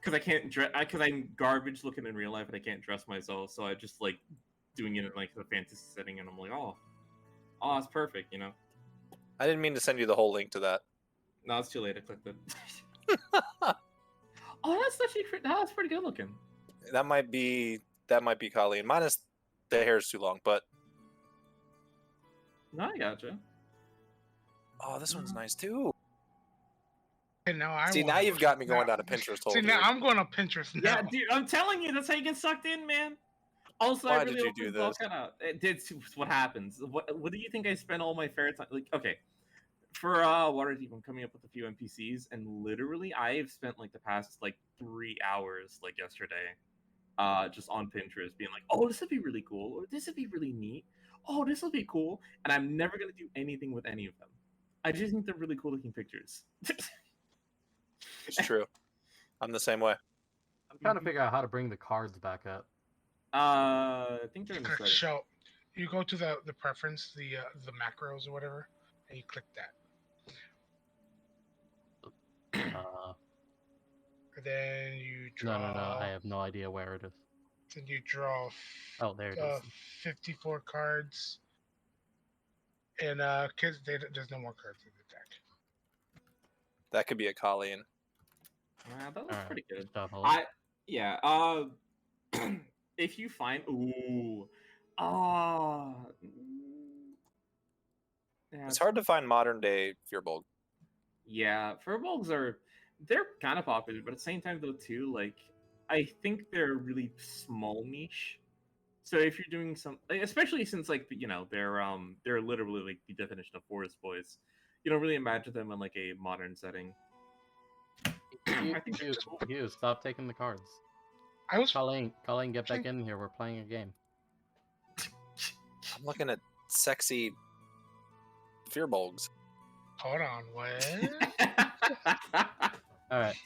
Speaker 6: because I can't dress because I'm garbage looking in real life and I can't dress myself, so I just like doing it in like a fantasy setting, and I'm like, oh, it's perfect, you know.
Speaker 2: I didn't mean to send you the whole link to that.
Speaker 6: No, it's too late. I clicked it. Oh, that's actually that's pretty good looking.
Speaker 2: That might be Colleen. Minus the hair's too long, but
Speaker 6: No, I gotcha.
Speaker 2: oh, this one's nice too.
Speaker 5: And now I
Speaker 2: See, now you've got me going down a Pinterest hole.
Speaker 5: See, now
Speaker 2: dude.
Speaker 5: I'm going on Pinterest now.
Speaker 6: Yeah, dude, I'm telling you, that's how you get sucked in, man. Also,
Speaker 2: Why
Speaker 6: I really
Speaker 2: did you
Speaker 6: hope
Speaker 2: do
Speaker 6: this all
Speaker 2: this?
Speaker 6: kind of it did what happens. What do you think I spent all my fair time like? Okay, for Waterdeep, I'm coming up with a few NPCs, and literally, I've spent like the past like 3 hours, like yesterday, just on Pinterest, being like, "Oh, this would be really cool," or "This would be really neat." "Oh, this will be cool," and I'm never gonna do anything with any of them. I just think they're really cool looking pictures.
Speaker 2: It's true. I'm the same way.
Speaker 4: I'm trying to figure out how to bring the cards back up.
Speaker 6: I think they're in the
Speaker 5: Click
Speaker 6: settings.
Speaker 5: show. You go to the preference, the macros or whatever, and you click that. And then you draw.
Speaker 4: No. I have no idea where it is.
Speaker 5: Then you draw.
Speaker 4: Oh, there it is.
Speaker 5: 54 cards. And kids, there's no more cards in the deck.
Speaker 2: That could be a Colleen.
Speaker 6: That looks
Speaker 4: Alright,
Speaker 6: pretty good.
Speaker 4: good job, Holly.
Speaker 6: If you find yeah,
Speaker 2: It's hard to find modern day Fearbolg.
Speaker 6: Yeah, furbolgs they're kind of popular, but at the same time though too, like I think they're a really small niche. So if you're doing some, especially since like you know they're literally like the definition of forest boys, you don't really imagine them in like a modern setting. I think they're cool.
Speaker 4: You stop taking the cards.
Speaker 5: I was
Speaker 4: Colleen, get back in here. We're playing a game.
Speaker 2: I'm looking at sexy Fearbolgs.
Speaker 5: Hold on, what?
Speaker 4: All right.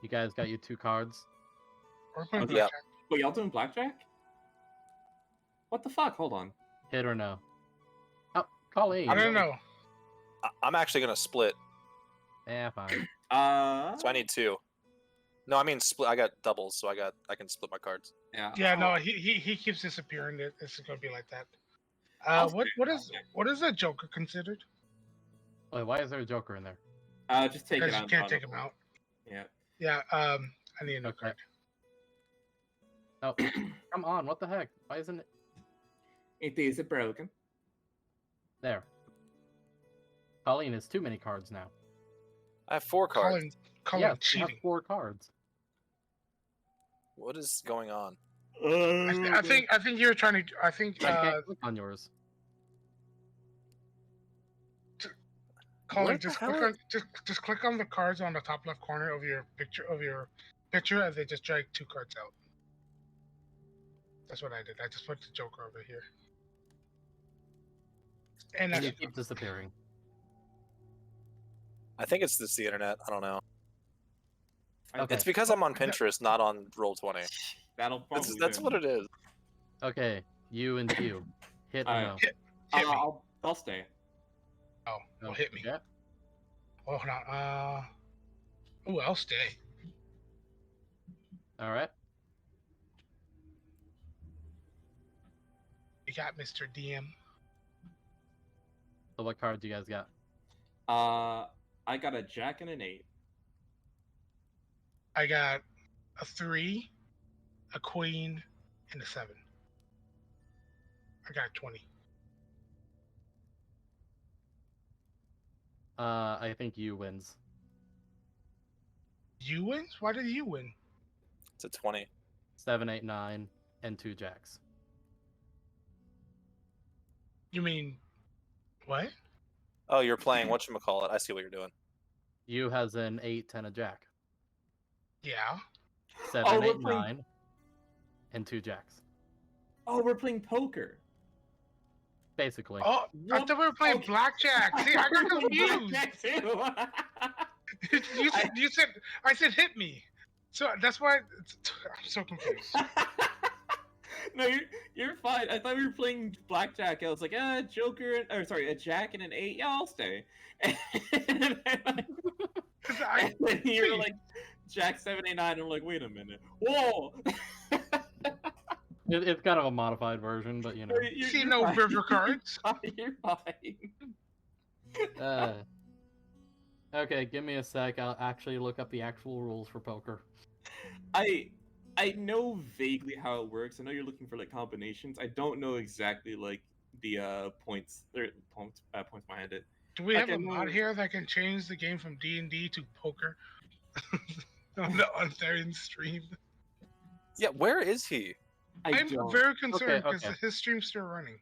Speaker 4: You guys got your 2 cards.
Speaker 5: We're playing
Speaker 6: Okay.
Speaker 2: Yeah.
Speaker 5: blackjack.
Speaker 6: Wait, y'all doing blackjack? What the fuck? Hold on.
Speaker 4: Hit or no? Oh, Colleen.
Speaker 5: I don't know.
Speaker 2: I'm actually gonna split,
Speaker 4: Yeah, fine.
Speaker 2: so I need 2. No, I mean split. I got doubles, so I can split my cards.
Speaker 6: Yeah.
Speaker 5: Yeah, no, he keeps disappearing. It's gonna be like that.
Speaker 6: I'll
Speaker 5: What
Speaker 6: stay.
Speaker 5: what is a Joker considered?
Speaker 4: Wait, why is there a Joker in there?
Speaker 6: Just take it
Speaker 5: Because
Speaker 6: out.
Speaker 5: you can't take him out.
Speaker 6: Yeah.
Speaker 5: Yeah. I need a new
Speaker 4: Okay.
Speaker 5: card.
Speaker 4: Oh, come on! What the heck? Why isn't it
Speaker 6: It is broken.
Speaker 4: there? Colleen has too many cards now.
Speaker 2: I have 4 cards.
Speaker 5: Colin
Speaker 4: Yes, you have
Speaker 5: cheating.
Speaker 4: 4 cards.
Speaker 2: What is going on?
Speaker 5: I think you're trying to. I think
Speaker 4: I can't click on yours.
Speaker 5: Colin,
Speaker 2: What the
Speaker 5: just
Speaker 2: hell?
Speaker 5: just click on the cards on the top left corner of your picture, and they just drag 2 cards out. That's what I did. I just put the Joker over here. And
Speaker 4: And
Speaker 5: that's
Speaker 4: you keep disappearing.
Speaker 2: I think it's just the internet. I don't know.
Speaker 4: Okay.
Speaker 2: It's because I'm on Pinterest, not on Roll20.
Speaker 6: That'll probably
Speaker 2: That's
Speaker 6: do.
Speaker 2: what it is.
Speaker 4: Okay, you and Q. Hit or
Speaker 6: Alright.
Speaker 4: no?
Speaker 5: hit me.
Speaker 6: I'll stay.
Speaker 5: Oh, well, hit me.
Speaker 4: Yeah.
Speaker 5: Oh, hold on. Oh, I'll stay.
Speaker 4: All right.
Speaker 5: You got Mr. DM.
Speaker 4: So what cards you guys got?
Speaker 6: I got a jack and an 8.
Speaker 5: I got a 3, a queen, and a 7. I got 20.
Speaker 4: I think you wins.
Speaker 5: You wins? Why did you win?
Speaker 2: It's a 20.
Speaker 4: 7, 8, 9, and 2 jacks.
Speaker 5: You mean what?
Speaker 2: Oh, you're playing whatchamacallit. I see what you're doing.
Speaker 4: You has an 8, 10, a jack.
Speaker 5: Yeah.
Speaker 4: 7,
Speaker 6: Oh, we're
Speaker 4: 8,
Speaker 6: playing-
Speaker 4: 9, and 2 jacks.
Speaker 6: Oh, we're playing poker.
Speaker 4: Basically.
Speaker 5: Oh, I
Speaker 6: What?
Speaker 5: thought we were playing
Speaker 6: Okay.
Speaker 5: blackjack. See, I got confused.
Speaker 6: Blackjack too.
Speaker 5: I said hit me. So that's why I'm so confused.
Speaker 6: No, you're fine. I thought we were playing blackjack. I was like, Joker, or sorry, a Jack and an 8. Yeah, I'll stay. And then, and then you're like, Jack 7, 8, 9. I'm like, wait a minute. Whoa!
Speaker 7: It's kind of a modified version, but you know.
Speaker 5: See no
Speaker 6: fine.
Speaker 5: river cards.
Speaker 6: You're fine.
Speaker 7: Okay, give me a sec. I'll actually look up the actual rules for poker.
Speaker 6: I know vaguely how it works. I know you're looking for like combinations. I don't know exactly like the points points behind it.
Speaker 5: Do we
Speaker 6: Like,
Speaker 5: have
Speaker 6: I
Speaker 5: a mod
Speaker 6: know-
Speaker 5: here that can change the game from D&D to poker on Therian's stream?
Speaker 2: Yeah, where is he?
Speaker 5: I'm
Speaker 6: don't.
Speaker 5: very concerned because
Speaker 7: okay.
Speaker 5: his stream's still running.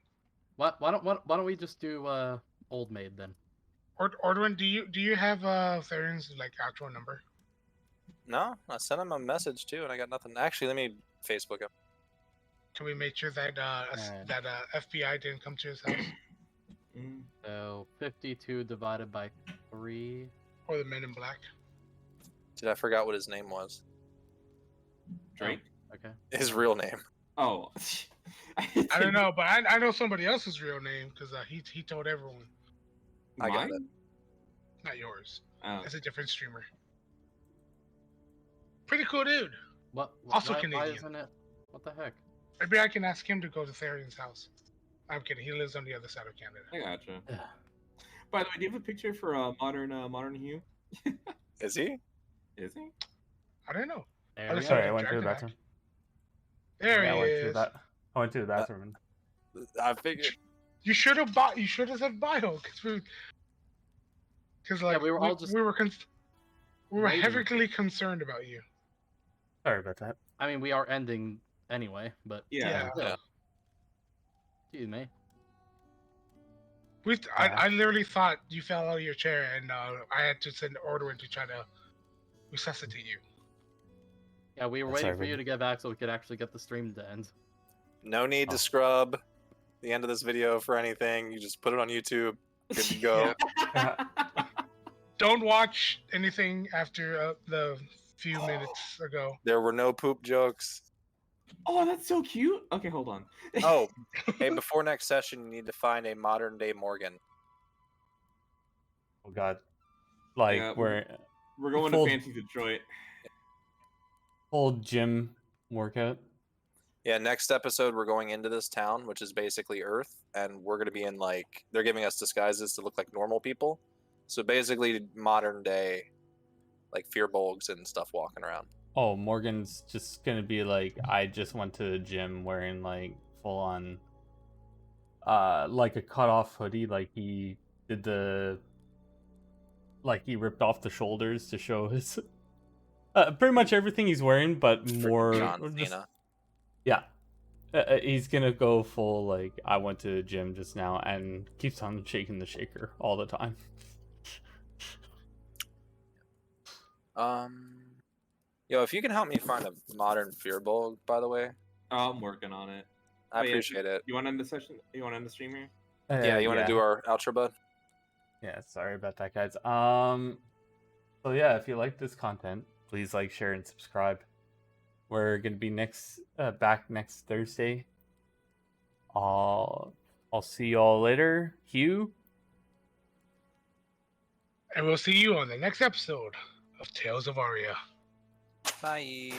Speaker 7: Why don't we just do Old Maid then?
Speaker 5: Ordwin, do you have Therian's like actual number?
Speaker 2: No, I sent him a message too, and I got nothing. Actually, let me Facebook him.
Speaker 5: Can we make sure that that FBI didn't come to his house
Speaker 6: Mm.
Speaker 7: So 52 divided by 3.
Speaker 5: or the Men in Black?
Speaker 2: Dude, I forgot what his name was.
Speaker 6: Drake.
Speaker 7: Okay.
Speaker 2: His real name.
Speaker 6: Oh.
Speaker 5: I don't know, but I know somebody else's real name because he told everyone.
Speaker 2: I got it.
Speaker 6: Mine?
Speaker 5: Not yours.
Speaker 6: Oh.
Speaker 5: It's a different streamer. Pretty cool dude.
Speaker 7: What?
Speaker 5: Also
Speaker 7: why
Speaker 5: Canadian.
Speaker 7: isn't it? What the heck?
Speaker 5: Maybe I can ask him to go to Therian's house. I'm kidding. He lives on the other side of Canada.
Speaker 6: I gotcha.
Speaker 7: Ugh.
Speaker 6: By the way, do you have a picture for modern Hugh?
Speaker 2: Is he?
Speaker 6: Is he?
Speaker 5: I don't know.
Speaker 7: There
Speaker 5: I'm
Speaker 7: we
Speaker 5: sorry,
Speaker 1: Sorry, I
Speaker 7: go.
Speaker 1: went to the
Speaker 5: Dragon
Speaker 1: bathroom.
Speaker 5: There
Speaker 1: Yeah,
Speaker 5: he is.
Speaker 1: I went to the bathroom.
Speaker 2: I figured.
Speaker 5: You should have said bio because like
Speaker 7: we were all just
Speaker 5: we were
Speaker 7: waiting.
Speaker 5: heavily concerned about you.
Speaker 1: Sorry about that.
Speaker 7: I mean, we are ending anyway, but
Speaker 6: Yeah.
Speaker 2: Yeah.
Speaker 7: excuse me.
Speaker 5: I literally thought you fell out of your chair and I had to send Ordwin to try to resuscitate you.
Speaker 7: Yeah, we were
Speaker 1: That's
Speaker 7: waiting for
Speaker 1: alright.
Speaker 7: you to get back so we could actually get the stream to end.
Speaker 2: No need to
Speaker 1: Oh.
Speaker 2: scrub the end of this video for anything. You just put it on YouTube. Good to go.
Speaker 5: Don't watch anything after the few minutes ago.
Speaker 2: There were no poop jokes.
Speaker 6: Oh, that's so cute. Okay, hold on.
Speaker 2: Oh, hey, before next session, you need to find a modern day Morgan.
Speaker 1: Oh god. Like
Speaker 6: Yeah,
Speaker 1: we're
Speaker 6: We're going
Speaker 1: full-
Speaker 6: to Fancy Detroit.
Speaker 1: full gym workout.
Speaker 2: Yeah, next episode, we're going into this town, which is basically Earth, and we're going to be in, like, they're giving us disguises to look like normal people. So basically, modern day, like, fearbolgs and stuff walking around.
Speaker 1: Oh, Morgan's just gonna be like, I just went to the gym wearing like full on like a cut off hoodie, like he did he ripped off the shoulders to show his pretty much everything he's wearing, but
Speaker 2: Freaking
Speaker 1: more
Speaker 2: John
Speaker 1: just-
Speaker 2: Cena.
Speaker 1: yeah. He's gonna go full like I went to the gym just now and keeps on shaking the shaker all the time.
Speaker 2: Yo, if you can help me find a modern fearbolg, by the way,
Speaker 6: I'm working on it.
Speaker 2: I
Speaker 6: Oh, yeah.
Speaker 2: appreciate it.
Speaker 6: You want to end the session? You want to end the stream here?
Speaker 2: Yeah, you want to do our outro, bud?
Speaker 1: Yeah, sorry about that, guys. So yeah, if you like this content, please like, share, and subscribe. We're gonna be back next Thursday. I'll see y'all later. Hugh.
Speaker 5: And we'll see you on the next episode of Tales of Aria.
Speaker 2: Bye.